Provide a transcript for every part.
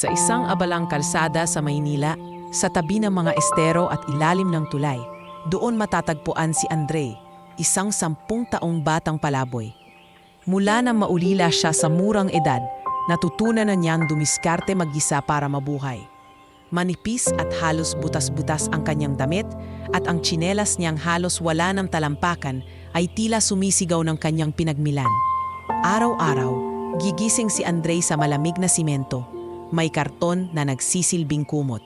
Sa isang abalang kalsada sa Maynila, sa tabi ng mga estero at ilalim ng tulay, doon matatagpuan si Andre, isang 10 taong batang palaboy. Mula nang maulila siya sa murang edad, natutunan na niyang dumiskarte mag-isa para mabuhay. Manipis at halos butas-butas ang kanyang damit at ang tsinelas niyang halos wala ng talampakan ay tila sumisigaw ng kanyang pinagmilan. Araw-araw, gigising si Andre sa malamig na simento. May karton na nagsisilbing kumot.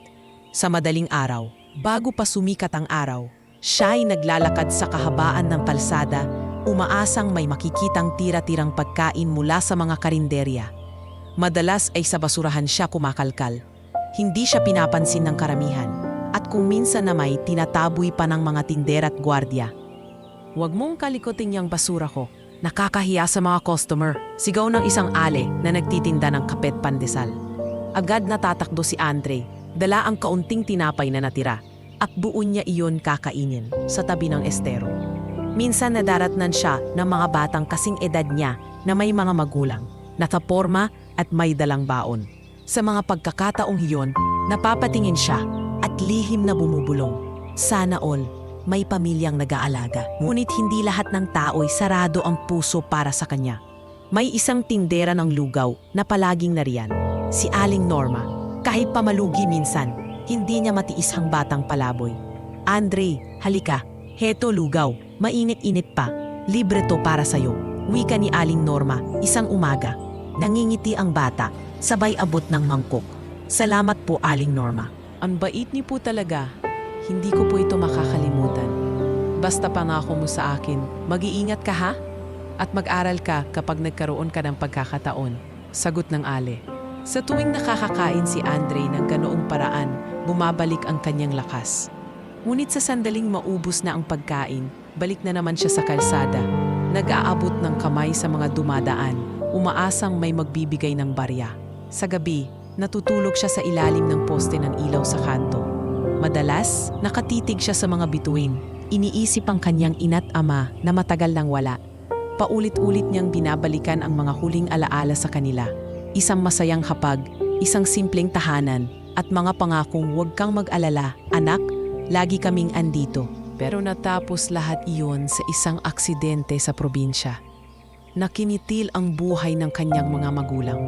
Sa madaling araw, bago pa sumikat ang araw, siya'y naglalakad sa kahabaan ng kalsada, umaasang may makikitang tira-tirang pagkain mula sa mga karinderya. Madalas ay sa basurahan siya kumakalkal. Hindi siya pinapansin ng karamihan, at kung minsan na may tinataboy pa ng mga tinder at gwardya. "Huwag mong kalikutin yung basura ko. Nakakahiya sa mga customer," sigaw ng isang ale na nagtitinda ng kapet pandesal. Agad natatakdo si Andre, dala ang kaunting tinapay na natira, at buon niya iyon kakainin sa tabi ng estero. Minsan nadaratnan siya ng mga batang kasing edad niya na may mga magulang, nakaporma at may dalang baon. Sa mga pagkakataong iyon, napapatingin siya at lihim na bumubulong. Sana all, may pamilyang nag-aalaga. Ngunit hindi lahat ng tao'y sarado ang puso para sa kanya. May isang tindera ng lugaw na palaging nariyan, si Aling Norma. Kahit pamalugi minsan, hindi niya matiis ang batang palaboy. "Andre, halika. Heto lugaw, mainit-init pa. Libre to para sa'yo," wika ni Aling Norma isang umaga. Nangingiti ang bata, sabay abot ng mangkok. "Salamat po, Aling Norma." "Ang bait niyo po talaga. Hindi ko po ito makakalimutan. Basta pangako mo sa akin, mag-iingat ka ha? At mag-aral ka kapag nagkaroon ka ng pagkakataon," sagot ng ale. Sa tuwing nakakakain si Andre ng ganoong paraan, bumabalik ang kanyang lakas. Ngunit sa sandaling maubos na ang pagkain, balik na naman siya sa kalsada. Nag-aabot ng kamay sa mga dumadaan, umaasang may magbibigay ng barya. Sa gabi, natutulog siya sa ilalim ng poste ng ilaw sa kanto. Madalas, nakatitig siya sa mga bituin. Iniisip ang kanyang ina't ama na matagal nang wala. Paulit-ulit niyang binabalikan ang mga huling alaala sa kanila. Isang masayang hapag, isang simpleng tahanan, at mga pangakong "Huwag kang mag-alala, anak, lagi kaming andito." Pero natapos lahat iyon sa isang aksidente sa probinsya. Nakinitil ang buhay ng kanyang mga magulang.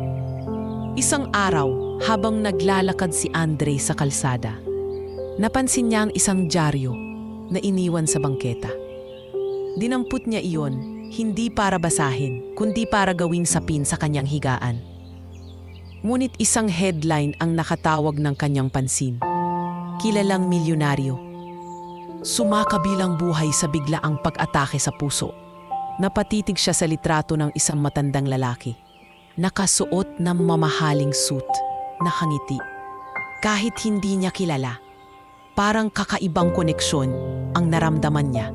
Isang araw, habang naglalakad si Andre sa kalsada, napansin niya ang isang dyaryo na iniwan sa bangketa. Dinampot niya iyon, hindi para basahin, kundi para gawing sapin sa kanyang higaan. Ngunit isang headline ang nakatawag ng kanyang pansin. "Kilalang milyonaryo. Sumakabilang buhay sa biglaang pag-atake sa puso." Napatitig siya sa litrato ng isang matandang lalaki. Nakasuot ng mamahaling suit, nakangiti. Kahit hindi niya kilala, parang kakaibang koneksyon ang naramdaman niya.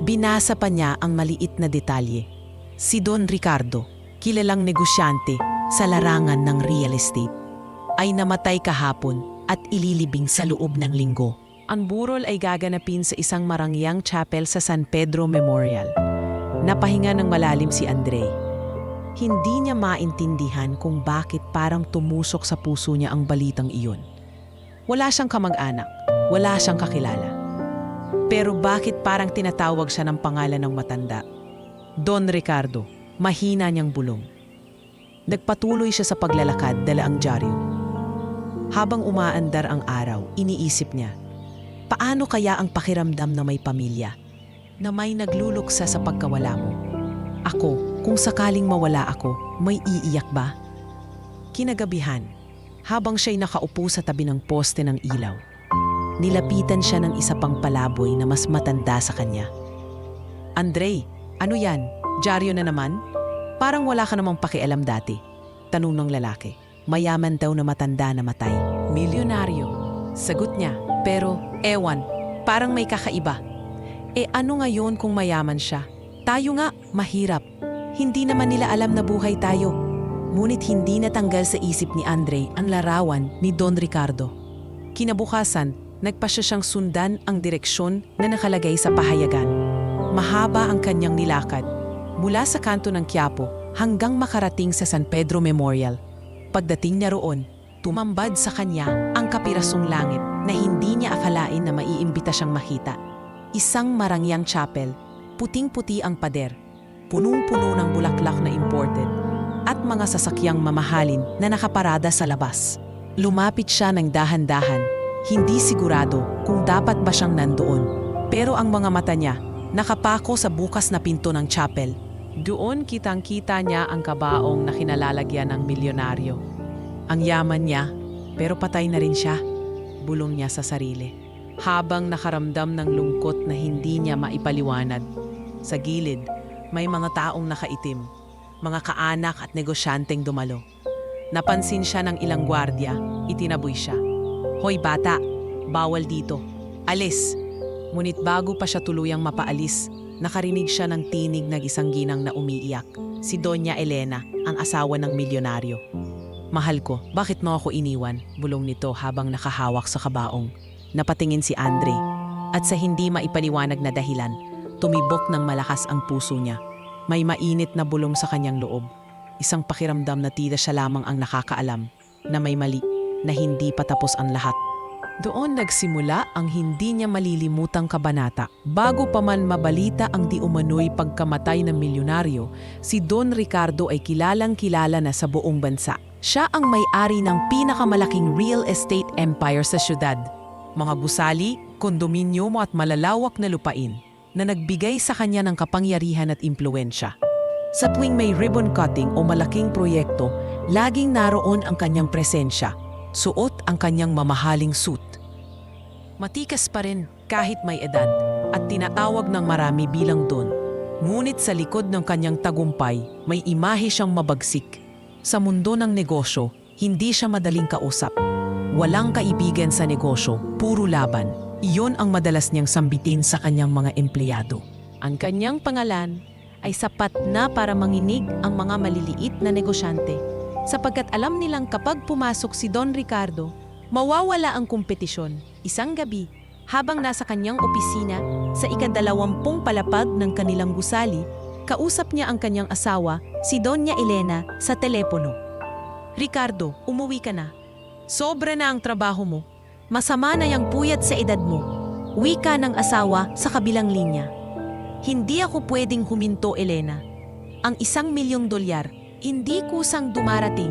Binasa pa niya ang maliit na detalye. Si Don Ricardo, kilalang negosyante sa larangan ng real estate, ay namatay kahapon at ililibing sa loob ng linggo. Ang burol ay gaganapin sa isang marangyang chapel sa San Pedro Memorial. Napahinga ng malalim si Andre. Hindi niya maintindihan kung bakit parang tumusok sa puso niya ang balitang iyon. Wala siyang kamag-anak, wala siyang kakilala. Pero bakit parang tinatawag siya ng pangalan ng matanda? Don Ricardo, mahina niyang bulong. Nagpatuloy siya sa paglalakad dala ang dyaryo. Habang umaandar ang araw, iniisip niya, paano kaya ang pakiramdam na may pamilya? Na may nagluluksa sa pagkawala mo? Ako, kung sakaling mawala ako, may iiyak ba? Kinagabihan, habang siya'y nakaupo sa tabi ng poste ng ilaw, nilapitan siya ng isa pang palaboy na mas matanda sa kanya. "Andre, ano yan? Dyaryo na naman? Parang wala ka namang pakialam dati," tanong ng lalaki. "Mayaman daw na matanda na matay." "Milyonaryo," sagot niya. "Pero, ewan, parang may kakaiba." Ano ngayon kung mayaman siya? Tayo nga, mahirap. Hindi naman nila alam na buhay tayo. Ngunit hindi natanggal sa isip ni Andre ang larawan ni Don Ricardo. Kinabukasan, nagpasya siyang sundan ang direksyon na nakalagay sa pahayagan. Mahaba ang kanyang nilakad, mula sa kanto ng Quiapo hanggang makarating sa San Pedro Memorial. Pagdating niya roon, tumambad sa kanya ang kapirasong langit na hindi niya akalain na maiimbita siyang makita. Isang marangyang chapel, puting-puti ang pader, punong-puno ng bulaklak na imported, at mga sasakyang mamahalin na nakaparada sa labas. Lumapit siya ng dahan-dahan, hindi sigurado kung dapat ba siyang nandoon. Pero ang mga mata niya nakapako sa bukas na pinto ng chapel. Doon kitang-kita niya ang kabaong na kinalalagyan ng milyonaryo. Ang yaman niya, pero patay na rin siya, bulong niya sa sarili. Habang nakaramdam ng lungkot na hindi niya maipaliwanag, sa gilid may mga taong nakaitim, mga kaanak at negosyanteng dumalo. Napansin siya ng ilang gwardiya, itinaboy siya. Hoy bata, bawal dito. Alis! Ngunit bago pa siya tuluyang mapaalis, nakarinig siya ng tinig ng isang ginang na umiiyak. Si Doña Elena, ang asawa ng milyonaryo. Mahal ko, bakit mo ako iniwan? Bulong nito habang nakahawak sa kabaong. Napatingin si Andre, at sa hindi maipaliwanag na dahilan, tumibok ng malakas ang puso niya. May mainit na bulong sa kanyang loob. Isang pakiramdam na tila siya lamang ang nakakaalam na may mali, na hindi pa tapos ang lahat. Doon nagsimula ang hindi niya malilimutang kabanata. Bago pa man mabalita ang di umano'y pagkamatay ng milyonaryo, si Don Ricardo ay kilalang-kilala na sa buong bansa. Siya ang may-ari ng pinakamalaking real estate empire sa syudad. Mga gusali, kondominyo at malalawak na lupain na nagbigay sa kanya ng kapangyarihan at impluensya. Sa tuwing may ribbon cutting o malaking proyekto, laging naroon ang kanyang presensya. Suot ang kanyang mamahaling suit. Matikas pa rin kahit may edad at tinatawag ng marami bilang Don. Ngunit sa likod ng kanyang tagumpay, may imahe siyang mabagsik. Sa mundo ng negosyo, hindi siya madaling kausap. Walang kaibigan sa negosyo, puro laban. Iyon ang madalas niyang sambitin sa kanyang mga empleyado. Ang kanyang pangalan ay sapat na para manginig ang mga maliliit na negosyante. Sapagkat alam nilang kapag pumasok si Don Ricardo, mawawala ang kompetisyon. Isang gabi, habang nasa kanyang opisina sa ika-20 palapag ng kanilang gusali, kausap niya ang kanyang asawa, si Doña Elena, sa telepono. Ricardo, umuwi ka na. Sobra na ang trabaho mo. Masama na yung puyat sa edad mo. Wika ng asawa sa kabilang linya. Hindi ako pwedeng huminto, Elena. Ang $1,000,000 hindi kusang dumarating.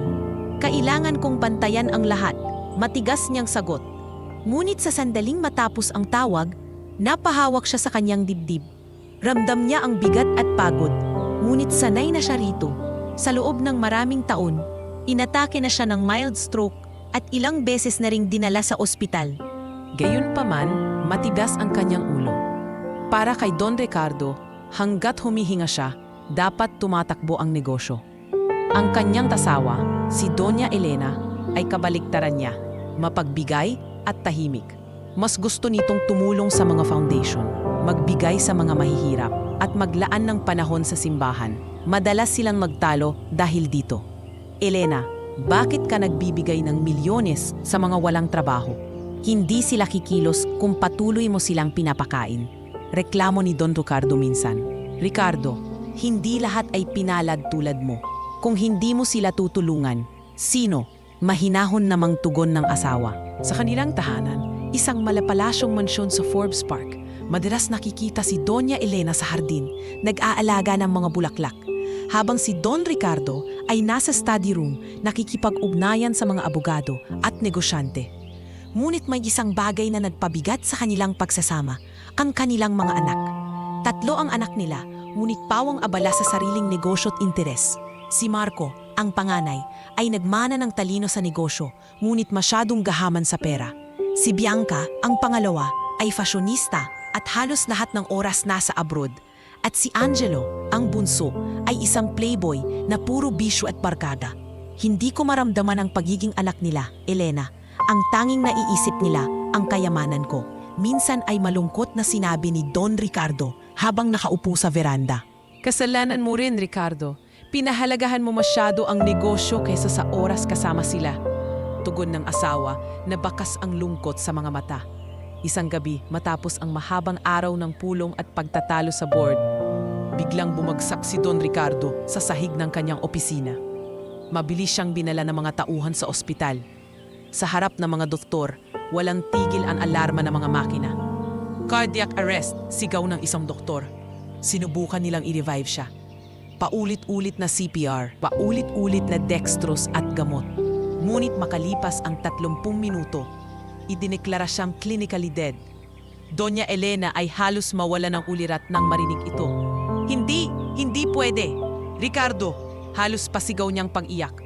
Kailangan kong bantayan ang lahat. Matigas niyang sagot. Ngunit sa sandaling matapos ang tawag, napahawak siya sa kanyang dibdib. Ramdam niya ang bigat at pagod. Ngunit sanay na siya rito. Sa loob ng maraming taon, inatake na siya ng mild stroke at ilang beses na ring dinala sa ospital. Gayunpaman, matigas ang kanyang ulo. Para kay Don Ricardo, hanggat humihinga siya, dapat tumatakbo ang negosyo. Ang kanyang asawa, si Doña Elena, ay kabaligtaran niya, mapagbigay at tahimik. Mas gusto nitong tumulong sa mga foundation, magbigay sa mga mahihirap, at maglaan ng panahon sa simbahan. Madalas silang magtalo dahil dito. Elena, bakit ka nagbibigay ng milyones sa mga walang trabaho? Hindi sila kikilos kung patuloy mo silang pinapakain. Reklamo ni Don Ricardo minsan. Ricardo, hindi lahat ay pinalad tulad mo. Kung hindi mo sila tutulungan, sino? Mahinahon namang tugon ng asawa. Sa kanilang tahanan, isang malapalasyong mansyon sa Forbes Park, madalas nakikita si Doña Elena sa hardin, nag-aalaga ng mga bulaklak. Habang si Don Ricardo ay nasa study room, nakikipag-ugnayan sa mga abogado at negosyante. Ngunit may isang bagay na nagpabigat sa kanilang pagsasama, ang kanilang mga anak. 3 ang anak nila, ngunit pawang abala sa sariling negosyo at interes. Si Marco, ang panganay, ay nagmana ng talino sa negosyo, ngunit masyadong gahaman sa pera. Si Bianca, ang pangalawa, ay fashionista at halos lahat ng oras nasa abroad. At si Angelo, ang bunso, ay isang playboy na puro bisyo at barkada. Hindi ko maramdaman ang pagiging anak nila, Elena. Ang tanging naiisip nila, ang kayamanan ko. Minsan ay malungkot na sinabi ni Don Ricardo habang nakaupo sa veranda. Kasalanan mo rin, Ricardo. Pinahalagahan mo masyado ang negosyo kaysa sa oras kasama sila. Tugon ng asawa na bakas ang lungkot sa mga mata. Isang gabi, matapos ang mahabang araw ng pulong at pagtatalo sa board, biglang bumagsak si Don Ricardo sa sahig ng kanyang opisina. Mabilis siyang binala ng mga tauhan sa ospital. Sa harap ng mga doktor, walang tigil ang alarma ng mga makina. Cardiac arrest, sigaw ng isang doktor. Sinubukan nilang i-revive siya. Paulit-ulit na CPR, paulit-ulit na dextrose at gamot. Ngunit makalipas ang 30 minuto, idineklara siyang clinically dead. Doña Elena ay halos mawala ng ulirat nang marinig ito. Hindi pwede! Ricardo, halos pasigaw niyang pag-iyak.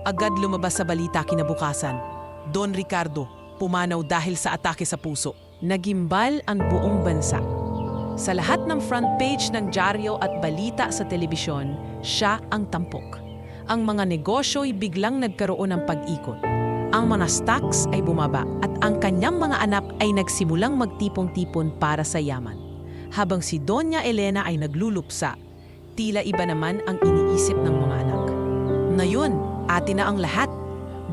Agad lumabas sa balita kinabukasan. Don Ricardo, pumanaw dahil sa atake sa puso. Nagimbal ang buong bansa. Sa lahat ng front page ng dyaryo at balita sa telebisyon, siya ang tampok. Ang mga negosyo'y biglang nagkaroon ng pag-ikot. Ang mga stocks ay bumaba at ang kanyang mga anak ay nagsimulang magtipon-tipon para sa yaman. Habang si Doña Elena ay naglulupsa, tila iba naman ang iniisip ng mga anak. Ngayon, atin na ang lahat.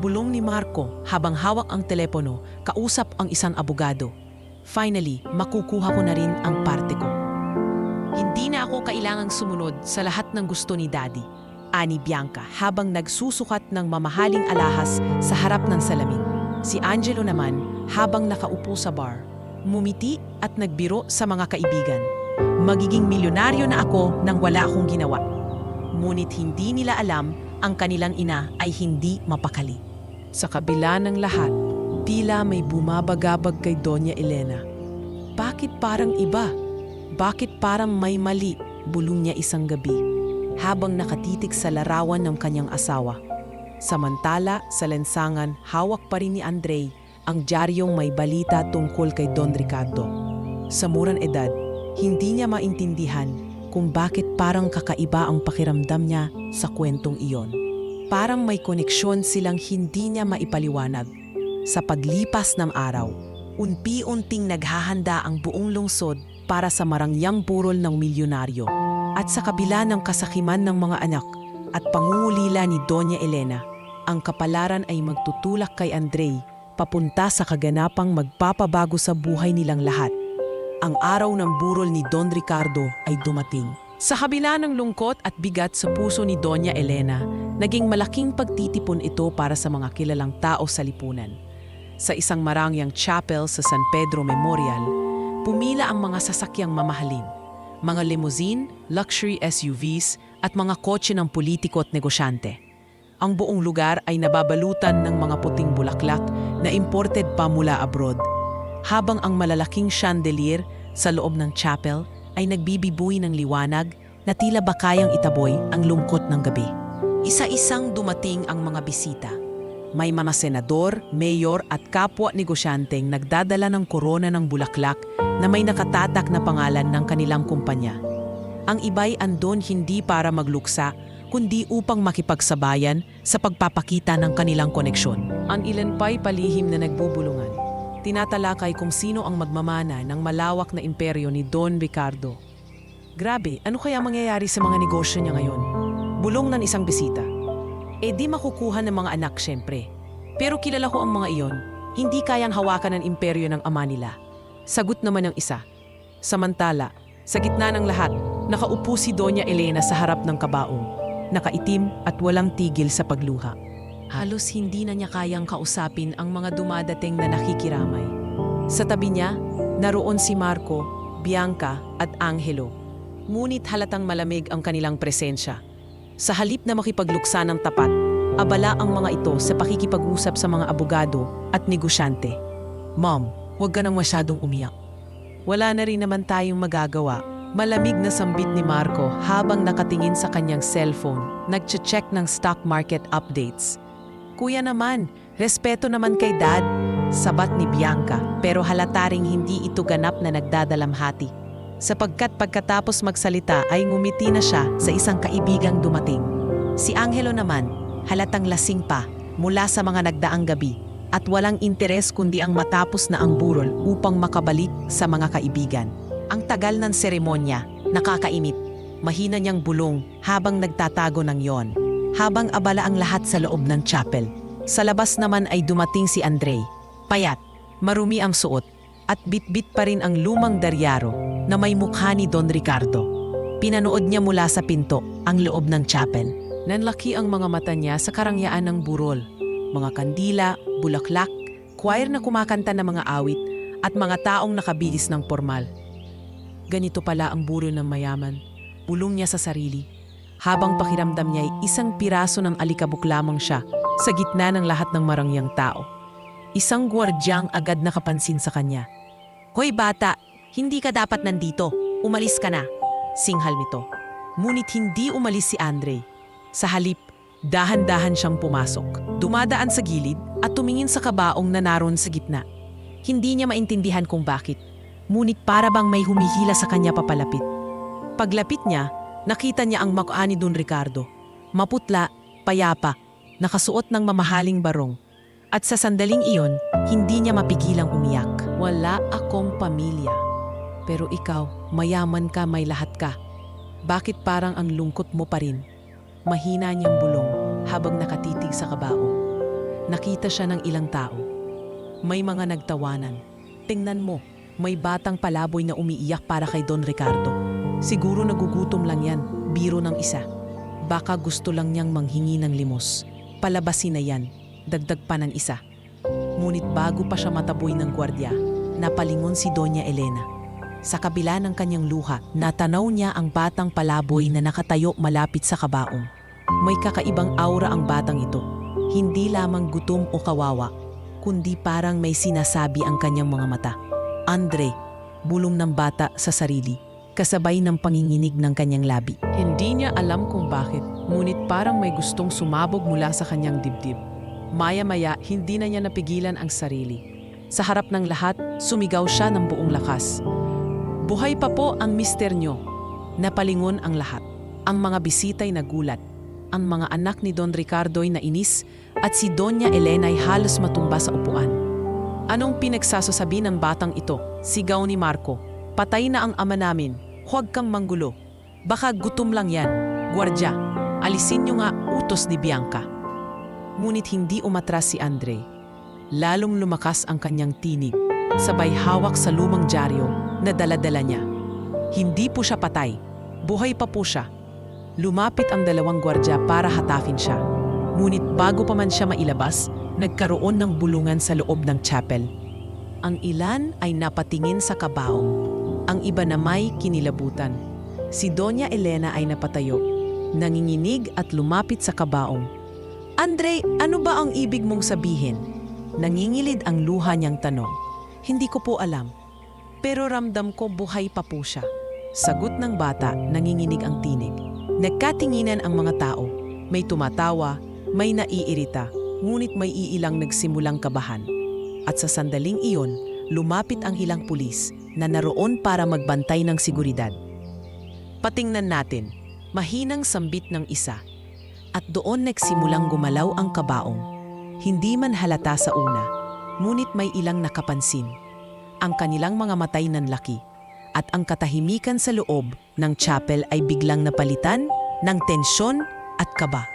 Bulong ni Marco habang hawak ang telepono, kausap ang isang abogado. Finally, makukuha ko na rin ang parte ko. Hindi na ako kailangang sumunod sa lahat ng gusto ni Daddy, ani Bianca habang nagsusukat ng mamahaling alahas sa harap ng salamin. Si Angelo naman habang nakaupo sa bar, mumiti at nagbiro sa mga kaibigan. Magiging milyonaryo na ako nang wala akong ginawa. Ngunit hindi nila alam ang kanilang ina ay hindi mapakali. Sa kabila ng lahat, tila may bumabagabag kay Doña Elena. Bakit parang iba? Bakit parang may mali? Bulong niya isang gabi, habang nakatitig sa larawan ng kanyang asawa. Samantala, sa lansangan, hawak pa rin ni Andre ang dyaryong may balita tungkol kay Don Ricardo. Sa murang edad, hindi niya maintindihan kung bakit parang kakaiba ang pakiramdam niya sa kwentong iyon. Parang may koneksyon silang hindi niya maipaliwanag. Sa paglipas ng araw, unti-unting naghahanda ang buong lungsod para sa marangyang burol ng milyonaryo. At sa kabila ng kasakiman ng mga anak at pangungulila ni Doña Elena, ang kapalaran ay magtutulak kay Andre papunta sa kaganapang magpapabago sa buhay nilang lahat. Ang araw ng burol ni Don Ricardo ay dumating. Sa kabila ng lungkot at bigat sa puso ni Doña Elena, naging malaking pagtitipon ito para sa mga kilalang tao sa lipunan. Sa isang marangyang chapel sa San Pedro Memorial, pumila ang mga sasakyang mamahalin, mga limousine, luxury SUVs at mga kotse ng politiko at negosyante. Ang buong lugar ay nababalutan ng mga puting bulaklak na imported pa mula abroad, habang ang malalaking chandelier sa loob ng chapel ay nagbibibuy ng liwanag na tila ba kayang itaboy ang lungkot ng gabi. Isa-isang dumating ang mga bisita. May mga senador, mayor at kapwa negosyanteng nagdadala ng korona ng bulaklak na may nakatatak na pangalan ng kanilang kumpanya. Ang iba'y andon hindi para magluksa, kundi upang makipagsabayan sa pagpapakita ng kanilang koneksyon. Ang ilan pa'y palihim na nagbubulungan. Tinatalakay kung sino ang magmamana ng malawak na imperyo ni Don Ricardo. Grabe, ano kaya mangyayari sa mga negosyo niya ngayon? Bulong ng isang bisita. Di makukuha ng mga anak syempre. Pero kilala ko ang mga iyon, hindi kayang hawakan ng imperyo ng ama nila. Sagot naman ng isa. Samantala, sa gitna ng lahat, nakaupo si Doña Elena sa harap ng kabaong, nakaitim at walang tigil sa pagluha. Halos hindi na niya kayang kausapin ang mga dumadating na nakikiramay. Sa tabi niya, naroon si Marco, Bianca at Angelo. Ngunit halatang malamig ang kanilang presensya. Sa halip na makipagluksa ng tapat, abala ang mga ito sa pakikipag-usap sa mga abogado at negosyante. Mom, huwag ka nang masyadong umiyak. Wala na rin naman tayong magagawa. Malamig na sambit ni Marco habang nakatingin sa kanyang cellphone, nagche-check ng stock market updates. Kuya naman, respeto naman kay Dad, sabat ni Bianca, pero halata ring hindi ito ganap na nagdadalamhati. Sapagkat pagkatapos magsalita ay ngumiti na siya sa isang kaibigang dumating. Si Angelo naman, halatang lasing pa mula sa mga nagdaang gabi at walang interes kundi ang matapos na ang burol upang makabalik sa mga kaibigan. Ang tagal ng seremonya, nakakainit, mahina niyang bulong habang nagtatago ng yon. Habang abala ang lahat sa loob ng chapel. Sa labas naman ay dumating si Andre. Payat, marumi ang suot, at bit-bit pa rin ang lumang daryaro na may mukha ni Don Ricardo. Pinanood niya mula sa pinto ang loob ng chapel. Nanlaki ang mga mata niya sa karangyaan ng burol. mga kandila, bulaklak, choir na kumakanta ng mga awit, at mga taong nakabihis ng formal. Ganito pala ang burol ng mayaman. Bulong niya sa sarili. Habang pakiramdam niya ay isang piraso ng alikabok lamang siya sa gitna ng lahat ng marangyang tao. Isang gwardyang agad nakapansin sa kanya. "Hoy bata, hindi ka dapat nandito. Umalis ka na," singhal nito. Ngunit hindi umalis si Andre. Sa halip, dahan-dahan siyang pumasok. Dumadaan sa gilid at tumingin sa kabaong na naroon sa gitna. Hindi niya maintindihan kung bakit, ngunit para bang may humihila sa kanya papalapit. Paglapit niya, nakita niya ang mukha ni Don Ricardo. Maputla, payapa, nakasuot ng mamahaling barong. At sa sandaling iyon, hindi niya mapigilang umiyak. "Wala akong pamilya. Pero ikaw, mayaman ka, may lahat ka. Bakit parang ang lungkot mo pa rin?" Mahina niyang bulong habang nakatitig sa kabaong. Nakita siya ng ilang tao. May mga nagtawanan. "Tingnan mo, may batang palaboy na umiiyak para kay Don Ricardo. Siguro nagugutom lang yan, biro ng isa. Baka gusto lang niyang manghingi ng limos. Palabasin na yan," dagdag pa ng isa. Ngunit bago pa siya mataboy ng gwardya, napalingon si Doña Elena. Sa kabila ng kanyang luha, natanaw niya ang batang palaboy na nakatayo malapit sa kabaong. May kakaibang aura ang batang ito. Hindi lamang gutom o kawawa, kundi parang may sinasabi ang kanyang mga mata. "Andre," bulong ng bata sa sarili, kasabay ng panginginig ng kanyang labi. Hindi niya alam kung bakit, ngunit parang may gustong sumabog mula sa kanyang dibdib. Maya-maya, hindi na niya napigilan ang sarili. Sa harap ng lahat, sumigaw siya ng buong lakas. "Buhay pa po ang mister nyo." Napalingon ang lahat. Ang mga bisita'y nagulat. Ang mga anak ni Don Ricardo'y nainis at si Doña Elena ay halos matumba sa upuan. "Anong pinagsasasabi ng batang ito?" sigaw ni Marco. "Patay na ang ama namin. Huwag kang manggulo. Baka gutom lang yan. Gwardya, alisin nyo nga, utos ni Bianca." Ngunit hindi umatras si Andre. Lalong lumakas ang kanyang tinig, sabay hawak sa lumang dyaryo na dala-dala niya. Hindi po siya patay. Buhay pa po siya. Lumapit ang dalawang gwardya para hatafin siya. Ngunit bago pa man siya mailabas, nagkaroon ng bulungan sa loob ng chapel. Ang ilan ay napatingin sa kabaong. Ang iba na may kinilabutan. Si Doña Elena ay napatayo, nanginginig at lumapit sa kabaong. "Andre, ano ba ang ibig mong sabihin?" Nangingilid ang luha niyang tanong. "Hindi ko po alam. Pero ramdam ko buhay pa po siya." Sagot ng bata, nanginginig ang tinig. Nagkatinginan ang mga tao. May tumatawa, may naiirita, ngunit may iilang nagsimulang kabahan. At sa sandaling iyon, lumapit ang ilang pulis na naroon para magbantay ng seguridad. Patingnan natin, mahinang sambit ng isa. At doon nagsimulang gumalaw ang kabaong. Hindi man halata sa una, ngunit may ilang nakapansin. Ang kanilang mga matay nanlaki at ang katahimikan sa loob ng chapel ay biglang napalitan ng tensyon at kaba.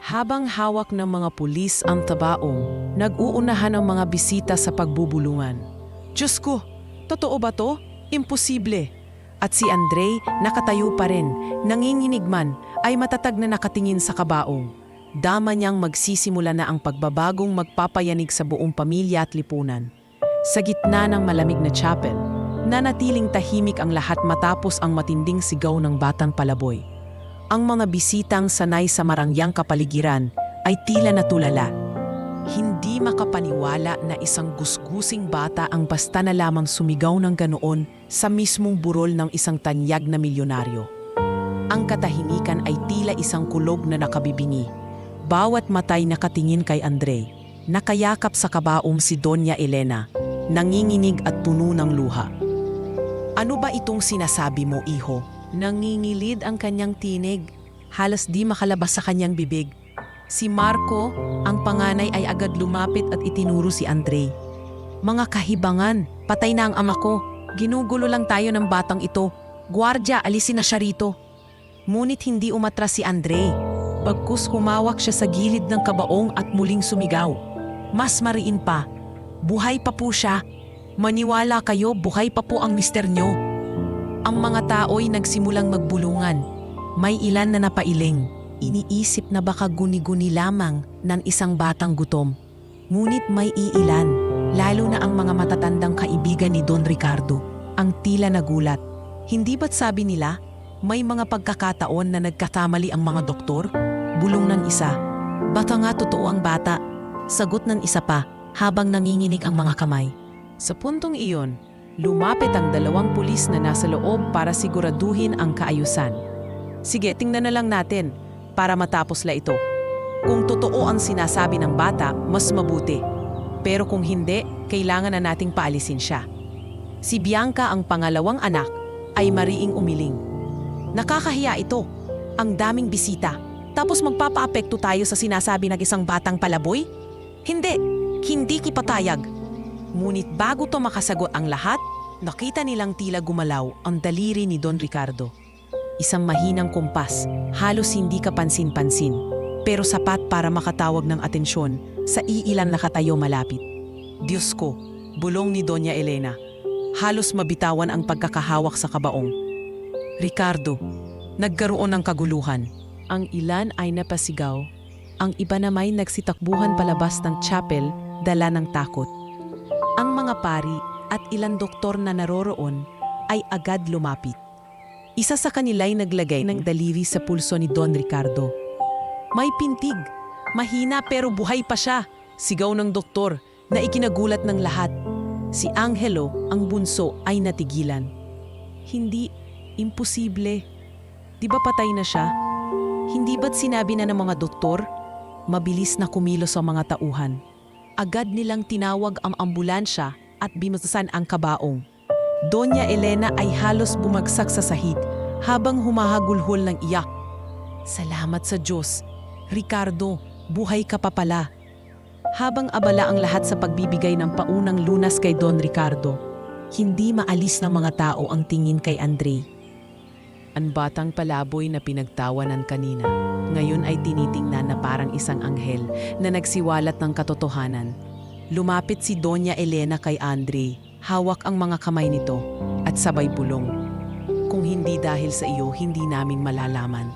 Habang hawak ng mga pulis ang tabaong, nag-uunahan ang mga bisita sa pagbubulungan. "Diyos ko, totoo ba to? Imposible!" At si Andre, nakatayo pa rin, nanginginig man, ay matatag na nakatingin sa kabaong. Dama niyang magsisimula na ang pagbabagong magpapayanig sa buong pamilya at lipunan. Sa gitna ng malamig na chapel, nanatiling tahimik ang lahat matapos ang matinding sigaw ng batang palaboy. Ang mga bisitang sanay sa marangyang kapaligiran ay tila natulala. Hindi makapaniwala na isang gusgusing bata ang basta na lamang sumigaw ng ganoon sa mismong burol ng isang tanyag na milyonaryo. Ang katahimikan ay tila isang kulog na nakabibingi. Bawat matay nakatingin kay Andre, nakayakap sa kabaong si Doña Elena, nanginginig at puno ng luha. "Ano ba itong sinasabi mo, iho?" Nangingilid ang kanyang tinig, halos di makalabas sa kanyang bibig. Si Marco, ang panganay, ay agad lumapit at itinuro si Andre. "Mga kahibangan, patay na ang ama ko. Ginugulo lang tayo ng batang ito. Gwardya, alisin na siya rito." Ngunit hindi umatras si Andre. Bagkus humawak siya sa gilid ng kabaong at muling sumigaw. Mas mariin pa, "Buhay pa po siya. Maniwala kayo, buhay pa po ang mister nyo." Ang mga tao'y nagsimulang magbulungan. May ilan na napailing, iniisip na baka guni-guni lamang ng isang batang gutom. Ngunit may iilan, lalo na ang mga matatandang kaibigan ni Don Ricardo, ang tila nagulat. Hindi ba't sabi nila, may mga pagkakataon na nagkakamali ang mga doktor? Bulong ng isa. Baka nga totoo ang bata. Sagot ng isa pa habang nanginginig ang mga kamay. Sa puntong iyon, lumapit ang 2 pulis na nasa loob para siguraduhin ang kaayusan. Sige, tingnan na lang natin para matapos la ito. Kung totoo ang sinasabi ng bata, mas mabuti. Pero kung hindi, kailangan na nating paalisin siya. Si Bianca, ang pangalawang anak, ay mariing umiling. Nakakahiya ito. Ang daming bisita. Tapos magpapaapekto tayo sa sinasabi ng isang batang palaboy? Hindi kipatayag. Ngunit bago to makasagot ang lahat, nakita nilang tila gumalaw ang daliri ni Don Ricardo. Isang mahinang kumpas, halos hindi kapansin-pansin, pero sapat para makatawag ng atensyon sa iilan nakatayo malapit. Diyos ko, bulong ni Doña Elena. Halos mabitawan ang pagkakahawak sa kabaong. Ricardo, nagkaroon ng kaguluhan. Ang ilan ay napasigaw. Ang iba namay nagsitakbuhan palabas ng chapel, dala ng takot. Ang mga pari at ilang doktor na naroroon ay agad lumapit. Isa sa kanila'y naglagay ng daliri sa pulso ni Don Ricardo. May pintig, mahina pero buhay pa siya, sigaw ng doktor na ikinagulat ng lahat. Si Angelo, ang bunso, ay natigilan. Hindi, imposible. Di ba patay na siya? Hindi ba't sinabi na ng mga doktor? Mabilis na kumilos ang mga tauhan. Agad nilang tinawag ang ambulansya at binutusan ang kabaong. Doña Elena ay halos bumagsak sa sahig habang humahagulhol ng iyak. Salamat sa Diyos. Ricardo, buhay ka pa pala. Habang abala ang lahat sa pagbibigay ng paunang lunas kay Don Ricardo, hindi maalis ng mga tao ang tingin kay Andre. Ang batang palaboy na pinagtawanan kanina, ngayon ay tinitingnan na parang isang anghel na nagsiwalat ng katotohanan. Lumapit si Doña Elena kay Andre, hawak ang mga kamay nito at sabay bulong. Kung hindi dahil sa iyo, hindi namin malalaman.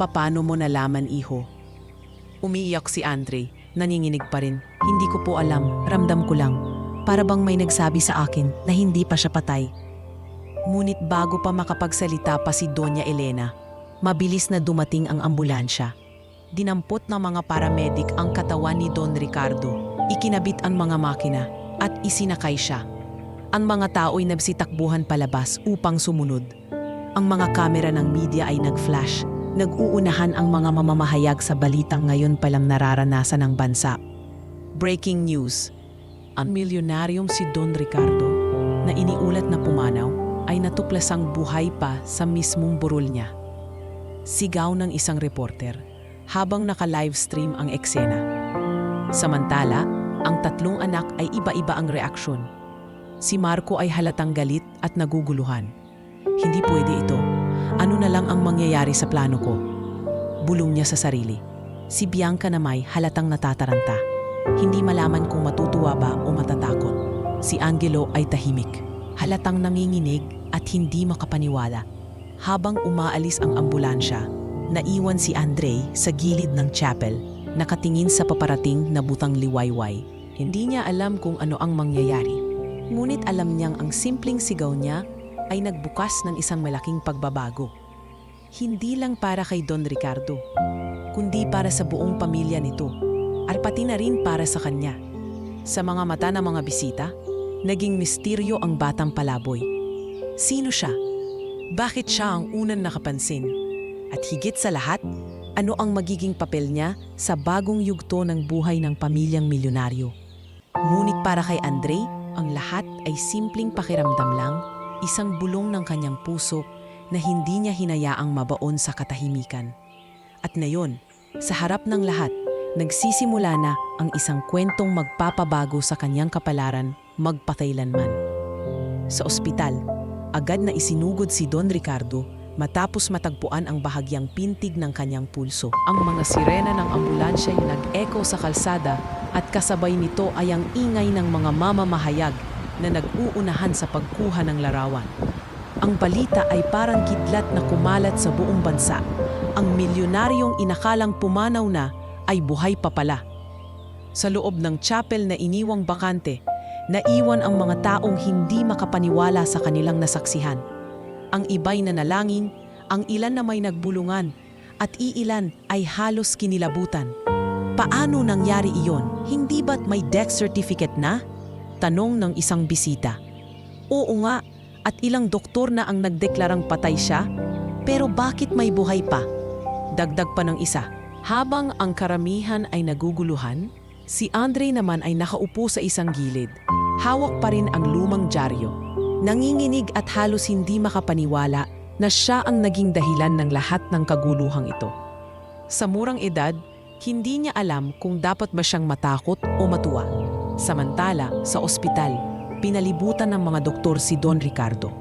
Paano mo nalaman, iho? Umiiyak si Andre, nanginginig pa rin. Hindi ko po alam, ramdam ko lang. Para bang may nagsabi sa akin na hindi pa siya patay. Ngunit bago pa makapagsalita pa si Doña Elena, mabilis na dumating ang ambulansya. Dinampot ng mga paramedic ang katawan ni Don Ricardo, ikinabit ang mga makina at isinakay siya. Ang mga tao'y nagsitakbuhan palabas upang sumunod. Ang mga kamera ng media ay nag-flash, nag-uunahan ang mga mamamahayag sa balitang ngayon palang nararanasan ng bansa. Breaking news. Ang milyonaryong si Don Ricardo, na iniulat na pumanaw, ay natuklasang buhay pa sa mismong burol niya. Sigaw ng isang reporter habang naka-livestream ang eksena. Samantala, ang 3 anak ay iba-iba ang reaksyon. Si Marco ay halatang galit at naguguluhan. Hindi pwede ito. Ano na lang ang mangyayari sa plano ko? Bulong niya sa sarili. Si Bianca namay halatang natataranta. Hindi malaman kung matutuwa ba o matatakot. Si Angelo ay tahimik. Halatang nanginginig at hindi makapaniwala. Habang umaalis ang ambulansya, naiwan si Andre sa gilid ng chapel, nakatingin sa paparating na butang liwayway. Hindi niya alam kung ano ang mangyayari. Ngunit alam niyang ang simpleng sigaw niya ay nagbukas ng isang malaking pagbabago. Hindi lang para kay Don Ricardo, kundi para sa buong pamilya nito, at pati na rin para sa kanya. Sa mga mata ng mga bisita, naging misteryo ang batang palaboy. Sino siya? Bakit siya ang unang nakapansin? At higit sa lahat, ano ang magiging papel niya sa bagong yugto ng buhay ng pamilyang milyonaryo? Ngunit para kay Andre, ang lahat ay simpleng pakiramdam lang, isang bulong ng kanyang puso na hindi niya hinayaang mabaon sa katahimikan. At ngayon, sa harap ng lahat, nagsisimula na ang isang kwentong magpapabago sa kanyang kapalaran magpakailanman. Sa ospital, agad na isinugod si Don Ricardo matapos matagpuan ang bahagyang pintig ng kanyang pulso. Ang mga sirena ng ambulansya ay nag-echo sa kalsada at kasabay nito ay ang ingay ng mga mamamahayag na nag-uunahan sa pagkuha ng larawan. Ang balita ay parang kidlat na kumalat sa buong bansa. ang milyonaryong inakalang pumanaw na ay buhay pa pala. Sa loob ng chapel na iniwang bakante, naiwan ang mga taong hindi makapaniwala sa kanilang nasaksihan. Ang iba'y nanalangin, ang ilan na may nagbulungan, at iilan ay halos kinilabutan. Paano nangyari iyon? Hindi ba't may death certificate na? Tanong ng isang bisita. Oo nga, at ilang doktor na ang nagdeklarang patay siya, pero bakit may buhay pa? Dagdag pa ng isa. Habang ang karamihan ay naguguluhan, si Andre naman ay nakaupo sa isang gilid. Hawak pa rin ang lumang dyaryo. Nanginginig at halos hindi makapaniwala na siya ang naging dahilan ng lahat ng kaguluhang ito. Sa murang edad, hindi niya alam kung dapat ba siyang matakot o matuwa. Samantala, sa ospital, pinalibutan ng mga doktor si Don Ricardo.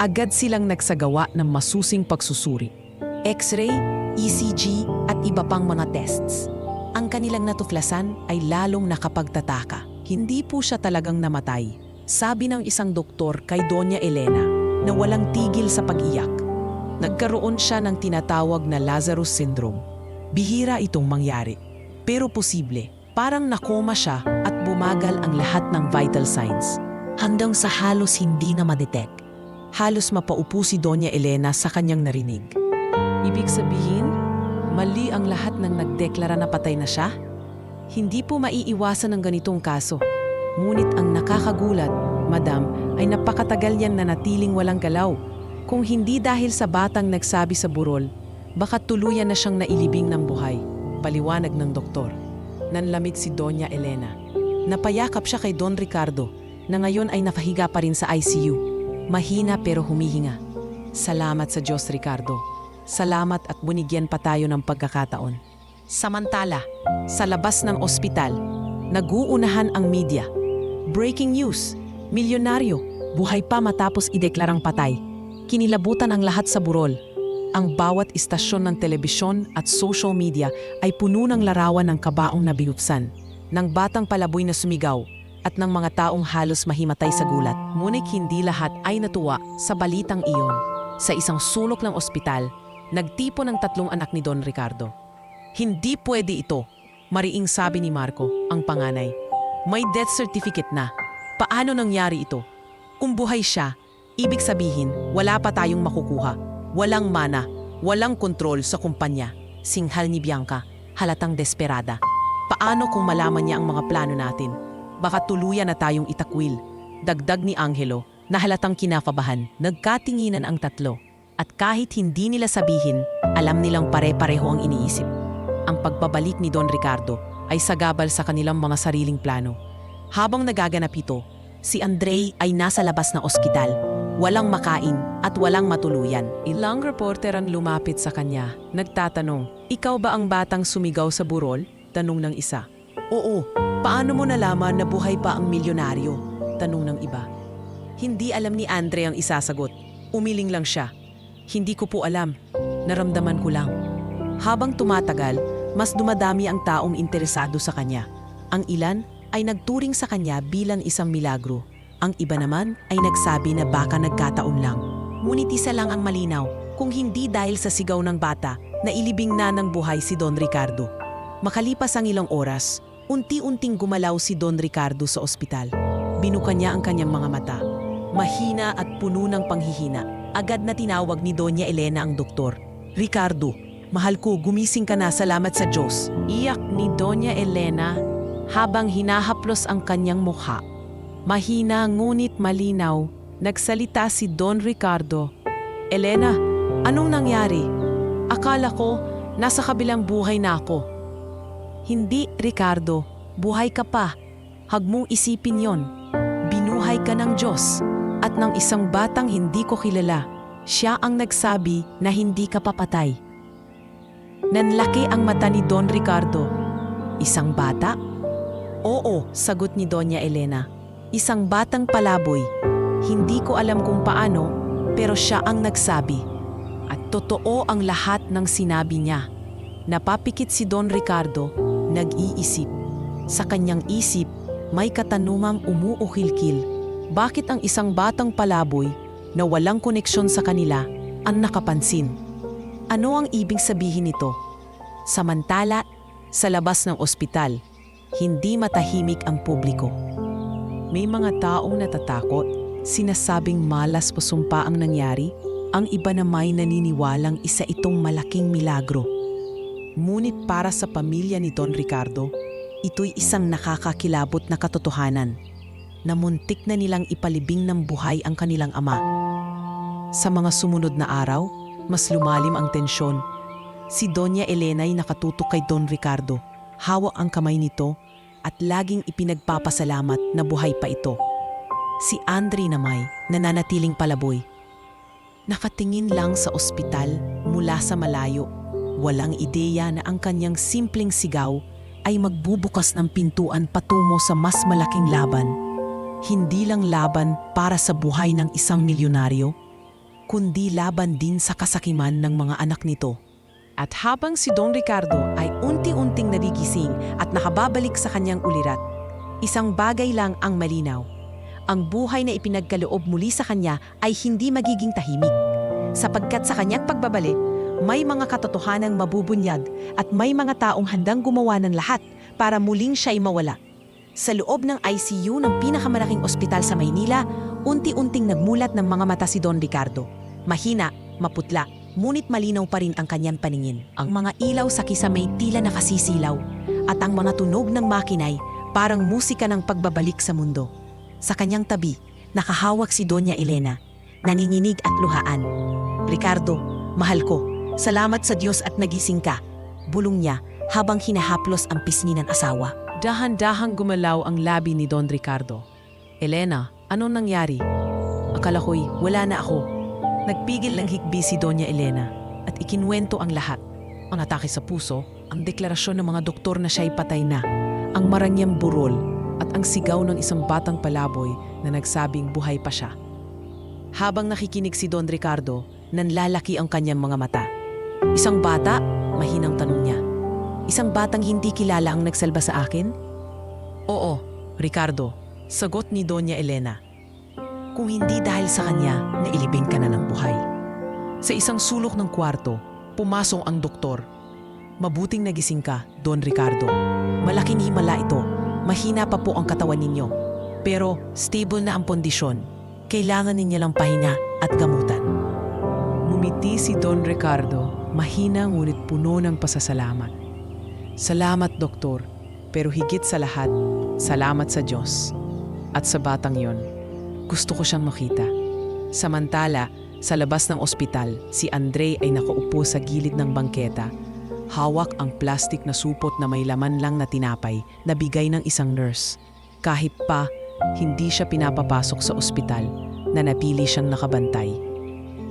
Agad silang nagsagawa ng masusing pagsusuri. X-ray, ECG at iba pang mga tests. Ang kanilang natuklasan ay lalong nakapagtataka. Hindi po siya talagang namatay. Sabi ng isang doktor kay Doña Elena na walang tigil sa pag-iyak. Nagkaroon siya ng tinatawag na Lazarus Syndrome. Bihira itong mangyari, pero posible. Parang nakoma siya at bumagal ang lahat ng vital signs. Hanggang sa halos hindi na ma-detect. Halos mapaupo si Doña Elena sa kanyang narinig. Ibig sabihin, mali ang lahat ng nagdeklara na patay na siya? Hindi po maiiwasan ng ganitong kaso. Ngunit ang nakakagulat, Madam, ay napakatagal yan na natiling walang galaw. Kung hindi dahil sa batang nagsabi sa burol, baka tuluyan na siyang nailibing ng buhay. Paliwanag ng doktor. Nanlamig si Doña Elena. Napayakap siya kay Don Ricardo na ngayon ay napahiga pa rin sa ICU. Mahina pero humihinga. Salamat sa Diyos, Ricardo. Salamat at bunigyan pa tayo ng pagkakataon. Samantala, sa labas ng ospital, naguunahan ang media. Breaking news, milyonaryo, buhay pa matapos ideklarang patay. Kinilabutan ang lahat sa burol. Ang bawat istasyon ng telebisyon at social media ay puno ng larawan ng kabaong nabihupsan, ng batang palaboy na sumigaw, at ng mga taong halos mahimatay sa gulat. Ngunit hindi lahat ay natuwa sa balitang iyon. Sa isang sulok ng ospital, nagtipon ang 3 anak ni Don Ricardo. Hindi pwede ito, mariing sabi ni Marco, ang panganay. May death certificate na. Paano nangyari ito? Kung buhay siya, ibig sabihin wala pa tayong makukuha. Walang mana, walang kontrol sa kumpanya. Singhal ni Bianca, halatang desperada. Paano kung malaman niya ang mga plano natin? Baka tuluyan na tayong itakwil. Dagdag ni Angelo, na halatang kinakabahan. Nagkatinginan ang 3. At kahit hindi nila sabihin, alam nilang pare-pareho ang iniisip. Ang pagbabalik ni Don Ricardo ay sagabal sa kanilang mga sariling plano. Habang nagaganap ito, si Andre ay nasa labas ng ospital. Walang makain at walang matuluyan. Ilang reporter ang lumapit sa kanya. Nagtatanong, ikaw ba ang batang sumigaw sa burol? Tanong ng isa. Oo, paano mo nalaman na buhay pa ang milyonaryo? Tanong ng iba. Hindi alam ni Andre ang isasagot. Umiling lang siya. Hindi ko po alam. Naramdaman ko lang. Habang tumatagal, mas dumadami ang taong interesado sa kanya. Ang ilan ay nagturing sa kanya bilang isang milagro. Ang iba naman ay nagsabi na baka nagkataon lang. Ngunit isa lang ang malinaw, kung hindi dahil sa sigaw ng bata na ilibing na ng buhay si Don Ricardo. Makalipas ang ilang oras, unti-unting gumalaw si Don Ricardo sa ospital. Binuka niya ang kanyang mga mata. Mahina at puno ng panghihina. Agad na tinawag ni Doña Elena ang doktor. Ricardo, mahal ko, gumising ka na, salamat sa Diyos. Iyak ni Doña Elena habang hinahaplos ang kanyang mukha. Mahina ngunit malinaw, nagsalita si Don Ricardo. Elena, anong nangyari? Akala ko, nasa kabilang buhay na ako. Hindi, Ricardo. Buhay ka pa. Huwag mong isipin yon. Binuhay ka ng Diyos at ng isang batang hindi ko kilala. Siya ang nagsabi na hindi ka papatay. Nanlaki ang mata ni Don Ricardo. Isang bata? Oo, sagot ni Doña Elena. Isang batang palaboy. Hindi ko alam kung paano, pero siya ang nagsabi. At totoo ang lahat ng sinabi niya. Napapikit si Don Ricardo, nag-iisip. Sa kanyang isip, may katanungang umuukilkil. Bakit ang isang batang palaboy na walang koneksyon sa kanila ang nakapansin? Ano ang ibig sabihin nito? Samantala, sa labas ng ospital, hindi matahimik ang publiko. May mga taong natatakot, sinasabing malas o sumpa ang nangyari, ang iba na may naniniwalang isa itong malaking milagro. Ngunit para sa pamilya ni Don Ricardo, ito'y isang nakakakilabot na katotohanan na muntik na nilang ipalibing ng buhay ang kanilang ama. Sa mga sumunod na araw, mas lumalim ang tensyon. Si Doña Elena ay nakatutok kay Don Ricardo, hawak ang kamay nito at laging ipinagpapasalamat na buhay pa ito. Si Andre naman, nananatiling palaboy. Nakatingin lang sa ospital mula sa malayo. Walang ideya na ang kanyang simpleng sigaw ay magbubukas ng pintuan patungo sa mas malaking laban. Hindi lang laban para sa buhay ng isang milyonaryo, kundi laban din sa kasakiman ng mga anak nito. At habang si Don Ricardo ay unti-unting nagigising at nakababalik sa kanyang ulirat, isang bagay lang ang malinaw. Ang buhay na ipinagkaloob muli sa kanya ay hindi magiging tahimik. Sapagkat sa kanyang pagbabalik, may mga katotohanang mabubunyag at may mga taong handang gumawa ng lahat para muling siya'y mawala. Sa loob ng ICU ng pinakamalaking ospital sa Maynila, unti-unting nagmulat ng mga mata si Don Ricardo. Mahina, maputla, ngunit malinaw pa rin ang kanyang paningin. Ang mga ilaw sa kisame tila nakasisilaw at ang mga tunog ng makinay parang musika ng pagbabalik sa mundo. Sa kanyang tabi, nakahawak si Doña Elena, nanginginig at luhaan. "Ricardo, mahal ko, salamat sa Diyos at nagising ka," bulong niya habang hinahaplos ang pisngi ng asawa. Dahan-dahang gumalaw ang labi ni Don Ricardo. "Elena, anong nangyari? Akala ko'y wala na ako." Nagpigil ng hikbi si Doña Elena at ikinwento ang lahat. Ang atake sa puso, ang deklarasyon ng mga doktor na siya'y patay na, ang marangyang burol at ang sigaw ng isang batang palaboy na nagsabing buhay pa siya. Habang nakikinig si Don Ricardo, nanlalaki ang kanyang mga mata. "Isang bata?" mahinang tanong niya. "Isang batang hindi kilala ang nagsalba sa akin?" "Oo, Ricardo," sagot ni Doña Elena. "Kung hindi dahil sa kanya, nailibing ka na ng buhay." Sa isang sulok ng kwarto, pumasok ang doktor. "Mabuting nagising ka, Don Ricardo. Malaking himala ito. Mahina pa po ang katawan ninyo. Pero stable na ang pondisyon. Kailangan ninyo lang pahinga at gamutan." Ngumiti si Don Ricardo, mahina ngunit puno ng pasasalamat. "Salamat, doktor. Pero higit sa lahat, salamat sa Diyos. At sa batang yon, gusto ko siyang makita." Samantala, sa labas ng ospital, si Andre ay nakaupo sa gilid ng bangketa. Hawak ang plastik na supot na may laman lang na tinapay na bigay ng isang nurse. Kahit pa, hindi siya pinapapasok sa ospital, na napili siyang nakabantay.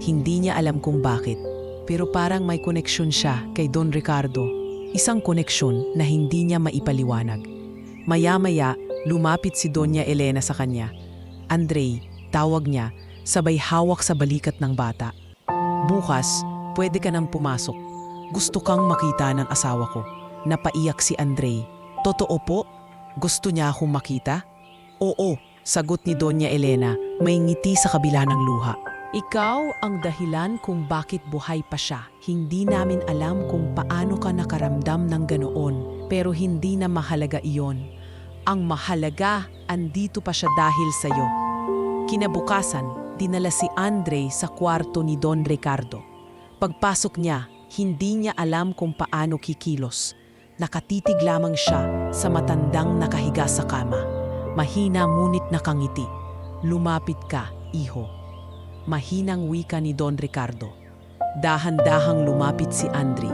Hindi niya alam kung bakit, pero parang may koneksyon siya kay Don Ricardo. Isang koneksyon na hindi niya maipaliwanag. Maya-maya, lumapit si Doña Elena sa kanya. "Andre," tawag niya, sabay hawak sa balikat ng bata. "Bukas, pwede ka nang pumasok. Gusto kang makita ng asawa ko." Napaiyak si Andre. "Totoo po? Gusto niya akong makita?" "Oo," sagot ni Doña Elena, may ngiti sa kabila ng luha. "Ikaw ang dahilan kung bakit buhay pa siya. Hindi namin alam kung paano ka nakaramdam ng ganoon, pero hindi na mahalaga iyon. Ang mahalaga, andito pa siya dahil sa'yo." Kinabukasan, dinala si Andre sa kwarto ni Don Ricardo. Pagpasok niya, hindi niya alam kung paano kikilos. Nakatitig lamang siya sa matandang nakahiga sa kama. Mahina ngunit nakangiti. "Lumapit ka, iho." Mahinang wika ni Don Ricardo. Dahan-dahang lumapit si Andre.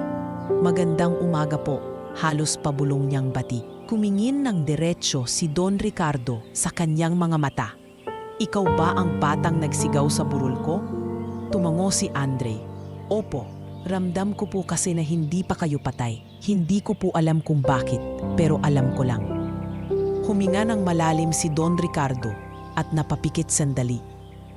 "Magandang umaga po," halos pabulong niyang bati. Kumingin ng diretsyo si Don Ricardo sa kanyang mga mata. "Ikaw ba ang batang nagsigaw sa burol ko?" Tumango si Andre. "Opo, ramdam ko po kasi na hindi pa kayo patay. Hindi ko po alam kung bakit, pero alam ko lang." Huminga ng malalim si Don Ricardo at napapikit sandali.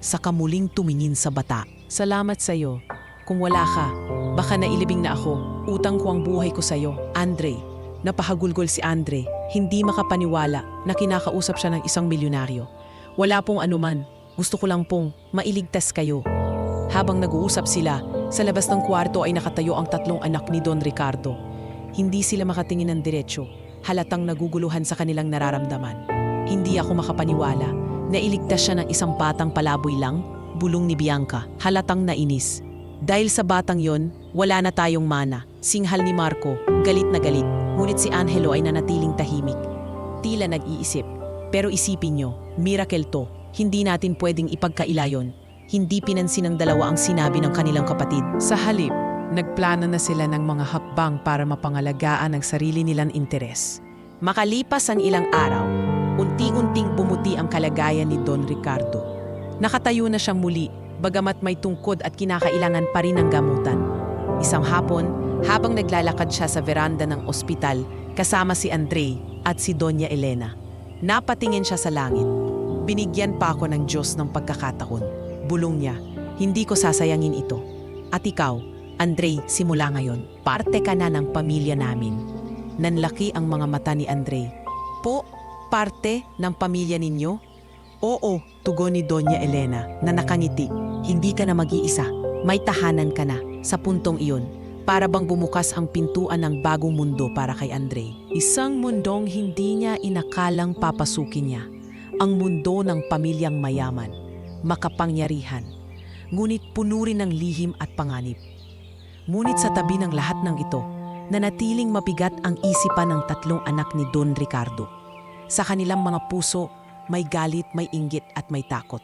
Saka muling tumingin sa bata. "Salamat sa'yo. Kung wala ka, baka nailibing na ako. Utang ko ang buhay ko sa'yo, Andre." Napahagulgol si Andre, hindi makapaniwala na kinakausap siya ng isang milyonaryo. "Wala pong anuman. Gusto ko lang pong mailigtas kayo." Habang nag-uusap sila, Sa labas ng kwarto ay nakatayo ang tatlong anak ni Don Ricardo. Hindi sila makatingin ng diretsyo, halatang naguguluhan sa kanilang nararamdaman. Hindi ako makapaniwala na iligtas siya ng isang batang palaboy lang, bulong ni Bianca, halatang nainis. Dahil sa batang yon, wala na tayong mana. Singhal ni Marco, galit na galit, ngunit si Angelo ay nanatiling tahimik. Tila nag-iisip, pero isipin nyo, miracle to, hindi natin pwedeng ipagkaila yon. Hindi pinansin ng dalawa ang sinabi ng kanilang kapatid. Sa halip, nagplano na sila ng mga hakbang para mapangalagaan ang sarili nilang interes. Makalipas ang ilang araw, unti-unting bumuti ang kalagayan ni Don Ricardo. Nakatayo na siyang muli, bagamat may tungkod at kinakailangan pa rin ng gamutan. Isang hapon, habang naglalakad siya sa veranda ng ospital kasama si Andre at si Doña Elena, napatingin siya sa langit. Binigyan pa ako ng Diyos ng pagkakataon. Bulong niya, hindi ko sasayangin ito. At ikaw, Andre, simula ngayon, parte ka na ng pamilya namin. Nanlaki ang mga mata ni Andre. Po, parte ng pamilya ninyo? Oo, tugon ni Doña Elena na nakangiti. Hindi ka na mag-iisa. May tahanan ka na. Sa puntong iyon, para bang bumukas ang pintuan ng bagong mundo para kay Andre. Isang mundong hindi niya inakalang papasukin niya. Ang mundo ng pamilyang mayaman, makapangyarihan, ngunit puno rin ng lihim at panganib. Ngunit sa tabi ng lahat ng ito, nanatiling mabigat ang isipan ng tatlong anak ni Don Ricardo. Sa kanilang mga puso, may galit, may inggit at may takot.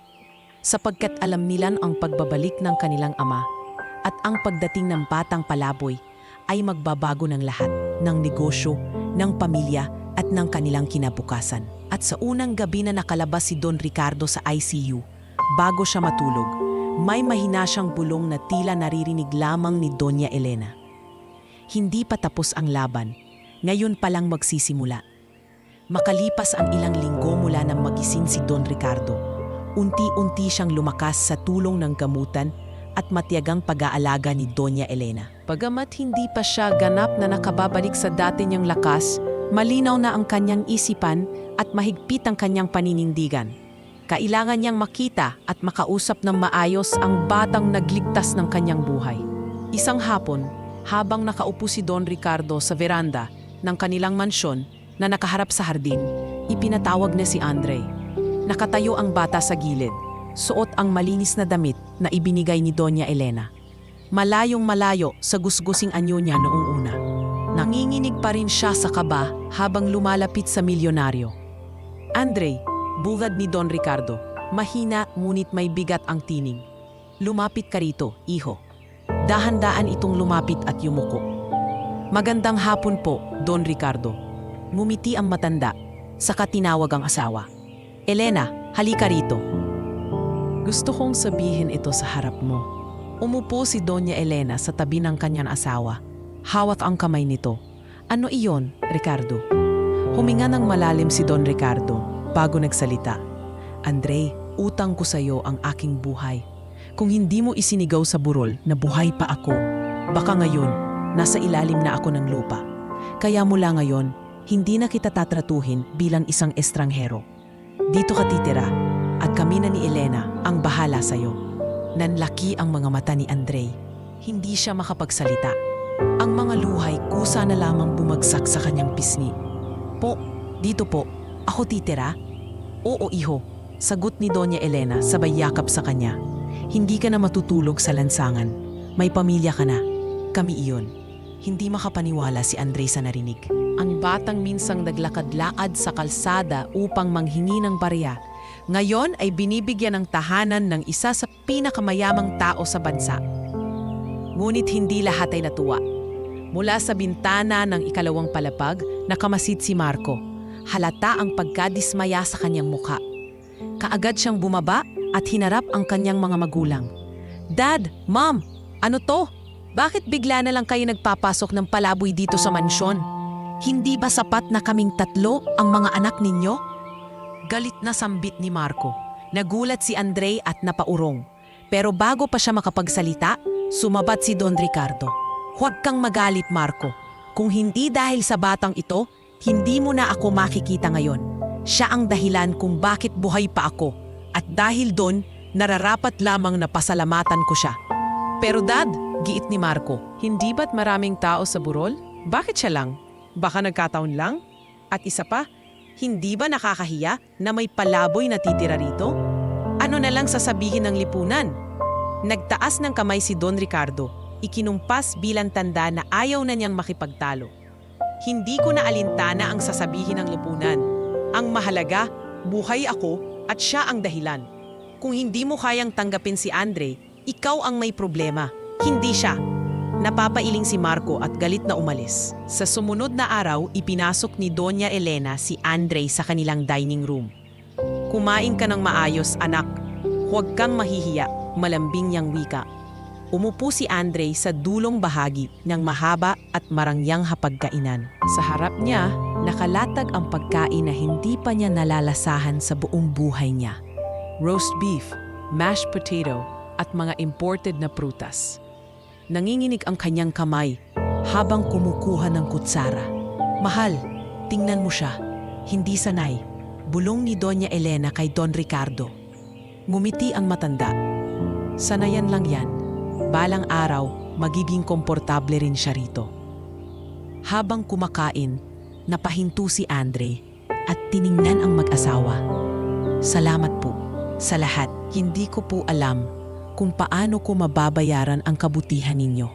Sapagkat alam nila ang pagbabalik ng kanilang ama at ang pagdating ng batang palaboy ay magbabago ng lahat, ng negosyo, ng pamilya at ng kanilang kinabukasan. At sa unang gabi na nakalabas si Don Ricardo sa ICU, bago siya matulog, may mahina siyang bulong na tila naririnig lamang ni Doña Elena. Hindi pa tapos ang laban, ngayon pa lang magsisimula. Makalipas ang ilang linggo mula nang magising si Don Ricardo, unti-unti siyang lumakas sa tulong ng gamutan at matiyagang pag-aalaga ni Doña Elena. Bagamat hindi pa siya ganap na nakababalik sa dati niyang lakas, malinaw na ang kanyang isipan at mahigpit ang kanyang paninindigan. Kailangan niyang makita at makausap ng maayos ang batang nagligtas ng kanyang buhay. Isang hapon, habang nakaupo si Don Ricardo sa veranda ng kanilang mansyon na nakaharap sa hardin, ipinatawag na si Andre. Nakatayo ang bata sa gilid, suot ang malinis na damit na ibinigay ni Doña Elena. Malayong malayo sa gusgusing anyo niya noong una. Nanginginig pa rin siya sa kaba habang lumalapit sa milyonaryo. Andre, bugad ni Don Ricardo, mahina ngunit may bigat ang tinig. Lumapit ka rito, iho. Dahan-daan itong lumapit at yumuko. Magandang hapon po, Don Ricardo. Ngumiti ang matanda, saka tinawag ang asawa. Elena, halika rito. Gusto kong sabihin ito sa harap mo. Umupo si Doña Elena sa tabi ng kanyang asawa. Hawak ang kamay nito. Ano iyon, Ricardo? Huminga ng malalim si Don Ricardo bago nagsalita. Andre, utang ko sa iyo ang aking buhay. Kung hindi mo isinigaw sa burol na buhay pa ako, baka ngayon, nasa ilalim na ako ng lupa. Kaya mula ngayon, hindi na kita tatratuhin bilang isang estranghero. Dito ka titira at kami na ni Elena ang bahala sa iyo. Nanlaki ang mga mata ni Andre. Hindi siya makapagsalita. Ang mga luhay kusa na lamang bumagsak sa kanyang pisngi. Po, dito po, ako titira? Oo, iho, sagot ni Doña Elena sabay yakap sa kanya. Hindi ka na matutulog sa lansangan. May pamilya ka na. Kami iyon. Hindi makapaniwala si Andre sa narinig. Ang batang minsang naglakad-laad sa kalsada upang manghingi ng barya, ngayon ay binibigyan ng tahanan ng isa sa pinakamayamang tao sa bansa. Ngunit hindi lahat ay natuwa. Mula sa bintana ng ikalawang palapag, nakamasid si Marco. Halata ang pagkadismaya sa kanyang mukha. Kaagad siyang bumaba at hinarap ang kanyang mga magulang. Dad, Mom, ano to? Bakit bigla na lang kayo nagpapasok ng palaboy dito sa mansyon? Hindi ba sapat na kaming tatlo ang mga anak ninyo? Galit na sambit ni Marco. Nagulat si Andre at napaurong. Pero bago pa siya makapagsalita, sumabat si Don Ricardo. Huwag kang magalit, Marco. Kung hindi dahil sa batang ito, hindi mo na ako makikita ngayon. Siya ang dahilan kung bakit buhay pa ako. At dahil doon, nararapat lamang na pasalamatan ko siya. Pero Dad, Giit ni Marco. Hindi ba't maraming tao sa burol? Bakit siya lang? Baka nagkataon lang? At isa pa, hindi ba nakakahiya na may palaboy na titira rito? Ano na lang sasabihin ng lipunan? Nagtaas ng kamay si Don Ricardo, ikinumpas bilang tanda na ayaw na niyang makipagtalo. Hindi ko na alintana ang sasabihin ng lipunan. Ang mahalaga, buhay ako at siya ang dahilan. Kung hindi mo kayang tanggapin si Andre, ikaw ang may problema, hindi siya. Napapailing si Marco at galit na umalis. Sa sumunod na araw, ipinasok ni Doña Elena si Andre sa kanilang dining room. Kumain ka ng maayos, anak. Huwag kang mahihiya, malambing niyang wika. Umupo si Andre sa dulong bahagi ng mahaba at marangyang hapagkainan. Sa harap niya, nakalatag ang pagkain na hindi pa niya nalalasahan sa buong buhay niya. Roast beef, mashed potato, at mga imported na prutas. Nanginginig ang kanyang kamay habang kumukuha ng kutsara. Mahal, tingnan mo siya. Hindi sanay. Bulong ni Doña Elena kay Don Ricardo. Ngumiti ang matanda. Sanayan lang yan. Balang araw, magiging komportable rin siya rito. Habang kumakain, napahinto si Andre at tiningnan ang mag-asawa. Salamat po sa lahat. Hindi ko po alam kung paano ko mababayaran ang kabutihan ninyo.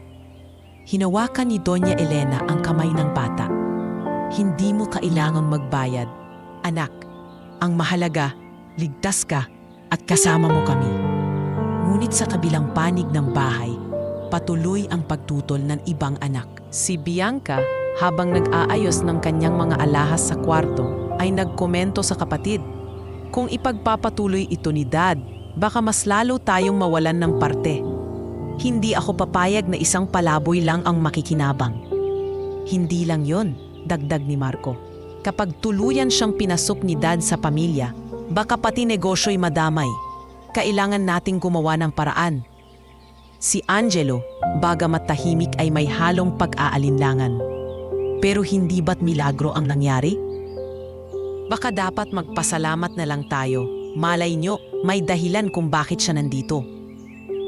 Hinawakan ni Doña Elena ang kamay ng bata. Hindi mo kailangang magbayad, anak. Ang mahalaga, ligtas ka at kasama mo kami. Ngunit sa kabilang panig ng bahay, patuloy ang pagtutol ng ibang anak. Si Bianca, habang nag-aayos ng kanyang mga alahas sa kwarto, ay nagkomento sa kapatid. Kung ipagpapatuloy ito ni Dad, baka mas lalo tayong mawalan ng parte. Hindi ako papayag na isang palaboy lang ang makikinabang. Hindi lang yon, dagdag ni Marco. Kapag tuluyan siyang pinasok ni Dad sa pamilya, baka pati negosyo'y madamay. Kailangan nating gumawa ng paraan. Si Angelo, bagamat tahimik ay may halong pag-aalinlangan. Pero hindi ba't milagro ang nangyari? Baka dapat magpasalamat na lang tayo. Malay nyo, may dahilan kung bakit siya nandito.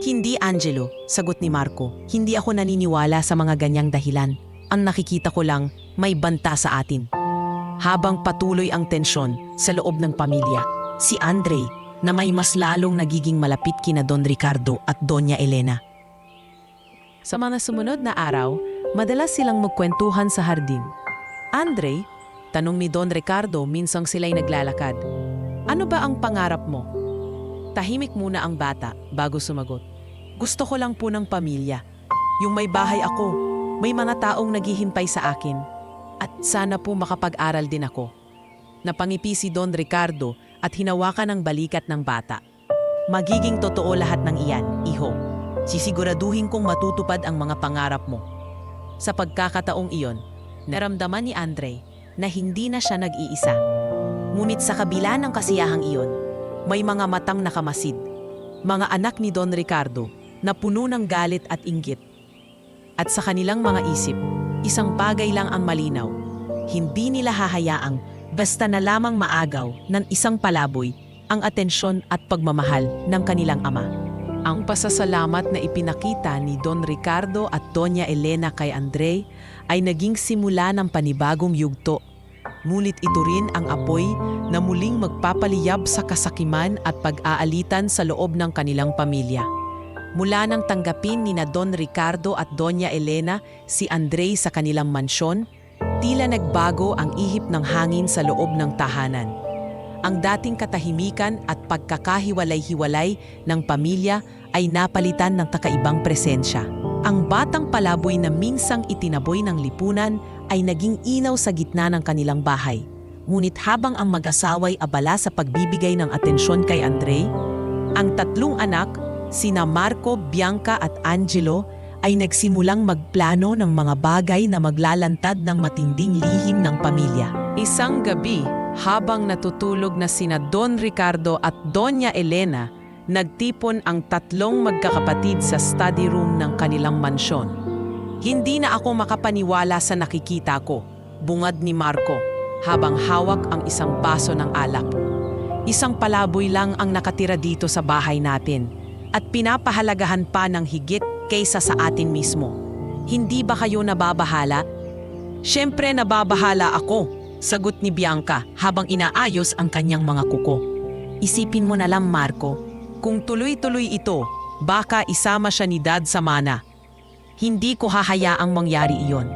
Hindi, Angelo, sagot ni Marco. Hindi ako naniniwala sa mga ganyang dahilan. Ang nakikita ko lang, may banta sa atin. Habang patuloy ang tensyon sa loob ng pamilya, si Andre, na may mas lalong nagiging malapit kina Don Ricardo at Doña Elena. Sa mga sumunod na araw, madalas silang magkwentuhan sa hardin. Andre, tanong ni Don Ricardo minsang sila'y naglalakad. Ano ba ang pangarap mo? Tahimik muna ang bata bago sumagot. Gusto ko lang po ng pamilya. Yung may bahay ako, may mga taong naghihintay sa akin. At sana po makapag-aral din ako. Napangipi si Don Ricardo at hinawakan ang balikat ng bata. Magiging totoo lahat ng iyan, iho. Sisiguraduhin kong matutupad ang mga pangarap mo. Sa pagkakataong iyon, naramdaman ni Andre na hindi na siya nag-iisa. Ngunit sa kabila ng kasiyahang iyon, may mga matang nakamasid. Mga anak ni Don Ricardo na puno ng galit at inggit. At sa kanilang mga isip, isang bagay lang ang malinaw. Hindi nila hahayaang basta na lamang maagaw ng isang palaboy ang atensyon at pagmamahal ng kanilang ama. Ang pasasalamat na ipinakita ni Don Ricardo at Doña Elena kay Andre ay naging simula ng panibagong yugto. Ngunit ito rin ang apoy na muling magpapaliyab sa kasakiman at pag-aalitan sa loob ng kanilang pamilya. Mula nang tanggapin ni na Don Ricardo at Doña Elena si Andre sa kanilang mansyon, tila nagbago ang ihip ng hangin sa loob ng tahanan. Ang dating katahimikan at pagkakahiwalay-hiwalay ng pamilya ay napalitan ng kakaibang presensya. Ang batang palaboy na minsang itinaboy ng lipunan ay naging inaw sa gitna ng kanilang bahay. Ngunit habang ang mag-asawa'y abala sa pagbibigay ng atensyon kay Andre, ang tatlong anak, sina Marco, Bianca at Angelo, ay nagsimulang magplano ng mga bagay na maglalantad ng matinding lihim ng pamilya. Isang gabi, habang natutulog na sina Don Ricardo at Doña Elena, nagtipon ang tatlong magkakapatid sa study room ng kanilang mansyon. Hindi na ako makapaniwala sa nakikita ko, bungad ni Marco, habang hawak ang isang baso ng alak. Isang palaboy lang ang nakatira dito sa bahay natin, at pinapahalagahan pa ng higit kaysa sa atin mismo. Hindi ba kayo nababahala? Siyempre nababahala ako, sagot ni Bianca habang inaayos ang kanyang mga kuko. Isipin mo na lang, Marco, kung tuloy-tuloy ito, baka isama siya ni Dad sa mana. Hindi ko hahayaang mangyari iyon.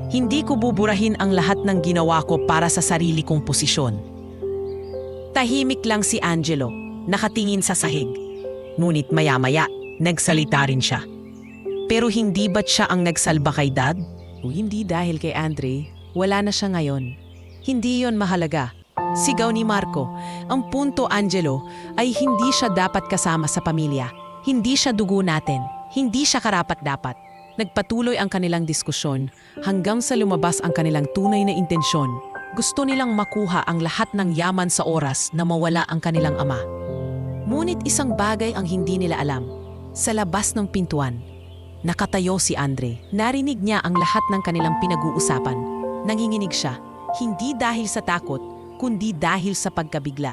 Hindi ko buburahin ang lahat ng ginawa ko para sa sarili kong posisyon. Tahimik lang si Angelo, nakatingin sa sahig. Ngunit maya-maya, nagsalita rin siya. Pero hindi ba't siya ang nagsalba kay Dad? O hindi dahil kay Andre, wala na siya ngayon. Hindi yon mahalaga. Sigaw ni Marco, ang punto, Angelo, ay hindi siya dapat kasama sa pamilya. Hindi siya dugo natin. Hindi siya karapat-dapat. Nagpatuloy ang kanilang diskusyon hanggang sa lumabas ang kanilang tunay na intensyon. Gusto nilang makuha ang lahat ng yaman sa oras na mawala ang kanilang ama. Ngunit isang bagay ang hindi nila alam. Sa labas ng pintuan, nakatayo si Andre. Narinig niya ang lahat ng kanilang pinag-uusapan. Nanginginig siya, hindi dahil sa takot, kundi dahil sa pagkabigla.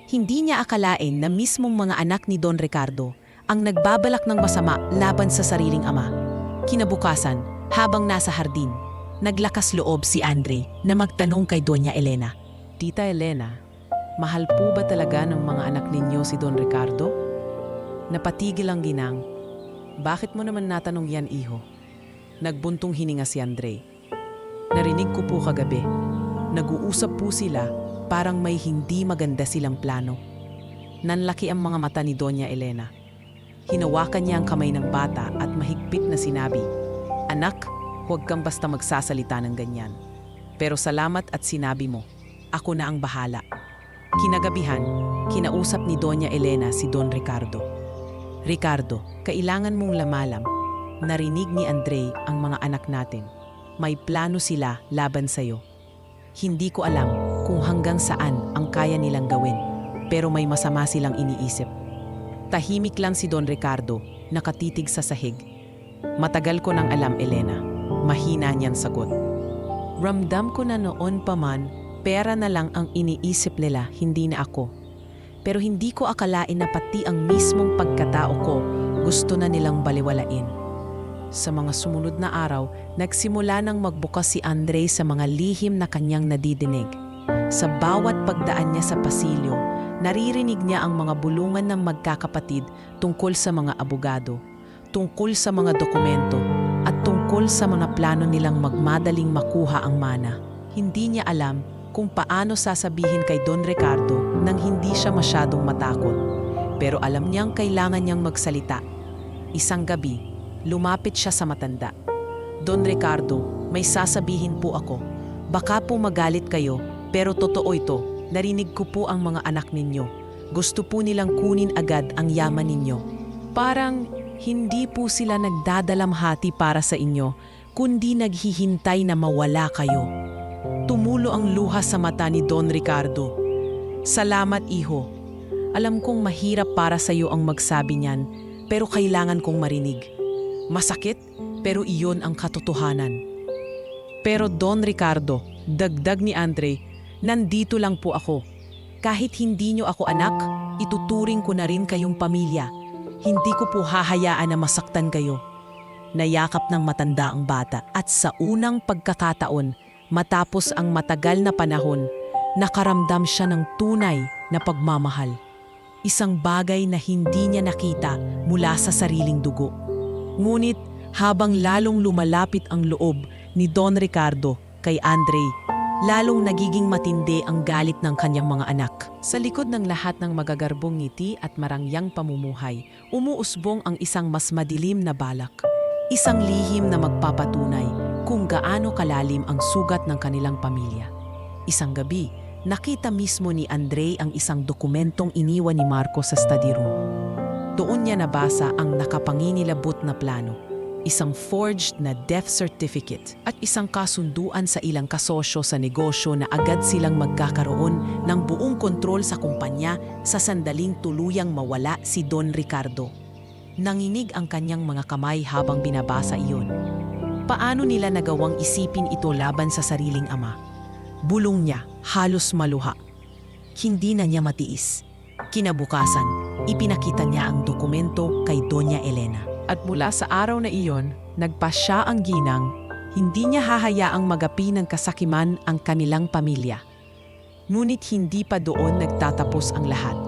Hindi niya akalain na mismong mga anak ni Don Ricardo ang nagbabalak ng masama laban sa sariling ama. Kinabukasan, habang nasa hardin, naglakas loob si Andre na magtanong kay Doña Elena. Tita Elena, mahal po ba talaga ng mga anak ninyo si Don Ricardo? Napatigil ang ginang. Bakit mo naman natanong yan, iho? Nagbuntong hininga si Andre. Narinig ko po kagabi. Nag-uusap po sila, parang may hindi maganda silang plano. Nanlaki ang mga mata ni Doña Elena. Hinawakan niya ang kamay ng bata at mahigpit na sinabi, "Anak, huwag kang basta magsasalita ng ganyan. Pero salamat at sinabi mo, ako na ang bahala." Kinagabihan, kinausap ni Doña Elena si Don Ricardo. "Ricardo, kailangan mong lamalam. Narinig ni Andre ang mga anak natin. May plano sila laban sa'yo. Hindi ko alam kung hanggang saan ang kaya nilang gawin, pero may masama silang iniisip." Tahimik lang si Don Ricardo, nakatitig sa sahig. "Matagal ko nang alam, Elena." Mahina niyang sagot. "Ramdam ko na noon pa man, pera na lang ang iniisip nila, hindi na ako. Pero hindi ko akalain na pati ang mismong pagkatao ko gusto na nilang baliwalain." Sa mga sumunod na araw, nagsimula nang magbukas si Andre sa mga lihim na kanyang nadidinig. Sa bawat pagdaan niya sa pasilyo, naririnig niya ang mga bulungan ng magkakapatid tungkol sa mga abogado, tungkol sa mga dokumento, at tungkol sa mga plano nilang magmadaling makuha ang mana. Hindi niya alam kung paano sasabihin kay Don Ricardo nang hindi siya masyadong matakot. Pero alam niyang kailangan niyang magsalita. Isang gabi, lumapit siya sa matanda. "Don Ricardo, may sasabihin po ako. Baka po magalit kayo, pero totoo ito. Narinig ko po ang mga anak ninyo. Gusto po nilang kunin agad ang yaman ninyo. Parang hindi po sila nagdadalamhati para sa inyo, kundi naghihintay na mawala kayo." Tumulo ang luha sa mata ni Don Ricardo. "Salamat, iho. Alam kong mahirap para sa iyo ang magsabi niyan, pero kailangan kong marinig. Masakit, pero iyon ang katotohanan." "Pero Don Ricardo," dagdag ni Andre, "nandito lang po ako. Kahit hindi nyo ako anak, ituturing ko na rin kayong pamilya. Hindi ko po hahayaan na masaktan kayo." Nayakap ng matanda ang bata at sa unang pagkakataon, matapos ang matagal na panahon, nakaramdam siya ng tunay na pagmamahal. Isang bagay na hindi niya nakita mula sa sariling dugo. Ngunit habang lalong lumalapit ang loob ni Don Ricardo kay Andre, lalong nagiging matindi ang galit ng kanyang mga anak. Sa likod ng lahat ng magagarbong ngiti at marangyang pamumuhay, umuusbong ang isang mas madilim na balak. Isang lihim na magpapatunay kung gaano kalalim ang sugat ng kanilang pamilya. Isang gabi, nakita mismo ni Andre ang isang dokumentong iniwan ni Marco sa study room. Doon niya nabasa ang nakapanginilabot na plano. Isang forged na death certificate at isang kasunduan sa ilang kasosyo sa negosyo na agad silang magkakaroon ng buong kontrol sa kumpanya sa sandaling tuluyang mawala si Don Ricardo. Nanginig ang kanyang mga kamay habang binabasa iyon. Paano nila nagawang isipin ito laban sa sariling ama? Bulong niya, halos maluha. Hindi na niya matiis. Kinabukasan, ipinakita niya ang dokumento kay Doña Elena. At mula sa araw na iyon, nagpasya ang ginang, hindi niya hahayaang magapi ng kasakiman ang kanilang pamilya. Ngunit hindi pa doon nagtatapos ang lahat.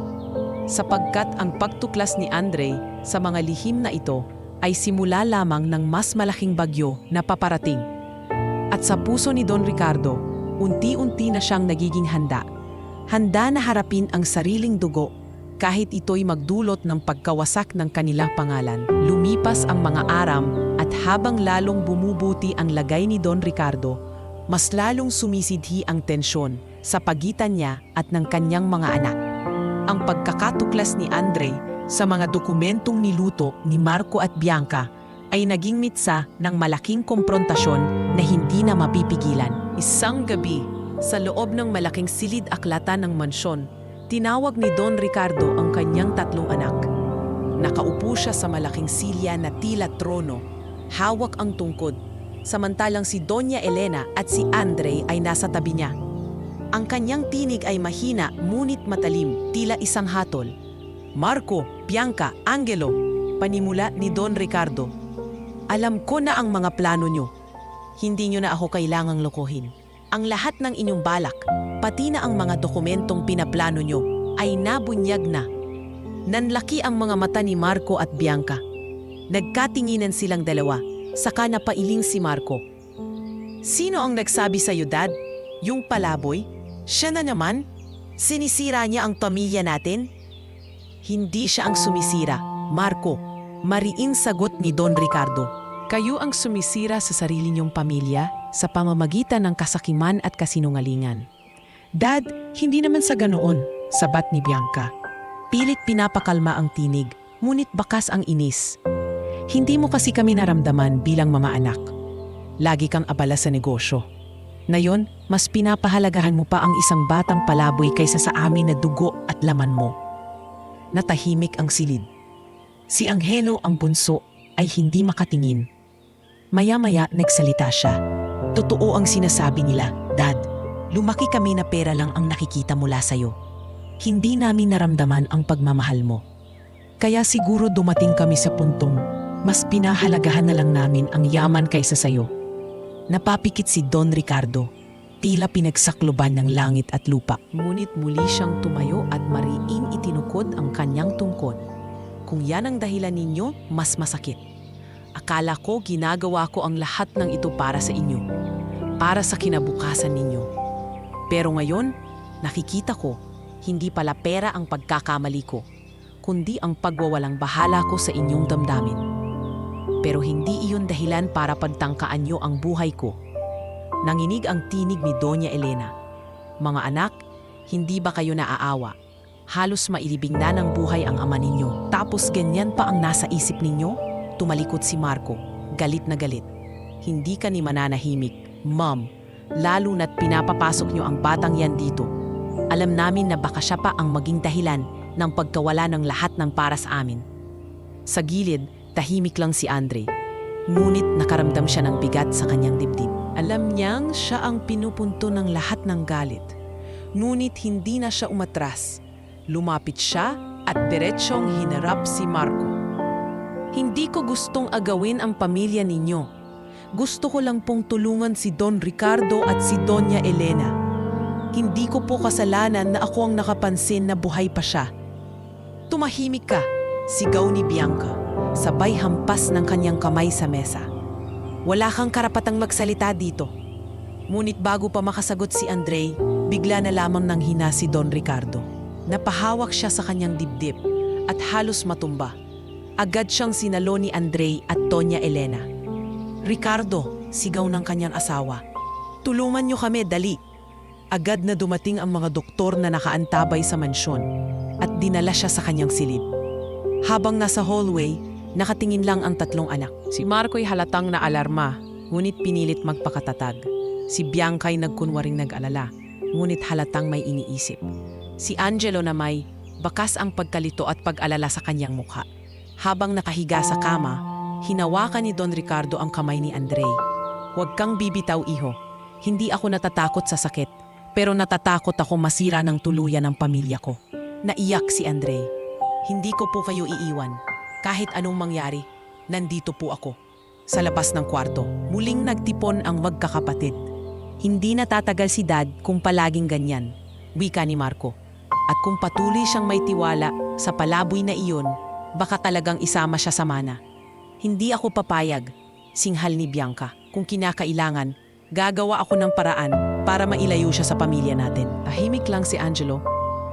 Sapagkat ang pagtuklas ni Andre sa mga lihim na ito ay simula lamang ng mas malaking bagyo na paparating. At sa puso ni Don Ricardo, unti-unti na siyang nagiging handa. Handa na harapin ang sariling dugo kahit ito'y magdulot ng pagkawasak ng kanilang pangalan. Lumipas ang mga aram at habang lalong bumubuti ang lagay ni Don Ricardo, mas lalong sumisidhi ang tensyon sa pagitan niya at ng kanyang mga anak. Ang pagkakatuklas ni Andre sa mga dokumentong niluto ni Marco at Bianca ay naging mitsa ng malaking komprontasyon na hindi na mapipigilan. Isang gabi, sa loob ng malaking silid-aklatan ng mansyon, tinawag ni Don Ricardo ang kanyang 3 anak. Nakaupo siya sa malaking silya na tila trono, hawak ang tungkod, samantalang si Doña Elena at si Andre ay nasa tabi niya. Ang kanyang tinig ay mahina ngunit matalim, tila isang hatol. "Marco, Bianca, Angelo," panimula ni Don Ricardo. "Alam ko na ang mga plano nyo. Hindi nyo na ako kailangang lokohin. Ang lahat ng inyong balak, pati na ang mga dokumentong pinaplano nyo, ay nabunyag na." Nanlaki ang mga mata ni Marco at Bianca. Nagkatinginan silang dalawa, saka napailing si Marco. "Sino ang nagsabi sa'yo, Dad? Yung palaboy? Siya na naman? Sinisira niya ang pamilya natin?" "Hindi siya ang sumisira, Marco," mariing sagot ni Don Ricardo. "Kayo ang sumisira sa sarili niyong pamilya sa pamamagitan ng kasakiman at kasinungalingan." "Dad, hindi naman sa ganoon," sabat ni Bianca. Pilit pinapakalma ang tinig, ngunit bakas ang inis. "Hindi mo kasi kami naramdaman bilang mga anak. Lagi kang abala sa negosyo. Ngayon, mas pinapahalagahan mo pa ang isang batang palaboy kaysa sa amin na dugo at laman mo." Natahimik ang silid. Si Angelo ang bunso ay hindi makatingin. Maya-maya nagsalita siya. "Totoo ang sinasabi nila, Dad. Lumaki kami na pera lang ang nakikita mula sa'yo. Hindi namin naramdaman ang pagmamahal mo. Kaya siguro dumating kami sa puntong mas pinahalagahan na lang namin ang yaman kaysa sa'yo." Napapikit si Don Ricardo, tila pinagsakloban ng langit at lupa. Ngunit muli siyang tumayo at mariing itinukod ang kanyang tungkod. "Kung yan ang dahilan ninyo, mas masakit. Akala ko ginagawa ko ang lahat ng ito para sa inyo, para sa kinabukasan ninyo. Pero ngayon, nakikita ko, hindi pala pera ang pagkakamali ko, kundi ang pagwawalang bahala ko sa inyong damdamin. Pero hindi iyon dahilan para pagtangkaan nyo ang buhay ko." Nanginig ang tinig ni Doña Elena. "Mga anak, hindi ba kayo naaawa? Halos mailibing na ng buhay ang ama ninyo. Tapos ganyan pa ang nasa isip ninyo?" Tumalikod si Marco, galit na galit. "Hindi ka ni mananahimik, Ma'am, lalo na't pinapapasok nyo ang batang yan dito. Alam namin na baka siya pa ang maging dahilan ng pagkawala ng lahat ng para sa amin." Sa gilid, tahimik lang si Andre. Ngunit nakaramdam siya ng bigat sa kanyang dibdib. Alam niyang siya ang pinupunto ng lahat ng galit. Ngunit hindi na siya umatras. Lumapit siya at diretsyong hinarap si Marco. "Hindi ko gustong agawin ang pamilya ninyo. Gusto ko lang pong tulungan si Don Ricardo at si Doña Elena. Hindi ko po kasalanan na ako ang nakapansin na buhay pa siya." "Tumahimik ka," sigaw ni Bianca, sabay hampas ng kanyang kamay sa mesa. "Wala kang karapatang magsalita dito." Ngunit bago pa makasagot si Andre, bigla na lamang nanghina si Don Ricardo. Napahawak siya sa kanyang dibdib at halos matumba. Agad siyang sinalo ni Andre at Doña Elena. "Ricardo," sigaw ng kanyang asawa, "tulungan niyo kami, dali." Agad na dumating ang mga doktor na nakaantabay sa mansyon at dinala siya sa kanyang silid. Habang nasa hallway, nakatingin lang ang 3 anak. Si Marco'y halatang naalarma, ngunit pinilit magpakatatag. Si Bianca'y nagkunwaring nag-alala, ngunit halatang may iniisip. Si Angelo na may bakas ang pagkalito at pag-alala sa kanyang mukha. Habang nakahiga sa kama, hinawakan ni Don Ricardo ang kamay ni Andre. "Huwag kang bibitaw, iho. Hindi ako natatakot sa sakit, pero natatakot ako masira ng tuluyan ng pamilya ko." Naiyak si Andre. "Hindi ko po kayo iiwan. Kahit anong mangyari, Nandito po ako. Sa labas ng kwarto, muling nagtipon ang magkakapatid. Hindi natatagal si Dad kung palaging ganyan, wika ni Marco. At kung patuloy siyang may tiwala sa palaboy na iyon, baka talagang isama siya sa mana. Hindi ako papayag, singhal ni Bianca. Kung kinakailangan, gagawa ako ng paraan para mailayo siya sa pamilya natin. Tahimik lang si Angelo,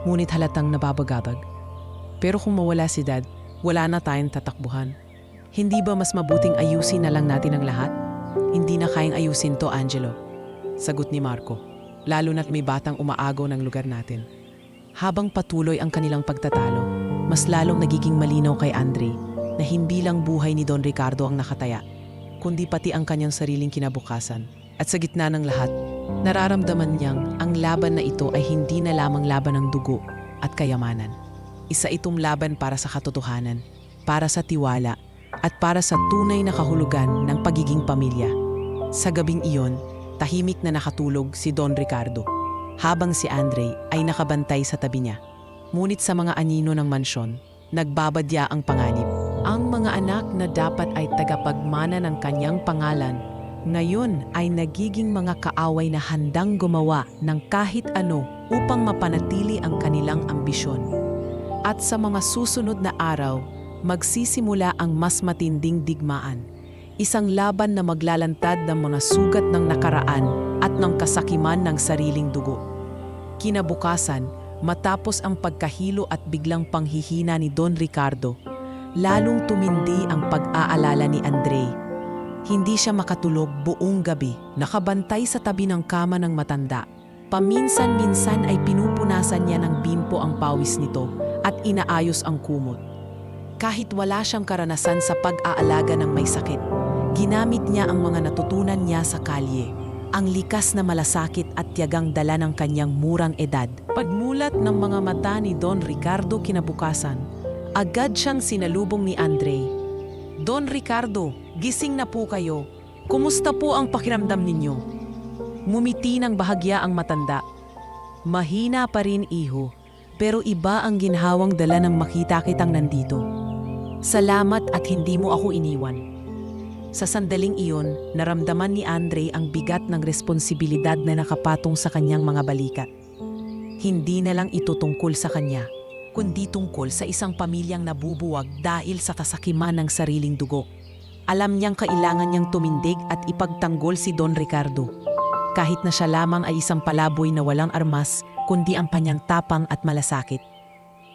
ngunit halatang nababagabag. Pero kung mawala si Dad, wala na tayong tatakbuhan. Hindi ba mas mabuting ayusin na lang natin ang lahat? Hindi na kayang ayusin to, Angelo. Sagot ni Marco, lalo na't may batang umaagaw ng lugar natin. Habang patuloy ang kanilang pagtatalo, mas lalong nagiging malinaw kay Andre na hindi lang buhay ni Don Ricardo ang nakataya, kundi pati ang kanyang sariling kinabukasan. At sa gitna ng lahat, nararamdaman niyang ang laban na ito ay hindi na lamang laban ng dugo at kayamanan. Isa itong laban para sa katotohanan, para sa tiwala, at para sa tunay na kahulugan ng pagiging pamilya. Sa gabing iyon, tahimik na nakatulog si Don Ricardo, habang si Andre ay nakabantay sa tabi niya. Ngunit sa mga anino ng mansyon, nagbabadya ang panganib. Ang mga anak na dapat ay tagapagmana ng kanyang pangalan, ngayon ay nagiging mga kaaway na handang gumawa ng kahit ano upang mapanatili ang kanilang ambisyon. At sa mga susunod na araw, magsisimula ang mas matinding digmaan. Isang laban na maglalantad ng mga sugat ng nakaraan at ng kasakiman ng sariling dugo. Kinabukasan, matapos ang pagkahilo at biglang panghihina ni Don Ricardo, lalong tumindi ang pag-aalala ni Andre. Hindi siya makatulog buong gabi, nakabantay sa tabi ng kama ng matanda. Paminsan-minsan ay pinupunasan niya ng bimpo ang pawis nito at inaayos ang kumot. Kahit wala siyang karanasan sa pag-aalaga ng may sakit, ginamit niya ang mga natutunan niya sa kalye, ang likas na malasakit at tiyagang dala ng kanyang murang edad. Pagmulat ng mga mata ni Don Ricardo kinabukasan, agad siyang sinalubong ni Andre. Don Ricardo, gising na po kayo. Kumusta po ang pakiramdam ninyo? Ngumiti ng bahagya ang matanda. Mahina pa rin, iho, pero iba ang ginhawang dala ng makita kitang nandito. Salamat at hindi mo ako iniwan. Sa sandaling iyon, naramdaman ni Andre ang bigat ng responsibilidad na nakapatong sa kanyang mga balikat. Hindi na lang ito tungkol sa kanya, kundi tungkol sa isang pamilyang nabubuwag dahil sa kasakiman ng sariling dugo. Alam niyang kailangan niyang tumindig at ipagtanggol si Don Ricardo. Kahit na siya lamang ay isang palaboy na walang armas, kundi ang kanyang tapang at malasakit.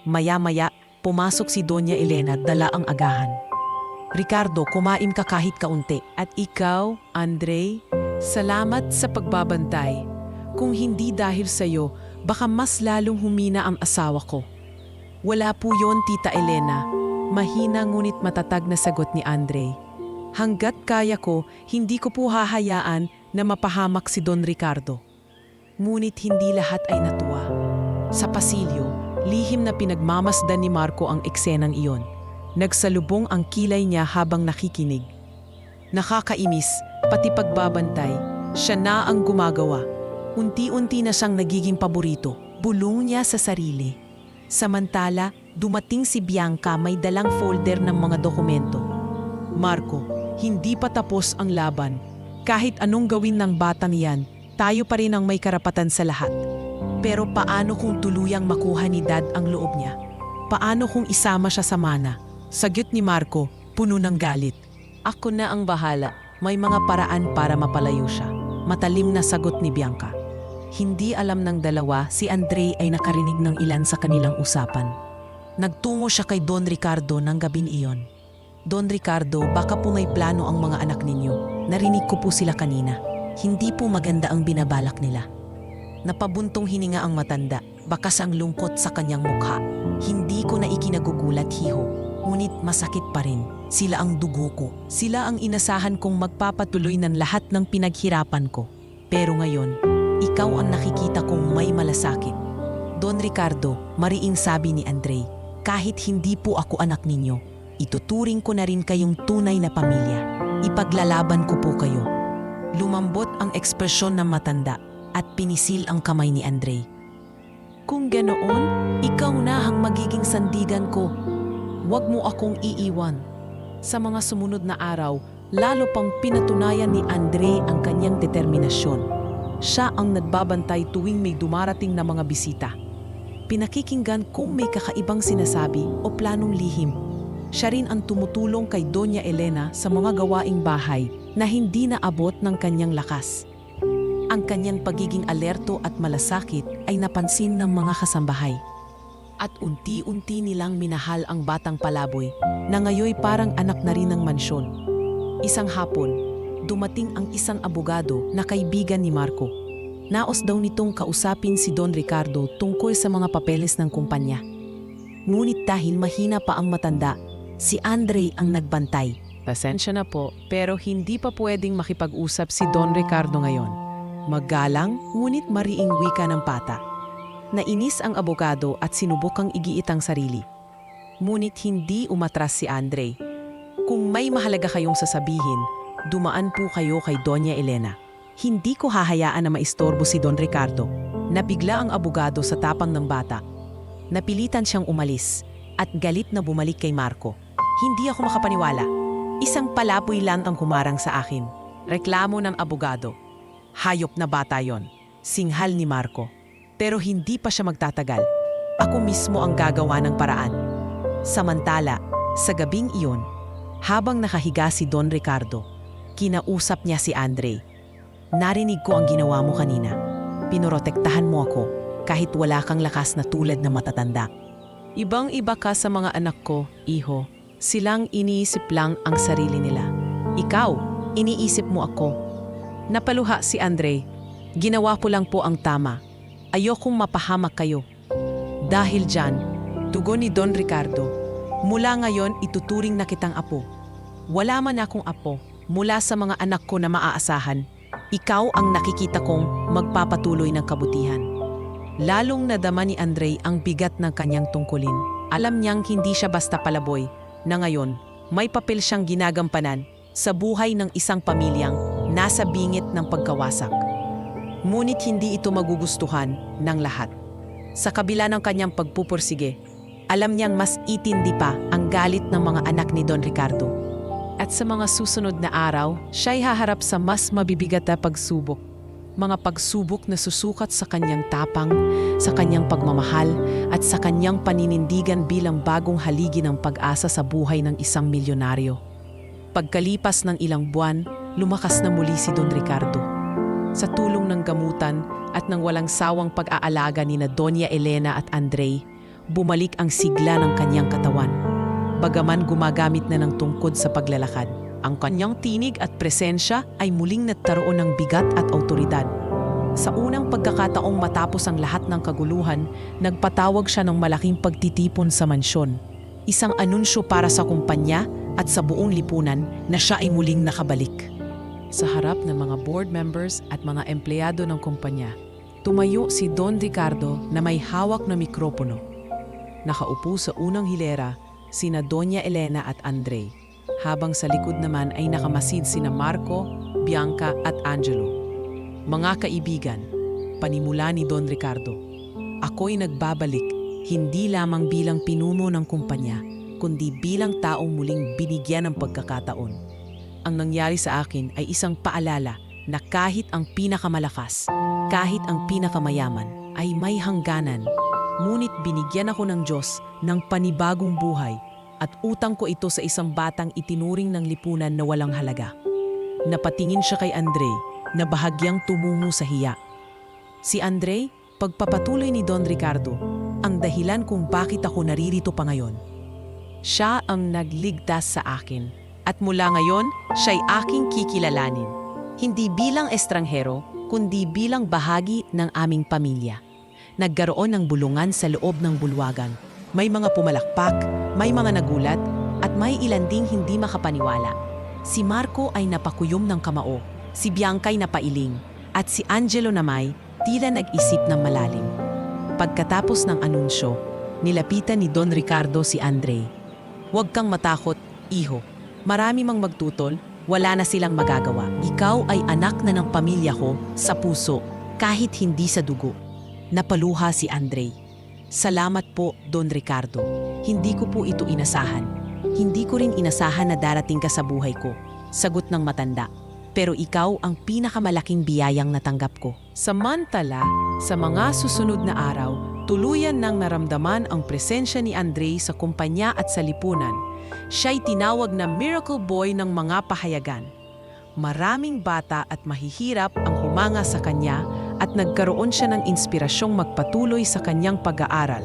Maya-maya, pumasok si Doña Elena at dala ang agahan. Ricardo, kumain ka kahit kaunti. At ikaw, Andre, salamat sa pagbabantay. Kung hindi dahil sa iyo, baka mas lalong humina ang asawa ko. Wala po yon, Tita Elena. Mahina ngunit matatag na sagot ni Andre. Hanggat kaya ko, hindi ko po hahayaan na mapahamak si Don Ricardo. Ngunit hindi lahat ay natuwa. Sa pasilyo, lihim na pinagmamasdan ni Marco ang eksenang iyon. Nagsalubong ang kilay niya habang nakikinig. Nakakainis, pati pagbabantay, siya na ang gumagawa. Unti-unti na siyang nagiging paborito, bulong niya sa sarili. Samantala, dumating si Bianca may dalang folder ng mga dokumento. Marco, hindi pa tapos ang laban. Kahit anong gawin ng batang yan, tayo pa rin ang may karapatan sa lahat. Pero paano kung tuluyang makuha ni Dad ang loob niya? Paano kung isama siya sa mana? Sagot ni Marco, puno ng galit. Ako na ang bahala. May mga paraan para mapalayo siya. Matalim na sagot ni Bianca. Hindi alam ng dalawa, si Andre ay nakarinig ng ilan sa kanilang usapan. Nagtungo siya kay Don Ricardo ng gabing iyon. Don Ricardo, baka po may plano ang mga anak ninyo. Narinig ko po sila kanina. Hindi po maganda ang binabalak nila. Napabuntong hininga ang matanda, bakas ang lungkot sa kanyang mukha. Hindi ko na ikinagugulat, hiho. Ngunit masakit pa rin. Sila ang dugo ko. Sila ang inasahan kong magpapatuloy ng lahat ng pinaghirapan ko. Pero ngayon, ikaw ang nakikita kong may malasakit. Don Ricardo, mariing sabi ni Andre, kahit hindi po ako anak ninyo, ituturing ko na rin kayong tunay na pamilya. Ipaglalaban ko po kayo. Lumambot ang ekspresyon ng matanda at pinisil ang kamay ni Andre. Kung ganoon, ikaw na ang magiging sandigan ko. Huwag mo akong iiwan. Sa mga sumunod na araw, lalo pang pinatunayan ni Andre ang kanyang determinasyon. Siya ang nagbabantay tuwing may dumarating na mga bisita. Pinakikinggan kung may kakaibang sinasabi o planong lihim. Siya rin ang tumutulong kay Doña Elena sa mga gawaing bahay na hindi naabot ng kanyang lakas. Ang kanyang pagiging alerto at malasakit ay napansin ng mga kasambahay. At unti-unti nilang minahal ang batang palaboy na ngayoy parang anak na rin ng mansyon. Isang hapon, dumating ang isang abogado na kaibigan ni Marco. Naos daw nitong kausapin si Don Ricardo tungkol sa mga papeles ng kumpanya. Ngunit dahil mahina pa ang matanda, si Andre ang nagbantay. Pasensya na po, pero hindi pa pwedeng makipag-usap si Don Ricardo ngayon. Magalang, ngunit mariing wika ng bata. Nainis ang abogado at sinubukang igiit ang sarili. Ngunit hindi umatras si Andre. Kung may mahalaga kayong sasabihin, dumaan po kayo kay Doña Elena. Hindi ko hahayaan na maistorbo si Don Ricardo. Nabigla ang abogado sa tapang ng bata. Napilitan siyang umalis at galit na bumalik kay Marco. Hindi ako makapaniwala. Isang palaboy lang ang humarang sa akin. Reklamo ng abogado. Hayop na bata yon, singhal ni Marco. Pero hindi pa siya magtatagal. Ako mismo ang gagawa ng paraan. Samantala, sa gabing iyon, habang nakahiga si Don Ricardo, kinausap niya si Andre. Narinig ko ang ginawa mo kanina. Pinorotektahan mo ako kahit wala kang lakas na tulad na matatanda. Ibang-iba ka sa mga anak ko, iho. Silang iniisip lang ang sarili nila. Ikaw, iniisip mo ako. Napaluha si Andre. Ginawa ko lang po ang tama. Ayokong mapahamak kayo. Dahil dyan, tugon ni Don Ricardo, mula ngayon ituturing na kitang apo. Wala man akong apo mula sa mga anak ko na maaasahan. Ikaw ang nakikita kong magpapatuloy ng kabutihan. Lalong nadama ni Andre ang bigat ng kanyang tungkulin. Alam niyang hindi siya basta palaboy na ngayon may papel siyang ginagampanan sa buhay ng isang pamilyang nasa bingit ng pagkawasak. Ngunit hindi ito magugustuhan ng lahat. Sa kabila ng kanyang pagpupursige, alam niyang mas itindi pa ang galit ng mga anak ni Don Ricardo. At sa mga susunod na araw, siya'y haharap sa mas mabibigat na pagsubok. Mga pagsubok na susukat sa kanyang tapang, sa kanyang pagmamahal, at sa kanyang paninindigan bilang bagong haligi ng pag-asa sa buhay ng isang milyonaryo. Pagkalipas ng ilang buwan, lumakas na muli si Don Ricardo. Sa tulong ng gamutan at ng walang sawang pag-aalaga ni na Doña Elena at Andre, bumalik ang sigla ng kanyang katawan. Bagaman gumagamit na ng tungkod sa paglalakad, ang kanyang tinig at presensya ay muling nagkaroon ng bigat at awtoridad. Sa unang pagkakataong matapos ang lahat ng kaguluhan, nagpatawag siya ng malaking pagtitipon sa mansyon. Isang anunsyo para sa kumpanya at sa buong lipunan na siya ay muling nakabalik. Sa harap ng mga board members at mga empleyado ng kumpanya, tumayo si Don Ricardo na may hawak na mikropono. Nakaupo sa unang hilera sina Doña Elena at Andre, habang sa likod naman ay nakamasid sina Marco, Bianca at Angelo. Mga kaibigan, panimula ni Don Ricardo, ako'y nagbabalik hindi lamang bilang pinuno ng kumpanya, kundi bilang taong muling binigyan ng pagkakataon. Ang nangyari sa akin ay isang paalala na kahit ang pinakamalakas, kahit ang pinakamayaman ay may hangganan. Ngunit binigyan ako ng Diyos ng panibagong buhay at utang ko ito sa isang batang itinuring ng lipunan na walang halaga. Napatingin siya kay Andre na bahagyang tumungo sa hiya. Si Andre, pagpapatuloy ni Don Ricardo, ang dahilan kung bakit ako naririto pa ngayon. Siya ang nagligtas sa akin at mula ngayon, siya'y aking kikilalanin. Hindi bilang estranghero, kundi bilang bahagi ng aming pamilya. Nagkaroon ng bulungan sa loob ng bulwagan. May mga pumalakpak, may mga nagulat, at may ilan ding hindi makapaniwala. Si Marco ay napakuyom ng kamao, si Bianca ay napailing, at si Angelo namay tila nag-isip ng malalim. Pagkatapos ng anunsyo, nilapitan ni Don Ricardo si Andre. Huwag kang matakot, iho. Marami mang magtutol, wala na silang magagawa. Ikaw ay anak na ng pamilya ko sa puso, kahit hindi sa dugo. Napaluha si Andre. Salamat po, Don Ricardo. Hindi ko po ito inasahan. Hindi ko rin inasahan na darating ka sa buhay ko, sagot ng matanda. Pero ikaw ang pinakamalaking biyayang natanggap ko. Samantala, sa mga susunod na araw, tuluyan nang naramdaman ang presensya ni Andre sa kumpanya at sa lipunan. Siya'y tinawag na Miracle Boy ng mga pahayagan. Maraming bata at mahihirap ang humanga sa kanya at nagkaroon siya ng inspirasyong magpatuloy sa kanyang pag-aaral.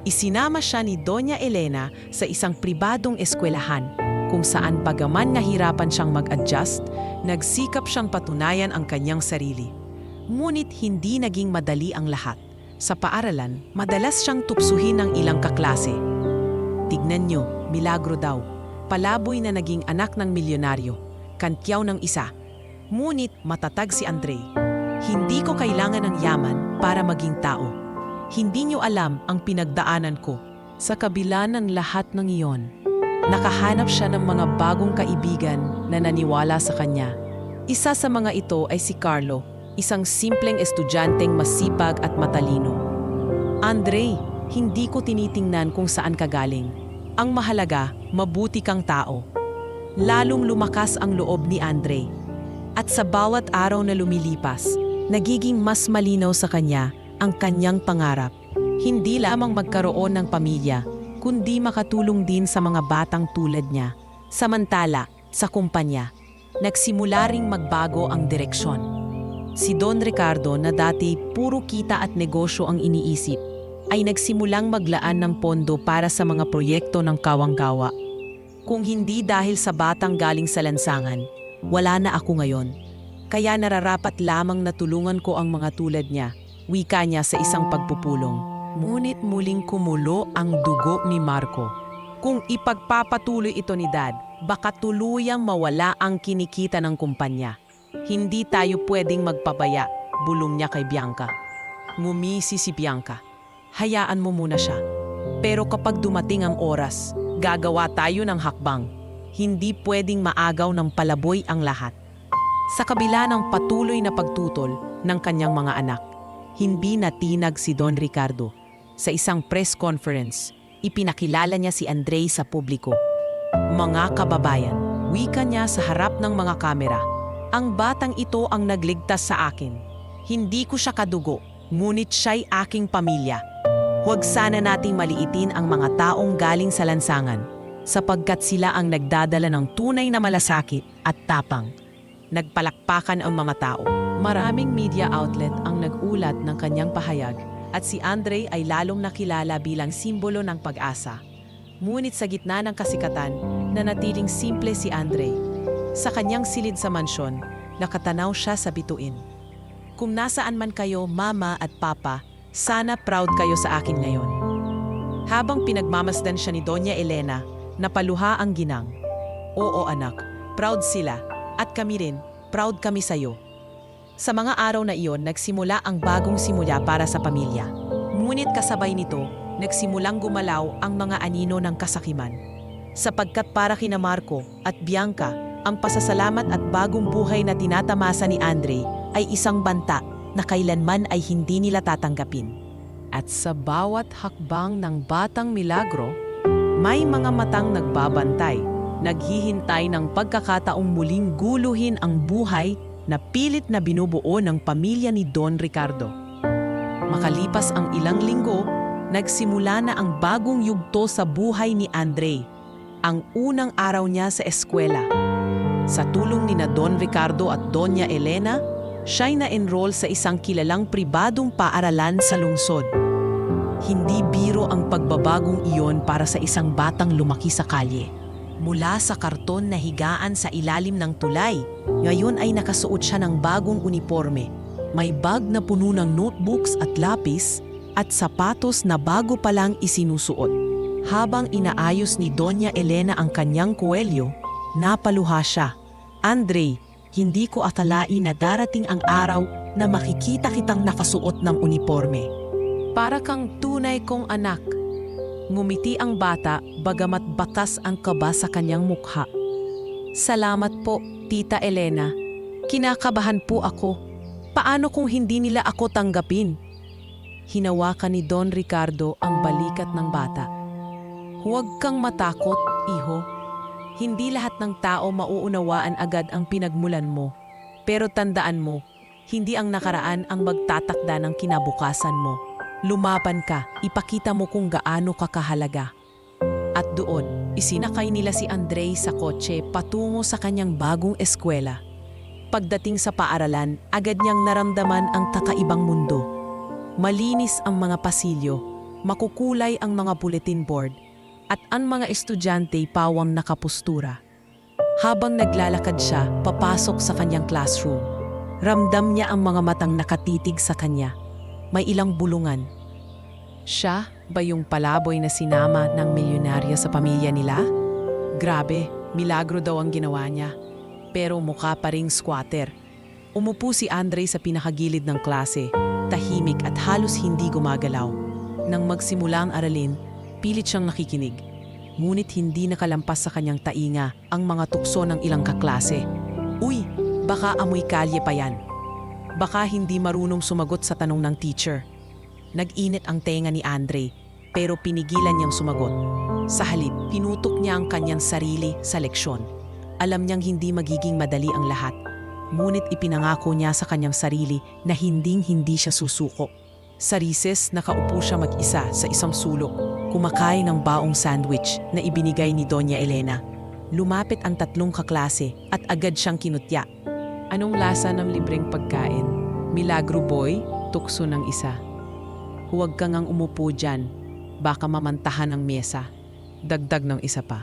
Isinama siya ni Doña Elena sa isang pribadong eskwelahan kung saan bagaman nahirapan siyang mag-adjust, nagsikap siyang patunayan ang kanyang sarili. Ngunit hindi naging madali ang lahat. Sa paaralan, madalas siyang tupsuhin ng ilang kaklase. Tignan niyo, milagro daw. Palaboy na naging anak ng milyonaryo. Kantyaw ng isa. Ngunit matatag si Andre. Hindi ko kailangan ng yaman para maging tao. Hindi niyo alam ang pinagdaanan ko. Sa kabila ng lahat ng iyon, nakahanap siya ng mga bagong kaibigan na naniwala sa kanya. Isa sa mga ito ay si Carlo, isang simpleng estudyanteng masipag at matalino. Andre, hindi ko tinitingnan kung saan ka galing. Ang mahalaga, mabuti kang tao. Lalong lumakas ang loob ni Andre. At sa bawat araw na lumilipas, nagiging mas malinaw sa kanya ang kanyang pangarap. Hindi lamang magkaroon ng pamilya, kundi makatulong din sa mga batang tulad niya. Samantala, sa kumpanya, nagsimula ring magbago ang direksyon. Si Don Ricardo na dati puro kita at negosyo ang iniisip, ay nagsimulang maglaan ng pondo para sa mga proyekto ng kawang-gawa. Kung hindi dahil sa batang galing sa lansangan, wala na ako ngayon. Kaya nararapat lamang na tulungan ko ang mga tulad niya, wika niya sa isang pagpupulong. Ngunit muling kumulo ang dugo ni Marco. Kung ipagpapatuloy ito ni Dad, baka tuluyang mawala ang kinikita ng kumpanya. Hindi tayo pwedeng magpabaya, bulong niya kay Bianca. Ngumisi si Bianca. Hayaan mo muna siya. Pero kapag dumating ang oras, gagawa tayo ng hakbang. Hindi pwedeng maagaw ng palaboy ang lahat. Sa kabila ng patuloy na pagtutol ng kanyang mga anak, hindi natinag si Don Ricardo. Sa isang press conference, ipinakilala niya si Andre sa publiko. Mga kababayan, wika niya sa harap ng mga kamera. Ang batang ito ang nagligtas sa akin. Hindi ko siya kadugo, ngunit siya'y aking pamilya. Huwag sana nating maliitin ang mga taong galing sa lansangan, sapagkat sila ang nagdadala ng tunay na malasakit at tapang. Nagpalakpakan ang mga tao. Maraming media outlet ang nag-ulat ng kanyang pahayag at si Andre ay lalong nakilala bilang simbolo ng pag-asa. Ngunit sa gitna ng kasikatan, nanatiling simple si Andre. Sa kanyang silid sa mansyon, nakatanaw siya sa bituin. Kung nasaan man kayo, Mama at Papa, sana proud kayo sa akin ngayon. Habang pinagmamasdan siya ni Doña Elena, napaluha ang ginang. Oo anak, proud sila. At kami rin, proud kami sa'yo. Sa mga araw na iyon, nagsimula ang bagong simula para sa pamilya. Ngunit kasabay nito, nagsimulang gumalaw ang mga anino ng kasakiman. Sapagkat para kina Marco at Bianca, ang pasasalamat at bagong buhay na tinatamasa ni Andre ay isang banta na kailanman ay hindi nila tatanggapin. At sa bawat hakbang ng batang milagro, may mga matang nagbabantay, naghihintay ng pagkakataong muling guluhin ang buhay na pilit na binubuo ng pamilya ni Don Ricardo. Makalipas ang ilang linggo, nagsimula na ang bagong yugto sa buhay ni Andre, ang unang araw niya sa eskwela. Sa tulong ni na Don Ricardo at Doña Elena, siya'y na-enroll sa isang kilalang pribadong paaralan sa lungsod. Hindi biro ang pagbabagong iyon para sa isang batang lumaki sa kalye. Mula sa karton na higaan sa ilalim ng tulay, ngayon ay nakasuot siya ng bagong uniforme. May bag na puno ng notebooks at lapis at sapatos na bago pa lang isinusuot. Habang inaayos ni Doña Elena ang kanyang kuwelyo, napaluha siya. Andre, hindi ko akalain na darating ang araw na makikita kitang nakasuot ng uniforme. Para kang tunay kong anak. Ngumiti ang bata bagamat bakas ang kaba sa kanyang mukha. Salamat po, Tita Elena. Kinakabahan po ako. Paano kung hindi nila ako tanggapin? Hinawakan ni Don Ricardo ang balikat ng bata. Huwag kang matakot. Iho, hindi lahat ng tao mauunawaan agad ang pinagmulan mo. Pero tandaan mo, hindi ang nakaraan ang magtatakda ng kinabukasan mo. Lumaban ka, ipakita mo kung gaano ka kahalaga. At doon, isinakay nila si Andre sa kotse patungo sa kanyang bagong eskwela. Pagdating sa paaralan, agad niyang naramdaman ang kakaibang mundo. Malinis ang mga pasilyo, makukulay ang mga bulletin board, at ang mga estudyante pawang nakapustura. Habang naglalakad siya papasok sa kanyang classroom, ramdam niya ang mga matang nakatitig sa kanya. May ilang bulungan. Siya ba yung palaboy na sinama ng milyonarya sa pamilya nila? Grabe, milagro daw ang ginawa niya. Pero mukha pa ring squatter. Umupo si Andre sa pinakagilid ng klase, tahimik at halos hindi gumagalaw. Nang magsimula ang aralin, pilit siyang nakikinig. Ngunit hindi nakalampas sa kanyang tainga ang mga tukso ng ilang kaklase. Uy, baka amoy kalye pa yan. Baka hindi marunong sumagot sa tanong ng teacher. Nag-init ang tenga ni Andre, pero pinigilan niyang sumagot. Sa halip, pinutok niya ang kanyang sarili sa leksyon. Alam niyang hindi magiging madali ang lahat. Ngunit ipinangako niya sa kanyang sarili na hinding-hindi siya susuko. Sa recess, nakaupo siya mag-isa sa isang sulok, kumakain ng baong sandwich na ibinigay ni Doña Elena. Lumapit ang tatlong kaklase at agad siyang kinutya. Anong lasa ng libreng pagkain? Milagro boy, tukso ng isa. Huwag kang ang umupo dyan, baka mamantahan ang mesa. Dagdag ng isa pa.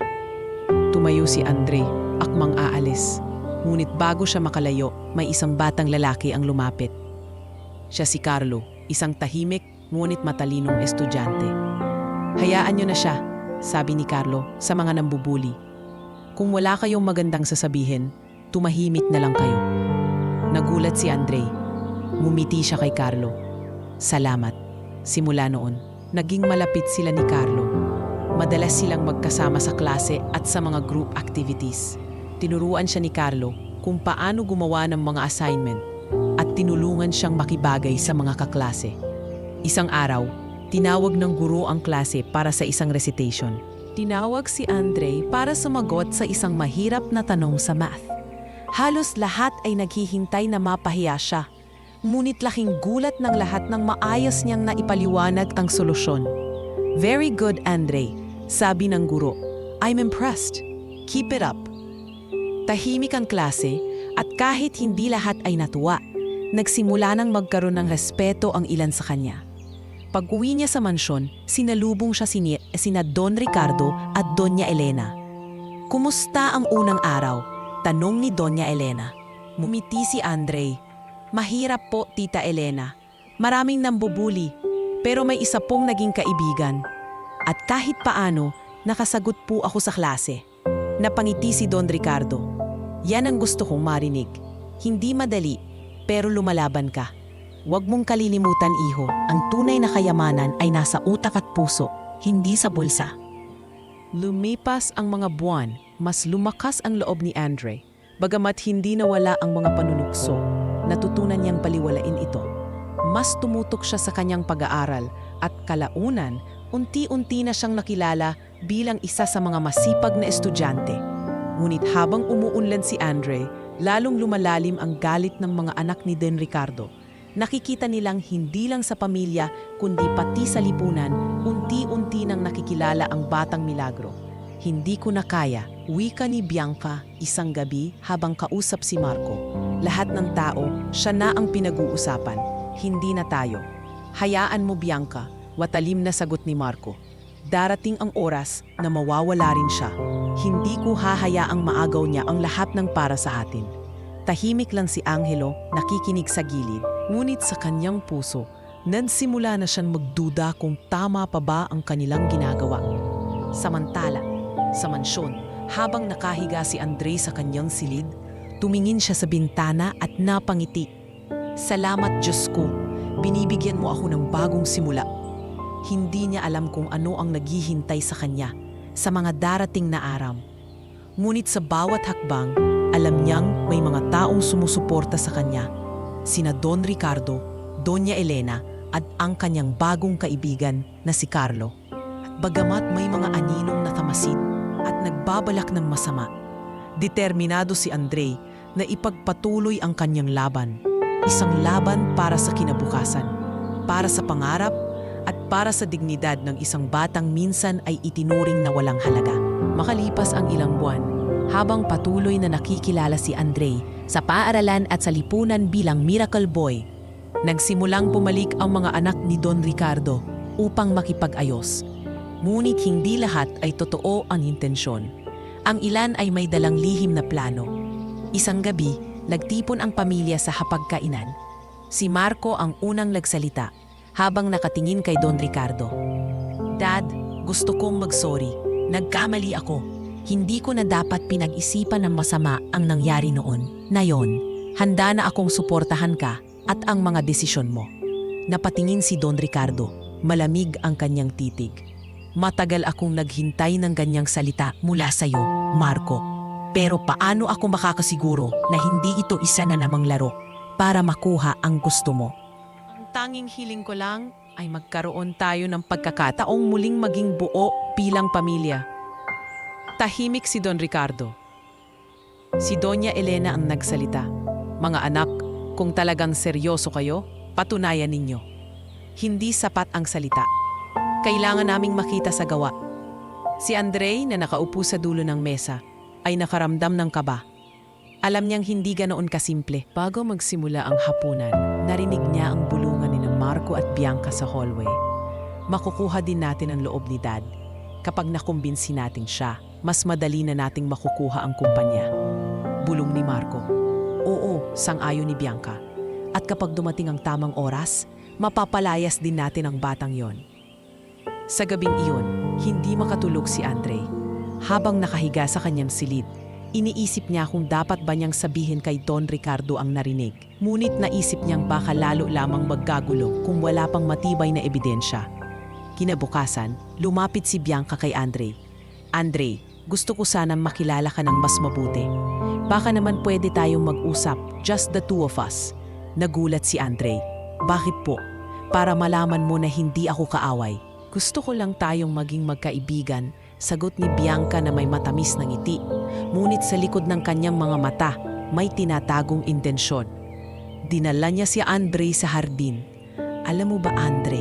Tumayo si Andre, akmang aalis. Ngunit bago siya makalayo, may isang batang lalaki ang lumapit. Siya si Carlo, isang tahimik ngunit matalinong estudyante. Hayaan niyo na siya, sabi ni Carlo sa mga nambubuli. Kung wala kayong magandang sasabihin, tumahimik na lang kayo. Nagulat si Andre. Ngumiti siya kay Carlo. Salamat. Simula noon, naging malapit sila ni Carlo. Madalas silang magkasama sa klase at sa mga group activities. Tinuruan siya ni Carlo kung paano gumawa ng mga assignment at tinulungan siyang makibagay sa mga kaklase. Isang araw, tinawag ng guro ang klase para sa isang recitation. Tinawag si Andre para sumagot sa isang mahirap na tanong sa math. Halos lahat ay naghihintay na mapahiya siya. Ngunit laking gulat ng lahat nang maayos niyang naipaliwanag ang solusyon. Very good, Andre, sabi ng guro. I'm impressed. Keep it up. Tahimik ang klase at kahit hindi lahat ay natuwa, nagsimula nang magkaroon ng respeto ang ilan sa kanya. Pag-uwi niya sa mansyon, sinalubong siya sina Don Ricardo at Doña Elena. Kumusta ang unang araw? Tanong ni Doña Elena. Mumiti si Andre. Mahirap po, Tita Elena. Maraming nambubuli, pero may isa pong naging kaibigan. At kahit paano, nakasagot po ako sa klase. Napangiti si Don Ricardo. Yan ang gusto kong marinig. Hindi madali, pero lumalaban ka. Huwag mong kalilimutan, iho, ang tunay na kayamanan ay nasa utak at puso, hindi sa bulsa. Lumipas ang mga buwan, mas lumakas ang loob ni Andre. Bagamat hindi nawala ang mga panunukso, natutunan niyang paliwalain ito. Mas tumutok siya sa kanyang pag-aaral at kalaunan, unti-unti na siyang nakilala bilang isa sa mga masipag na estudyante. Ngunit habang umuunlad si Andre, lalong lumalalim ang galit ng mga anak ni Don Ricardo. Nakikita nilang hindi lang sa pamilya kundi pati sa lipunan, unti-unti nang nakikilala ang batang Milagro. Hindi ko na kaya, wika ni Bianca isang gabi habang kausap si Marco. Lahat ng tao, siya na ang pinag-uusapan, hindi na tayo. Hayaan mo, Bianca, watalim na sagot ni Marco. Darating ang oras na mawawala rin siya. Hindi ko hahayaang maagaw niya ang lahat ng para sa atin. Tahimik lang si Angelo, nakikinig sa gilid. Ngunit sa kanyang puso, nagsimula na siyang magduda kung tama pa ba ang kanilang ginagawa. Samantala, sa mansyon, habang nakahiga si Andre sa kanyang silid, tumingin siya sa bintana at napangiti. Salamat, Diyos ko, binibigyan mo ako ng bagong simula. Hindi niya alam kung ano ang naghihintay sa kanya sa mga darating na araw. Ngunit sa bawat hakbang, alam niyang may mga taong sumusuporta sa kanya. Sina Don Ricardo, Doña Elena at ang kanyang bagong kaibigan na si Carlo. At bagamat may mga aninong natamasid, at nagbabalak ng masama. Determinado si Andre na ipagpatuloy ang kanyang laban. Isang laban para sa kinabukasan, para sa pangarap, at para sa dignidad ng isang batang minsan ay itinuring na walang halaga. Makalipas ang ilang buwan, habang patuloy na nakikilala si Andre sa paaralan at sa lipunan bilang Miracle Boy, nagsimulang bumalik ang mga anak ni Don Ricardo upang makipag-ayos. Ngunit hindi lahat ay totoo ang intensyon. Ang ilan ay may dalang lihim na plano. Isang gabi, nagtipon ang pamilya sa hapagkainan. Si Marco ang unang nagsalita habang nakatingin kay Don Ricardo. "Dad, gusto kong mag-sorry. Nagkamali ako. Hindi ko na dapat pinag-isipan ng masama ang nangyari noon. Ngayon, handa na akong suportahan ka at ang mga desisyon mo." Napatingin si Don Ricardo. Malamig ang kanyang titig. "Matagal akong naghintay ng ganyang salita mula sa iyo, Marco. Pero paano ako makakasiguro na hindi ito isa na namang laro para makuha ang gusto mo? Ang tanging hiling ko lang ay magkaroon tayo ng pagkakataong muling maging buo bilang pamilya." Tahimik si Don Ricardo. Si Doña Elena ang nagsalita. "Mga anak, kung talagang seryoso kayo, patunayan ninyo. Hindi sapat ang salita. Kailangan naming makita sa gawa." Si Andre na nakaupo sa dulo ng mesa ay nakaramdam ng kaba. Alam niyang hindi ganoon kasimple. Bago magsimula ang hapunan, narinig niya ang bulungan ni Marco at Bianca sa hallway. Makukuha din natin ang loob ni Dad. Kapag nakumbinsi natin siya, mas madali na nating makukuha ang kumpanya. Bulong ni Marco. "Oo," sang-ayon ni Bianca. "At kapag dumating ang tamang oras, mapapalayas din natin ang batang yon." Sa gabing iyon, hindi makatulog si Andre. Habang nakahiga sa kanyang silid, iniisip niya kung dapat ba niyang sabihin kay Don Ricardo ang narinig. Ngunit naisip niyang baka lalo lamang magkagulo kung wala pang matibay na ebidensya. Kinabukasan, lumapit si Bianca kay Andre. "Andre, gusto ko sanang makilala ka ng mas mabuti. Baka naman pwede tayong mag-usap, just the two of us." Nagulat si Andre. "Bakit po?" "Para malaman mo na hindi ako kaaway. Gusto ko lang tayong maging magkaibigan," sagot ni Bianca na may matamis na ngiti. Ngunit sa likod ng kanyang mga mata, may tinatagong intensyon. Dinala niya si Andre sa hardin. "Alam mo ba, Andre,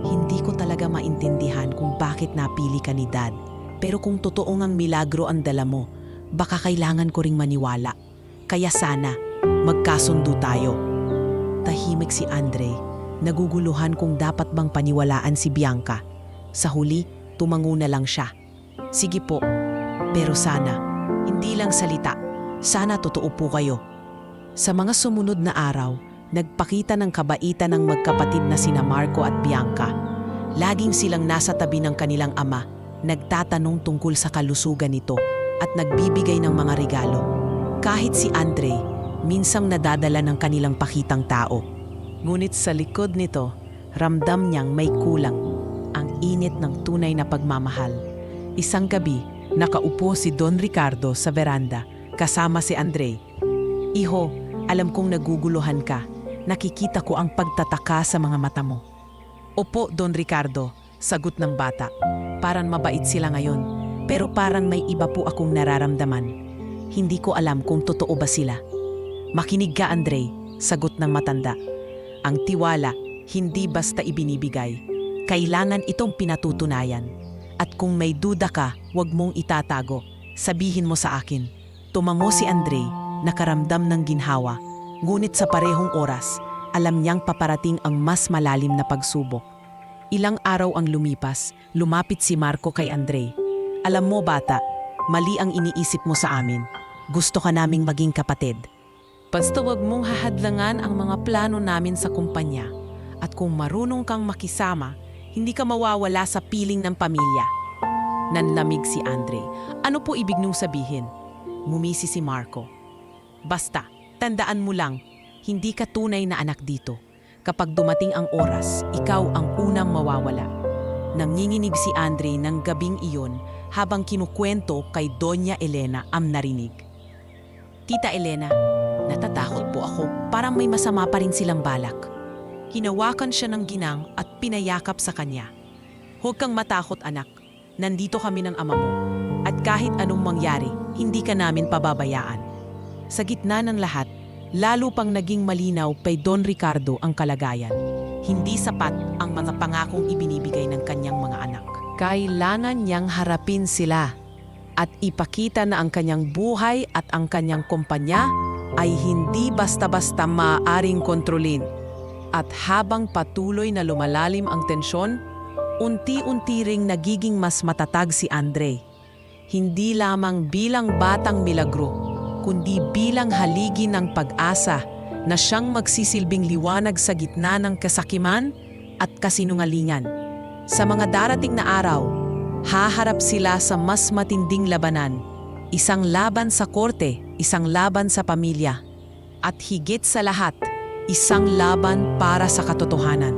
hindi ko talaga maintindihan kung bakit napili ka ni Dad. Pero kung totoo ngang milagro ang dala mo, baka kailangan ko ring maniwala. Kaya sana, magkasundo tayo." Tahimik si Andre, naguguluhan kung dapat bang paniwalaan si Bianca. Sa huli, tumango na lang siya. "Sige po, pero sana, hindi lang salita. Sana totoo po kayo." Sa mga sumunod na araw, nagpakita ng kabaitan ng magkapatid na sina Marco at Bianca. Laging silang nasa tabi ng kanilang ama, nagtatanong tungkol sa kalusugan nito at nagbibigay ng mga regalo. Kahit si Andre, minsang nadadala ng kanilang pakitang tao. Ngunit sa likod nito, ramdam niyang may kulang, ang init ng tunay na pagmamahal. Isang gabi, nakaupo si Don Ricardo sa veranda kasama si Andre. "Iho, alam kong naguguluhan ka. Nakikita ko ang pagtataka sa mga mata mo." "Opo, Don Ricardo," sagot ng bata. "Parang mabait sila ngayon, pero parang may iba po akong nararamdaman. Hindi ko alam kung totoo ba sila." "Makinig ka, Andre," sagot ng matanda. "Ang tiwala, hindi basta ibinibigay. Kailangan itong pinatutunayan. At kung may duda ka, huwag mong itatago. Sabihin mo sa akin." Tumango si Andre, nakaramdam ng ginhawa. Ngunit sa parehong oras, alam niyang paparating ang mas malalim na pagsubok. Ilang araw ang lumipas, lumapit si Marco kay Andre. "Alam mo, bata, mali ang iniisip mo sa amin. Gusto ka naming maging kapatid. Basta wag mong hahadlangan ang mga plano namin sa kumpanya. At kung marunong kang makisama, hindi ka mawawala sa piling ng pamilya." Nanlamig si Andre. "Ano po ibig niyong sabihin?" Ngumisi si Marco. "Basta, tandaan mo lang, hindi ka tunay na anak dito. Kapag dumating ang oras, ikaw ang unang mawawala." Nanginginig si Andre ng gabing iyon habang kinukwento kay Doña Elena ang narinig. "Tita Elena, natatakot po ako, parang may masama pa rin silang balak." Hinawakan siya ng ginang at pinayakap sa kanya. "Huwag kang matakot, anak. Nandito kami ng ama mo. At kahit anong mangyari, hindi ka namin pababayaan. Sa gitna ng lahat, lalo pang naging malinaw kay Don Ricardo ang kalagayan. Hindi sapat ang mga pangakong ibinibigay ng kanyang mga anak. Kailangan niyang harapin sila at ipakita na ang kanyang buhay at ang kanyang kumpanya ay hindi basta-basta maaaring kontrolin. At habang patuloy na lumalalim ang tensyon, unti-unti ring nagiging mas matatag si Andre. Hindi lamang bilang batang milagro, kundi bilang haligi ng pag-asa na siyang magsisilbing liwanag sa gitna ng kasakiman at kasinungalingan. Sa mga darating na araw, haharap sila sa mas matinding labanan. Isang laban sa korte, isang laban sa pamilya. At higit sa lahat, isang laban para sa katotohanan.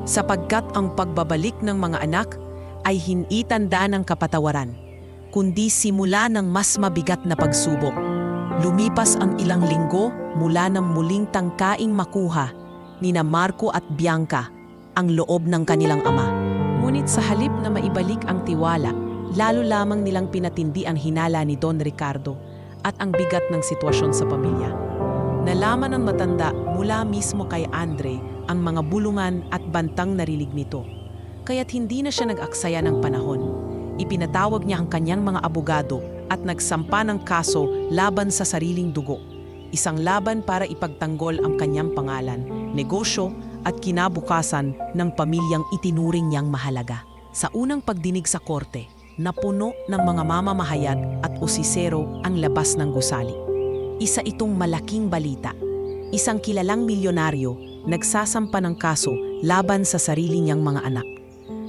Sapagkat ang pagbabalik ng mga anak ay hindi tanda ng kapatawaran, kundi simula ng mas mabigat na pagsubok. Lumipas ang ilang linggo mula nang muling tangkaing makuha ni na Marco at Bianca ang loob ng kanilang ama. Ngunit sa halip na maibalik ang tiwala, lalo lamang nilang pinatindi ang hinala ni Don Ricardo at ang bigat ng sitwasyon sa pamilya. Nalaman ng matanda mula mismo kay Andre ang mga bulungan at bantang narinig nito. Kaya't hindi na siya nag-aksaya ng panahon. Ipinatawag niya ang kanyang mga abogado at nagsampa ng kaso laban sa sariling dugo. Isang laban para ipagtanggol ang kanyang pangalan, negosyo at kinabukasan ng pamilyang itinuring niyang mahalaga. Sa unang pagdinig sa korte, napuno ng mga mamamahayag at usisero ang labas ng gusali. Isa itong malaking balita. Isang kilalang milyonaryo nagsasampa ng kaso laban sa sarili niyang mga anak.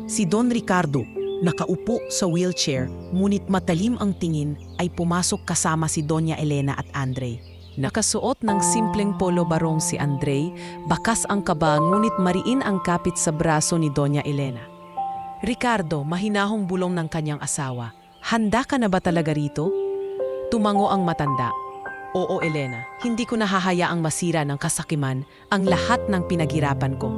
Si Don Ricardo, nakaupo sa wheelchair, ngunit matalim ang tingin, ay pumasok kasama si Doña Elena at Andre. Nakasuot ng simpleng polo barong si Andre, bakas ang kaba ngunit mariin ang kapit sa braso ni Doña Elena. Ricardo, mahinahong bulong ng kanyang asawa, handa ka na ba talaga rito? Tumango ang matanda. Oo, Elena, hindi ko nahahayaang masira ng kasakiman ang lahat ng pinaghirapan ko.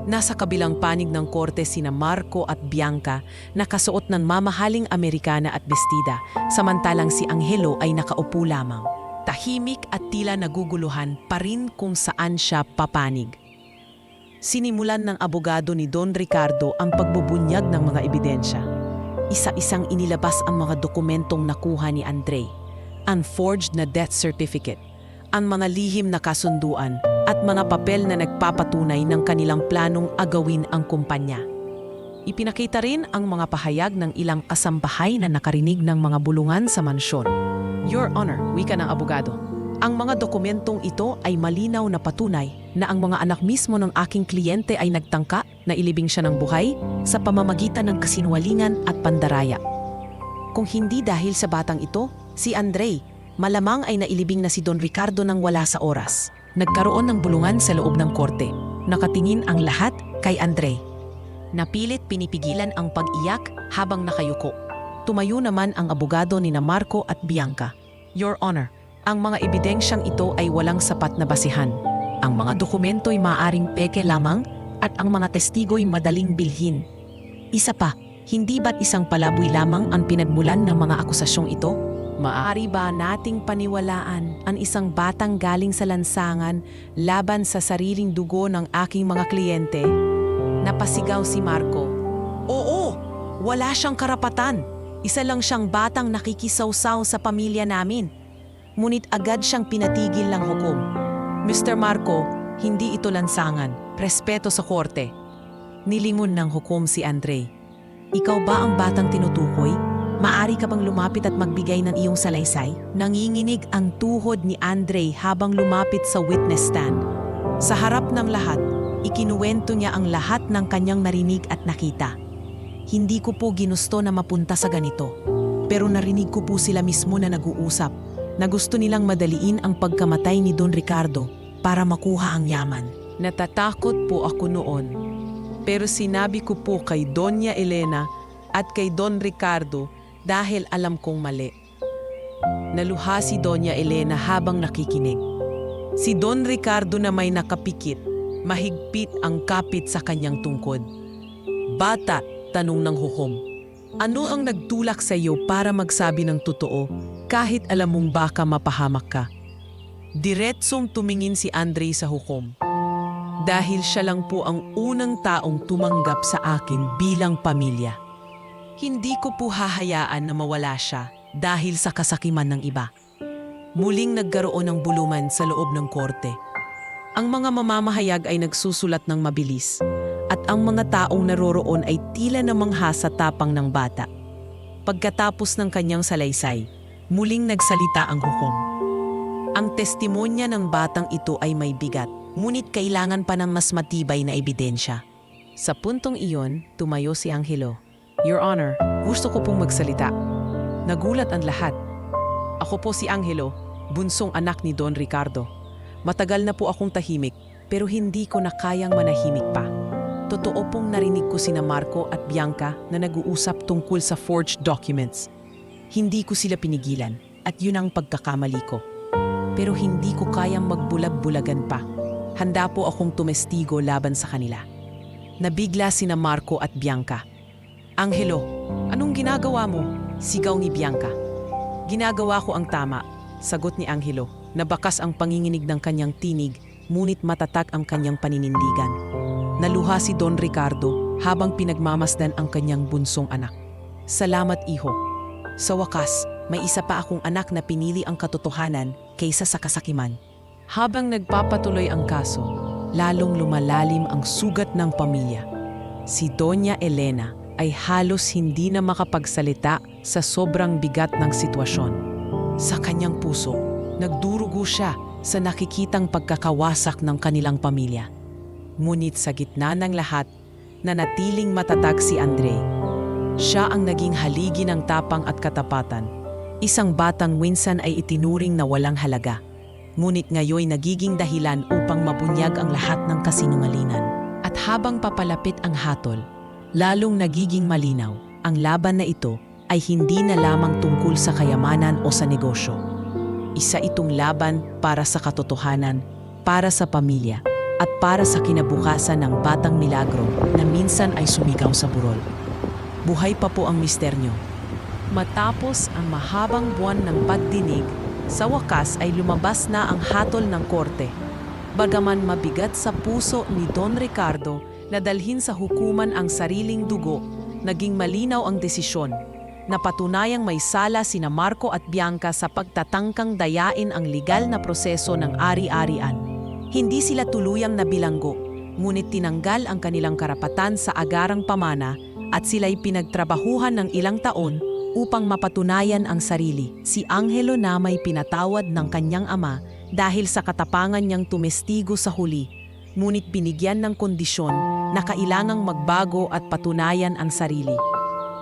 Nasa kabilang panig ng korte sina Marco at Bianca, nakasuot ng mamahaling Amerikana at bestida, samantalang si Angelo ay nakaupo lamang. Tahimik at tila naguguluhan pa rin kung saan siya papanig. Sinimulan ng abogado ni Don Ricardo ang pagbubunyag ng mga ebidensya. Isa-isang inilabas ang mga dokumentong nakuha ni Andre, ang forged na death certificate, ang mga lihim na kasunduan at mga papel na nagpapatunay ng kanilang planong agawin ang kumpanya. Ipinakita rin ang mga pahayag ng ilang kasambahay na nakarinig ng mga bulungan sa mansyon. Your Honor, wika ng abogado, ang mga dokumentong ito ay malinaw na patunay na ang mga anak mismo ng aking kliyente ay nagtangka na ilibing siya ng buhay sa pamamagitan ng kasinungalingan at pandaraya. Kung hindi dahil sa batang ito, si Andre, malamang ay nailibing na si Don Ricardo nang wala sa oras. Nagkaroon ng bulungan sa loob ng korte. Nakatingin ang lahat kay Andre. Napilit pinipigilan ang pag-iyak habang nakayuko. Tumayo naman ang abogado ni na Marco at Bianca. Your Honor, ang mga ebidensyang ito ay walang sapat na basihan. Ang mga dokumento'y maaaring peke lamang at ang mga testigo'y madaling bilhin. Isa pa, hindi ba't isang palaboy lamang ang pinagmulan ng mga akusasyong ito? Maaari ba nating paniwalaan ang isang batang galing sa lansangan laban sa sariling dugo ng aking mga kliyente? Napasigaw si Marco. Oo, wala siyang karapatan. Isa lang siyang batang nakikisawsaw sa pamilya namin. Ngunit agad siyang pinatigil ng hukom. Mr. Marco, hindi ito lansangan. Respeto sa korte. Nilingon ng hukom si Andre. Ikaw ba ang batang tinutukoy? Maari ka bang lumapit at magbigay ng iyong salaysay? Nanginginig ang tuhod ni Andre habang lumapit sa witness stand. Sa harap ng lahat, ikinuwento niya ang lahat ng kanyang narinig at nakita. Hindi ko po ginusto na mapunta sa ganito. Pero narinig ko po sila mismo na nag-uusap na gusto nilang madaliin ang pagkamatay ni Don Ricardo para makuha ang yaman. Natatakot po ako noon. Pero sinabi ko po kay Doña Elena at kay Don Ricardo dahil alam kong mali. Naluha si Doña Elena habang nakikinig. Si Don Ricardo na may nakapikit, mahigpit ang kapit sa kanyang tungkod. Bata, tanong ng hukom. Ano ang nagtulak sa iyo para magsabi ng totoo kahit alam mong baka mapahamak ka? Diretsong tumingin si Andre sa hukom. Dahil siya lang po ang unang taong tumanggap sa akin bilang pamilya. Hindi ko po hahayaan na mawala siya dahil sa kasakiman ng iba. Muling nagkaroon ng buluman sa loob ng korte. Ang mga mamamahayag ay nagsusulat ng mabilis at ang mga taong naroroon ay tila namangha sa tapang ng bata. Pagkatapos ng kanyang salaysay, muling nagsalita ang hukom. Ang testimonya ng batang ito ay may bigat, ngunit kailangan pa ng mas matibay na ebidensya. Sa puntong iyon, tumayo si Angelo. Your Honor, gusto ko pong magsalita. Nagulat ang lahat. Ako po si Angelo, bunsong anak ni Don Ricardo. Matagal na po akong tahimik, pero hindi ko na kayang manahimik pa. Totoo pong narinig ko sina Marco at Bianca na nag-uusap tungkol sa forged documents. Hindi ko sila pinigilan at yun ang pagkakamali ko. Pero hindi ko kayang magbulag-bulagan pa. Handa po akong tumestigo laban sa kanila. Nabigla sina Marco at Bianca. Angelo, anong ginagawa mo? Sigaw ni Bianca. Ginagawa ko ang tama, sagot ni Angelo. Nabakas ang panginginig ng kanyang tinig, ngunit matatag ang kanyang paninindigan. Naluha si Don Ricardo habang pinagmamasdan ang kanyang bunsong anak. Salamat, iho. Sa wakas, may isa pa akong anak na pinili ang katotohanan kaysa sa kasakiman. Habang nagpapatuloy ang kaso, lalong lumalalim ang sugat ng pamilya. Si Doña Elena ay halos hindi na makapagsalita sa sobrang bigat ng sitwasyon. Sa kanyang puso, nagdurugo siya sa nakikitang pagkakawasak ng kanilang pamilya. Ngunit sa gitna ng lahat, nanatiling matatag si Andre. Siya ang naging haligi ng tapang at katapatan. Isang batang minsan ay itinuring na walang halaga. Ngunit ngayoy nagiging dahilan upang mabunyag ang lahat ng kasinungalingan. At habang papalapit ang hatol, lalong nagiging malinaw, ang laban na ito ay hindi na lamang tungkol sa kayamanan o sa negosyo. Isa itong laban para sa katotohanan, para sa pamilya, at para sa kinabukasan ng batang milagro na minsan ay sumigaw sa burol. Buhay pa po ang misteryo. Matapos ang mahabang buwan ng pagdinig, sa wakas ay lumabas na ang hatol ng korte. Bagaman mabigat sa puso ni Don Ricardo na dalhin sa hukuman ang sariling dugo, naging malinaw ang desisyon. Napatunayang may sala sina Marco at Bianca sa pagtatangkang dayain ang legal na proseso ng ari-arian. Hindi sila tuluyang nabilanggo, ngunit tinanggal ang kanilang karapatan sa agarang pamana at sila'y pinagtrabahuhan ng ilang taon upang mapatunayan ang sarili. Si Angelo na may pinatawad ng kanyang ama dahil sa katapangan niyang tumestigo sa huli, ngunit binigyan ng kondisyon na kailangang magbago at patunayan ang sarili.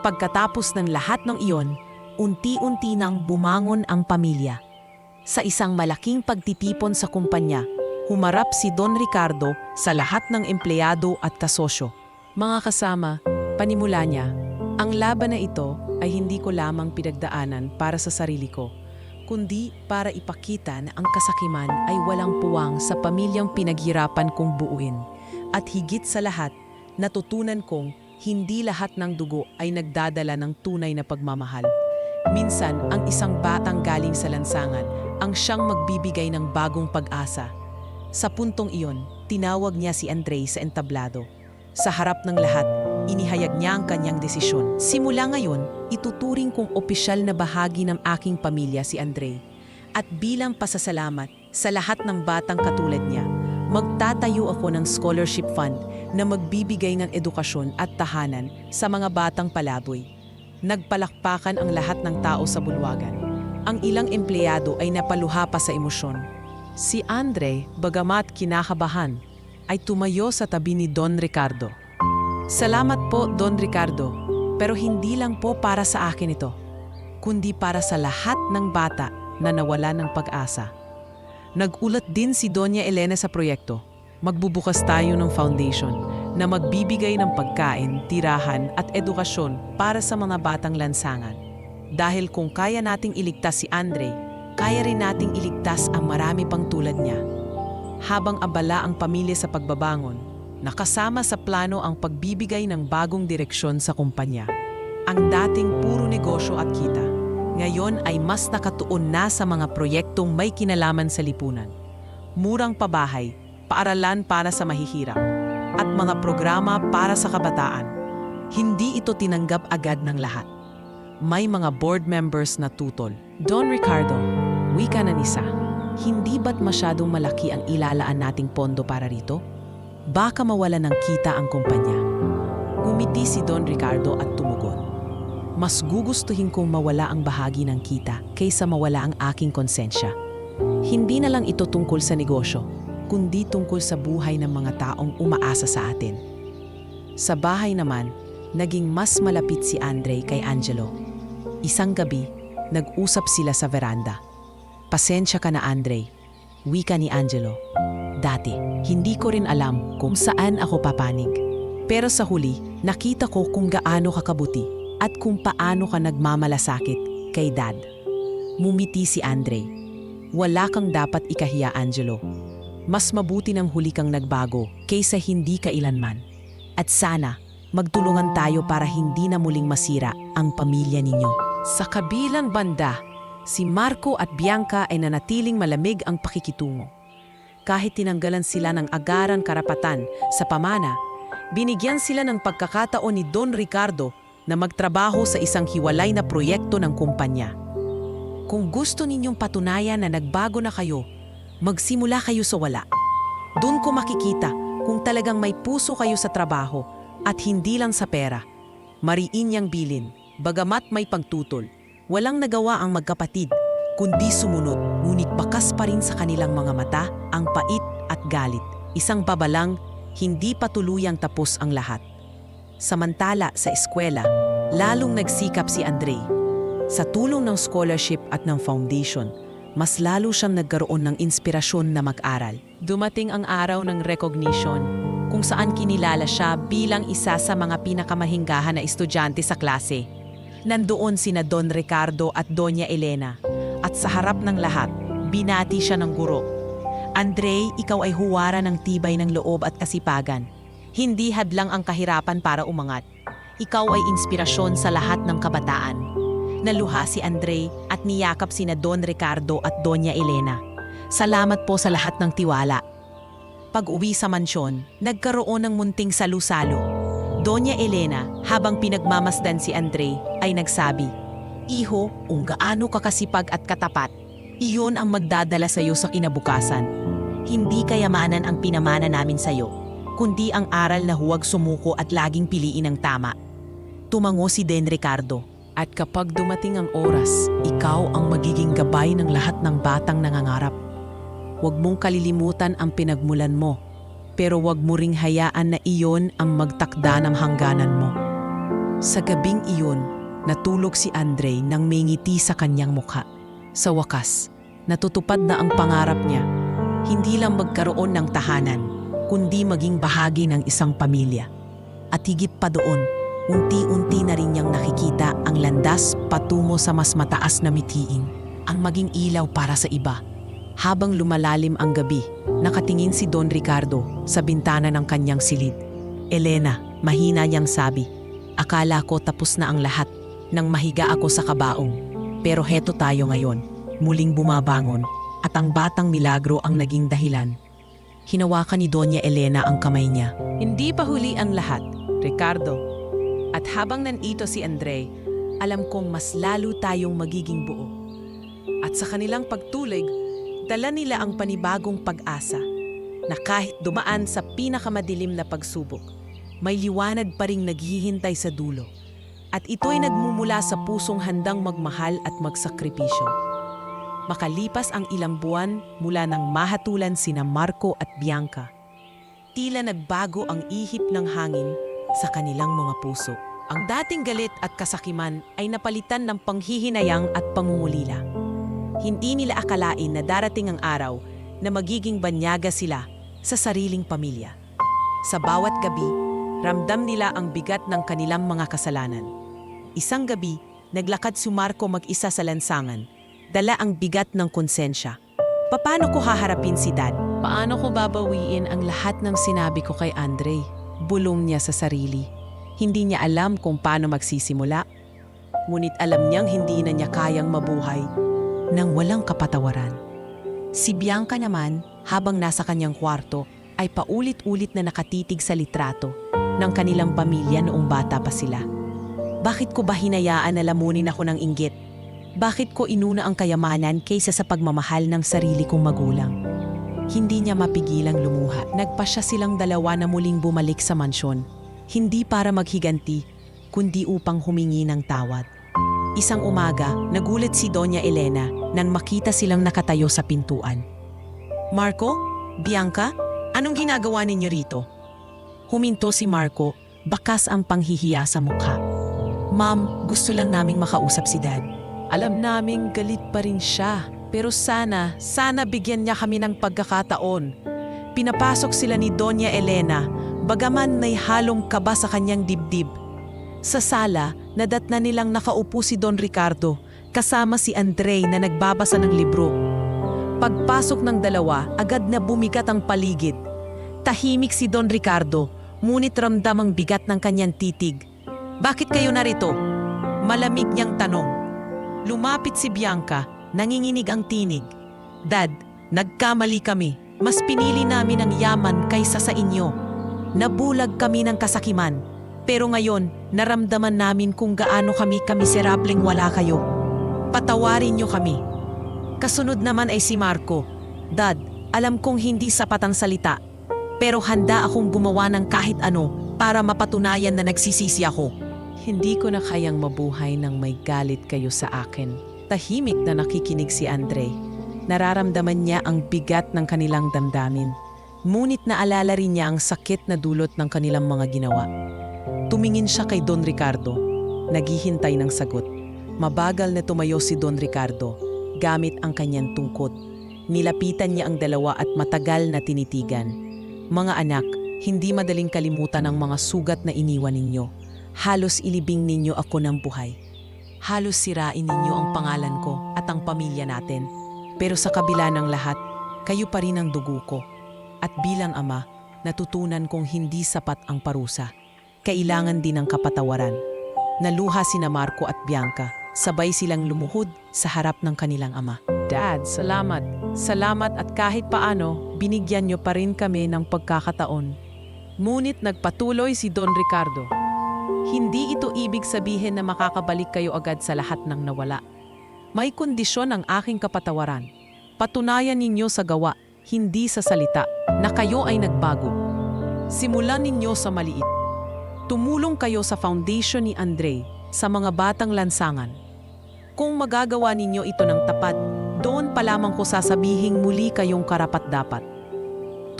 Pagkatapos ng lahat ng iyon, unti-unti nang bumangon ang pamilya. Sa isang malaking pagtitipon sa kumpanya, humarap si Don Ricardo sa lahat ng empleyado at kasosyo. Mga kasama, panimula niya, ang laban na ito ay hindi ko lamang pinagdaanan para sa sarili ko, kundi para ipakita na ang kasakiman ay walang puwang sa pamilyang pinaghirapan kong buuin. At higit sa lahat, natutunan kong hindi lahat ng dugo ay nagdadala ng tunay na pagmamahal. Minsan, ang isang batang galing sa lansangan ang siyang magbibigay ng bagong pag-asa. Sa puntong iyon, tinawag niya si Andre sa entablado. Sa harap ng lahat, inihayag niya ang kanyang desisyon. Simula ngayon, ituturing kong opisyal na bahagi ng aking pamilya si Andre. At bilang pasasalamat sa lahat ng batang katulad niya, magtatayo ako ng scholarship fund na magbibigay ng edukasyon at tahanan sa mga batang palaboy. Nagpalakpakan ang lahat ng tao sa bulwagan. Ang ilang empleyado ay napaluha pa sa emosyon. Si Andre, bagamat kinakabahan, ay tumayo sa tabi ni Don Ricardo. Salamat po, Don Ricardo, pero hindi lang po para sa akin ito, kundi para sa lahat ng bata na nawala ng pag-asa. Nagulat din si Doña Elena sa proyekto. Magbubukas tayo ng foundation na magbibigay ng pagkain, tirahan at edukasyon para sa mga batang lansangan. Dahil kung kaya nating iligtas si Andre, kaya rin nating iligtas ang marami pang tulad niya. Habang abala ang pamilya sa pagbabangon, nakasama sa plano ang pagbibigay ng bagong direksyon sa kumpanya. Ang dating puro negosyo at kita, ngayon ay mas nakatuon na sa mga proyektong may kinalaman sa lipunan. Murang pabahay, paaralan para sa mahihirap, at mga programa para sa kabataan. Hindi ito tinanggap agad ng lahat. May mga board members na tutol. Don Ricardo, wika na nisa, hindi ba't masyadong malaki ang ilalaan nating pondo para rito? Baka mawala ng kita ang kumpanya. Ngumiti si Don Ricardo at tumugon. Mas gugustuhin kong mawala ang bahagi ng kita kaysa mawala ang aking konsensya. Hindi na lang ito tungkol sa negosyo, kundi tungkol sa buhay ng mga taong umaasa sa atin. Sa bahay naman, naging mas malapit si Andre kay Angelo. Isang gabi, nag-usap sila sa veranda. Pasensya ka na, Andre, wika ni Angelo. Dati, hindi ko rin alam kung saan ako papanig. Pero sa huli, nakita ko kung gaano ka kabuti at kung paano ka nagmamalasakit kay Dad. Mumiti si Andre. Wala kang dapat ikahiya, Angelo. Mas mabuti nang huli kang nagbago kaysa hindi kailanman. At sana, magtulungan tayo para hindi na muling masira ang pamilya ninyo. Sa kabilang banda, si Marco at Bianca ay nanatiling malamig ang pakikitungo. Kahit tinanggalan sila ng agaran karapatan sa pamana, binigyan sila ng pagkakataon ni Don Ricardo na magtrabaho sa isang hiwalay na proyekto ng kumpanya. Kung gusto ninyong patunayan na nagbago na kayo, magsimula kayo sa wala. Doon ko makikita kung talagang may puso kayo sa trabaho at hindi lang sa pera. Mariin niyang bilin, bagamat may pagtutol. Walang nagawa ang magkapatid, kundi sumunod, ngunit bakas pa rin sa kanilang mga mata ang pait at galit. Isang babalang, hindi pa tuluyang tapos ang lahat. Samantala sa eskwela, lalong nagsikap si Andre. Sa tulong ng scholarship at ng foundation, mas lalo siyang nagkaroon ng inspirasyon na mag-aral. Dumating ang araw ng recognition, kung saan kinilala siya bilang isa sa mga pinakamahinggahan na estudyante sa klase. Nandoon sina Don Ricardo at Doña Elena, at sa harap ng lahat, binati siya ng guro. Andre, ikaw ay huwara ng tibay ng loob at kasipagan. Hindi hadlang ang kahirapan para umangat. Ikaw ay inspirasyon sa lahat ng kabataan. Naluha si Andre at niyakap sina Don Ricardo at Doña Elena. Salamat po sa lahat ng tiwala. Pag-uwi sa mansyon, nagkaroon ng munting salu-salo. Doña Elena, habang pinagmamasdan si Andre, ay nagsabi, "Iho, kung gaano ka kasipag at katapat, iyon ang magdadala sa iyo sa kinabukasan. Hindi kayamanan ang pinamana namin sa iyo, kundi ang aral na huwag sumuko at laging piliin ang tama." Tumango si Don Ricardo. At kapag dumating ang oras, ikaw ang magiging gabay ng lahat ng batang nangangarap. Huwag mong kalilimutan ang pinagmulan mo, pero huwag mo ring hayaan na iyon ang magtakda ng hangganan mo. Sa gabing iyon, natulog si Andre nang may ngiti sa kanyang mukha. Sa wakas, natutupad na ang pangarap niya. Hindi lang magkaroon ng tahanan, kundi maging bahagi ng isang pamilya. At higit pa doon, unti-unti na rin niyang nakikita ang landas patungo sa mas mataas na mithiin, ang maging ilaw para sa iba. Habang lumalalim ang gabi, nakatingin si Don Ricardo sa bintana ng kanyang silid. "Elena," mahina niyang sabi, "akala ko tapos na ang lahat nang mahiga ako sa kabaong. Pero heto tayo ngayon, muling bumabangon, at ang batang milagro ang naging dahilan." Hinawakan ni Doña Elena ang kamay niya. "Hindi pa huli ang lahat, Ricardo. At habang nandito si Andre, alam kong mas lalo tayong magiging buo." At sa kanilang pagtulig, dala nila ang panibagong pag-asa na kahit dumaan sa pinakamadilim na pagsubok, may liwanag pa ring naghihintay sa dulo. At ito'y nagmumula sa pusong handang magmahal at magsakripisyo. Makalipas ang ilang buwan mula nang mahatulan sina Marco at Bianca, tila nagbago ang ihip ng hangin sa kanilang mga puso. Ang dating galit at kasakiman ay napalitan ng panghihinayang at pangungulila. Hindi nila akalain na darating ang araw na magiging banyaga sila sa sariling pamilya. Sa bawat gabi, ramdam nila ang bigat ng kanilang mga kasalanan. Isang gabi, naglakad si Marco mag-isa sa lansangan, dala ang bigat ng konsensya. Paano ko haharapin si Dad? Paano ko babawiin ang lahat ng sinabi ko kay Andre? Bulong niya sa sarili. Hindi niya alam kung paano magsisimula. Ngunit alam niyang hindi na niya kayang mabuhay nang walang kapatawaran. Si Bianca naman, habang nasa kanyang kwarto, ay paulit-ulit na nakatitig sa litrato ng kanilang pamilya noong bata pa sila. Bakit ko ba hinayaan na lamunin ako ng inggit? Bakit ko inuna ang kayamanan kaysa sa pagmamahal ng sarili kong magulang? Hindi niya mapigilang lumuha. Nagpasya silang dalawa na muling bumalik sa mansyon. Hindi para maghiganti, kundi upang humingi ng tawad. Isang umaga, nagulat si Doña Elena nang makita silang nakatayo sa pintuan. Marco? Bianca? Anong ginagawa ninyo rito? Huminto si Marco, bakas ang panghihiya sa mukha. Ma'am, gusto lang naming makausap si Dad. Alam naming galit pa rin siya, pero sana bigyan niya kami ng pagkakataon. Pinapasok sila ni Doña Elena, bagaman may halong kaba sa kanyang dibdib. Sa sala, nadatna nilang nakaupo si Don Ricardo, kasama si Andre na nagbabasa ng libro. Pagpasok ng dalawa, agad na bumigat ang paligid. Tahimik si Don Ricardo, ngunit ramdam ang bigat ng kanyang titig. Bakit kayo narito? Malamig niyang tanong. Lumapit si Bianca, nanginginig ang tinig. Dad, nagkamali kami. Mas pinili namin ang yaman kaysa sa inyo. Nabulag kami ng kasakiman. Pero ngayon, naramdaman namin kung gaano kami kamiserableng wala kayo. Patawarin niyo kami. Kasunod naman ay si Marco. Dad, alam kong hindi sapat ang salita. Pero handa akong gumawa ng kahit ano para mapatunayan na nagsisisi ako. Hindi ko na kayang mabuhay nang may galit kayo sa akin. Tahimik na nakikinig si Andre. Nararamdaman niya ang bigat ng kanilang damdamin. Ngunit naalala rin niya ang sakit na dulot ng kanilang mga ginawa. Tumingin siya kay Don Ricardo, naghihintay ng sagot. Mabagal na tumayo si Don Ricardo, gamit ang kanyang tungkod. Nilapitan niya ang dalawa at matagal na tinitigan. Mga anak, hindi madaling kalimutan ang mga sugat na iniwan ninyo. Halos ilibing ninyo ako ng buhay. Halos sirain ninyo ang pangalan ko at ang pamilya natin. Pero sa kabila ng lahat, kayo pa rin ang dugo ko. At bilang ama, natutunan kong hindi sapat ang parusa. Kailangan din ng kapatawaran. Naluha sina Marco at Bianca. Sabay silang lumuhod sa harap ng kanilang ama. Dad, salamat. Salamat at kahit paano, binigyan niyo pa rin kami ng pagkakataon. Ngunit nagpatuloy si Don Ricardo. Hindi ito ibig sabihin na makakabalik kayo agad sa lahat ng nawala. May kondisyon ang aking kapatawaran. Patunayan ninyo sa gawa, hindi sa salita, na kayo ay nagbago. Simulan ninyo sa maliit. Tumulong kayo sa foundation ni Andre sa mga batang lansangan. Kung magagawa ninyo ito ng tapat, doon pa lamang ko sasabihing muli kayong karapat-dapat.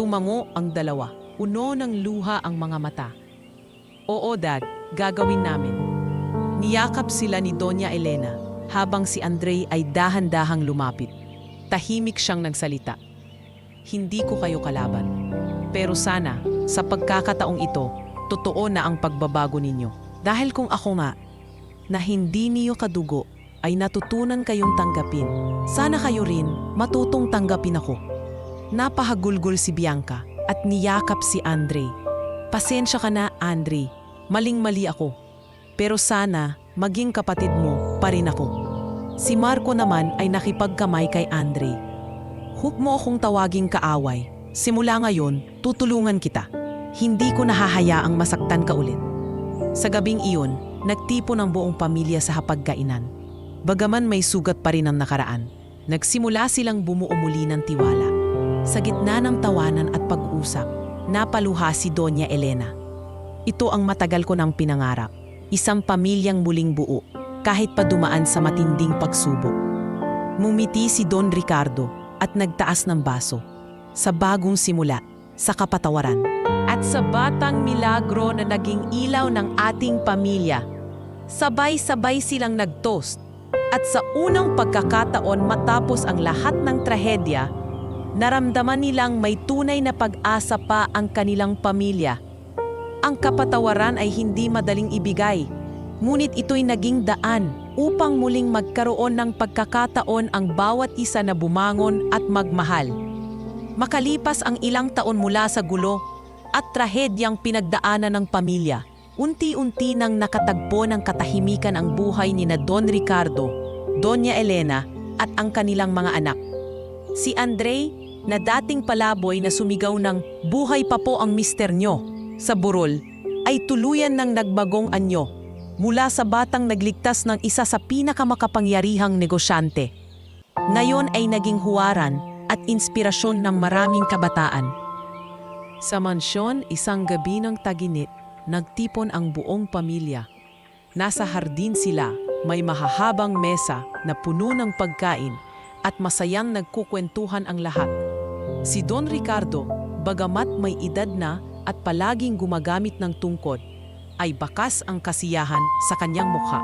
Tumango ang dalawa. Uno ng luha ang mga mata. Oo, Dad, gagawin namin. Niyakap sila ni Doña Elena habang si Andre ay dahan-dahang lumapit. Tahimik siyang nagsalita. Hindi ko kayo kalaban. Pero sana, sa pagkakataong ito, totoo na ang pagbabago ninyo. Dahil kung ako nga, na hindi niyo kadugo, ay natutunan kayong tanggapin. Sana kayo rin matutong tanggapin ako. Napahagulgol si Bianca at niyakap si Andre. Pasensya ka na, Andre. Maling-mali ako. Pero sana maging kapatid mo pa rin ako. Si Marco naman ay nakipagkamay kay Andre. Huwag mo akong tawaging kaaway. Simula ngayon, tutulungan kita. Hindi ko nahahayaang masaktan ka ulit. Sa gabing iyon, nagtipon ang buong pamilya sa hapagkainan. Bagaman may sugat pa rin ang nakaraan, nagsimula silang bumuo muli ng tiwala. Sa gitna ng tawanan at pag-uusap, napaluha si Doña Elena. Ito ang matagal ko nang pinangarap, isang pamilyang muling buo, kahit pa dumaan sa matinding pagsubok. Mumiti si Don Ricardo at nagtaas ng baso. Sa bagong simula, sa kapatawaran. At sa batang milagro na naging ilaw ng ating pamilya. Sabay-sabay silang nag-toast. At sa unang pagkakataon matapos ang lahat ng trahedya, naramdaman nilang may tunay na pag-asa pa ang kanilang pamilya. Ang kapatawaran ay hindi madaling ibigay, ngunit ito'y naging daan upang muling magkaroon ng pagkakataon ang bawat isa na bumangon at magmahal. Makalipas ang ilang taon mula sa gulo at trahedyang pinagdaanan ng pamilya, unti-unti nang nakatagpo ng katahimikan ang buhay ni na Don Ricardo, Doña Elena at ang kanilang mga anak. Si Andre, na dating palaboy na sumigaw ng buhay pa po ang mister nyo sa burol, ay tuluyan ng nagbagong anyo mula sa batang nagligtas ng isa sa pinakamakapangyarihang negosyante. Ngayon ay naging huwaran at inspirasyon ng maraming kabataan. Sa mansyon, isang gabi ng taginit, nagtipon ang buong pamilya. Nasa hardin sila, may mahahabang mesa na puno ng pagkain at masayang nagkukwentuhan ang lahat. Si Don Ricardo, bagamat may edad na at palaging gumagamit ng tungkod, ay bakas ang kasiyahan sa kanyang mukha.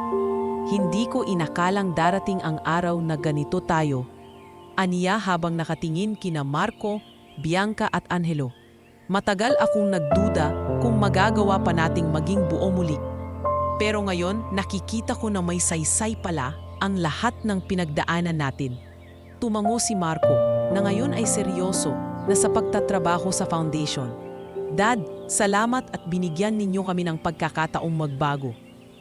Hindi ko inakalang darating ang araw na ganito tayo, aniya habang nakatingin kina Marco, Bianca at Angelo. Matagal akong nagduda kung magagawa pa nating maging buo muli. Pero ngayon nakikita ko na may saysay pala ang lahat ng pinagdaanan natin. Tumango si Marco na ngayon ay seryoso na sa pagtatrabaho sa foundation. Dad, salamat at binigyan ninyo kami ng pagkakataong magbago.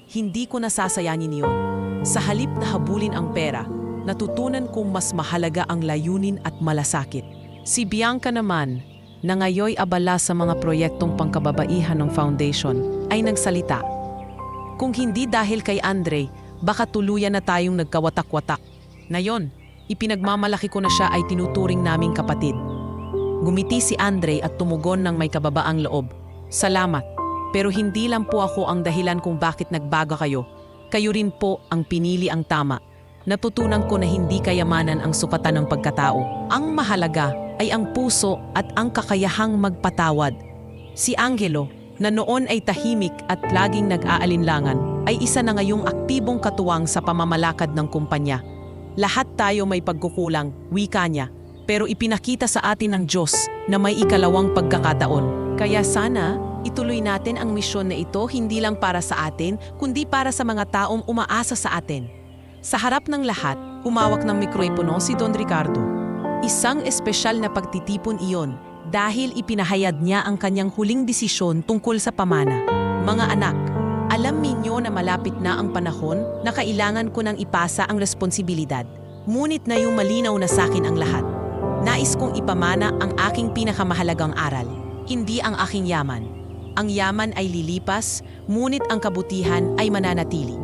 Hindi ko nasasayanin iyon. Sa halip na habulin ang pera, natutunan kong mas mahalaga ang layunin at malasakit. Si Bianca naman, na ngayoy abala sa mga proyektong pangkababaihan ng foundation, ay nagsalita. Kung hindi dahil kay Andre, baka tuluyan na tayong nagkawatak-watak. Ngayon, ipinagmamalaki ko na siya ay tinuturing naming kapatid. Gumiti si Andre at tumugon ng may kababaang loob. Salamat, pero hindi lang po ako ang dahilan kung bakit nagbago kayo. Kayo rin po ang pinili ang tama. Natutunan ko na hindi kayamanan ang sukatan ng pagkatao. Ang mahalaga ay ang puso at ang kakayahang magpatawad. Si Angelo, na noon ay tahimik at laging nag-aalinlangan, ay isa na ngayong aktibong katuwang sa pamamalakad ng kumpanya. Lahat tayo may pagkukulang, wika niya, pero ipinakita sa atin ng Diyos na may ikalawang pagkakataon. Kaya sana, ituloy natin ang misyon na ito hindi lang para sa atin, kundi para sa mga taong umaasa sa atin. Sa harap ng lahat, humawak ng mikropono si Don Ricardo. Isang espesyal na pagtitipon iyon dahil ipinahayag niya ang kanyang huling desisyon tungkol sa pamana. Mga anak, alam ninyo na malapit na ang panahon na kailangan ko nang ipasa ang responsibilidad. Ngunit na yung malinaw na sakin ang lahat. Nais kong ipamana ang aking pinakamahalagang aral, hindi ang aking yaman. Ang yaman ay lilipas, ngunit ang kabutihan ay mananatili.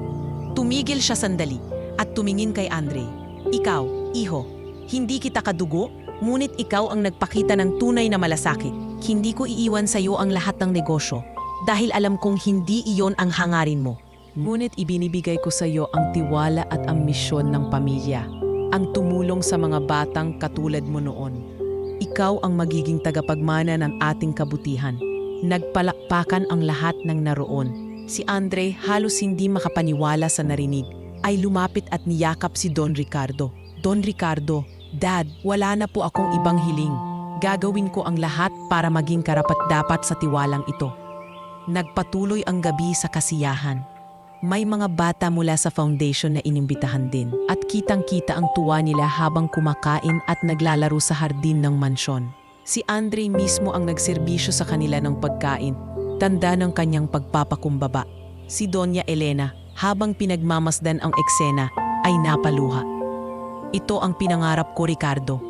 Tumigil siya sandali at tumingin kay Andre. Ikaw, iho, hindi kita kadugo, ngunit ikaw ang nagpakita ng tunay na malasakit. Hindi ko iiwan sa iyo ang lahat ng negosyo dahil alam kong hindi iyon ang hangarin mo. Ngunit ibinibigay ko sa iyo ang tiwala at ang misyon ng pamilya. Ang tumulong sa mga batang katulad mo noon. Ikaw ang magiging tagapagmana ng ating kabutihan. Nagpalakpakan ang lahat ng naroon. Si Andre, halos hindi makapaniwala sa narinig, ay lumapit at niyakap si Don Ricardo. Don Ricardo, Dad, wala na po akong ibang hiling. Gagawin ko ang lahat para maging karapat-dapat sa tiwalang ito. Nagpatuloy ang gabi sa kasiyahan. May mga bata mula sa foundation na inimbitahan din at kitang-kita ang tuwa nila habang kumakain at naglalaro sa hardin ng mansyon. Si Andre mismo ang nagserbisyo sa kanila ng pagkain, tanda ng kanyang pagpapakumbaba. Si Doña Elena, habang pinagmamasdan ang eksena, ay napaluha. Ito ang pinangarap ko, Ricardo.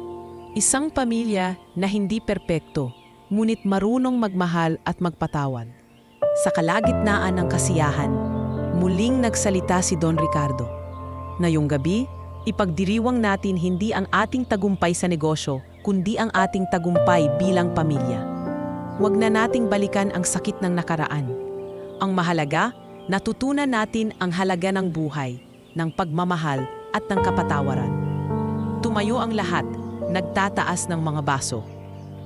Isang pamilya na hindi perpekto, ngunit marunong magmahal at magpatawad. Sa kalagitnaan ng kasiyahan, muling nagsalita si Don Ricardo. Ngayong gabi, ipagdiriwang natin hindi ang ating tagumpay sa negosyo, kundi ang ating tagumpay bilang pamilya. Huwag na nating balikan ang sakit ng nakaraan. Ang mahalaga, natutunan natin ang halaga ng buhay, ng pagmamahal at ng kapatawaran. Tumayo ang lahat, nagtataas ng mga baso.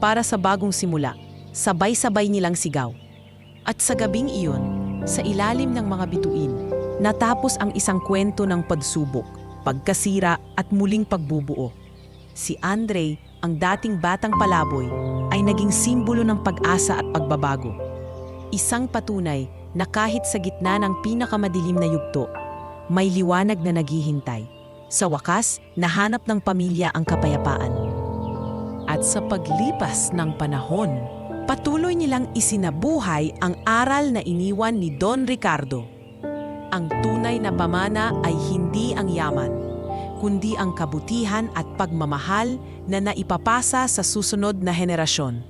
Para sa bagong simula, sabay-sabay nilang sigaw. At sa gabing iyon, sa ilalim ng mga bituin, natapos ang isang kwento ng pagsubok, pagkasira at muling pagbubuo. Si Andre, ang dating batang palaboy, ay naging simbolo ng pag-asa at pagbabago. Isang patunay na kahit sa gitna ng pinakamadilim na yugto, may liwanag na naghihintay. Sa wakas, nahanap ng pamilya ang kapayapaan. At sa paglipas ng panahon, Patuloy nilang isinabuhay ang aral na iniwan ni Don Ricardo. Ang tunay na pamana ay hindi ang yaman, kundi ang kabutihan at pagmamahal na naipapasa sa susunod na henerasyon.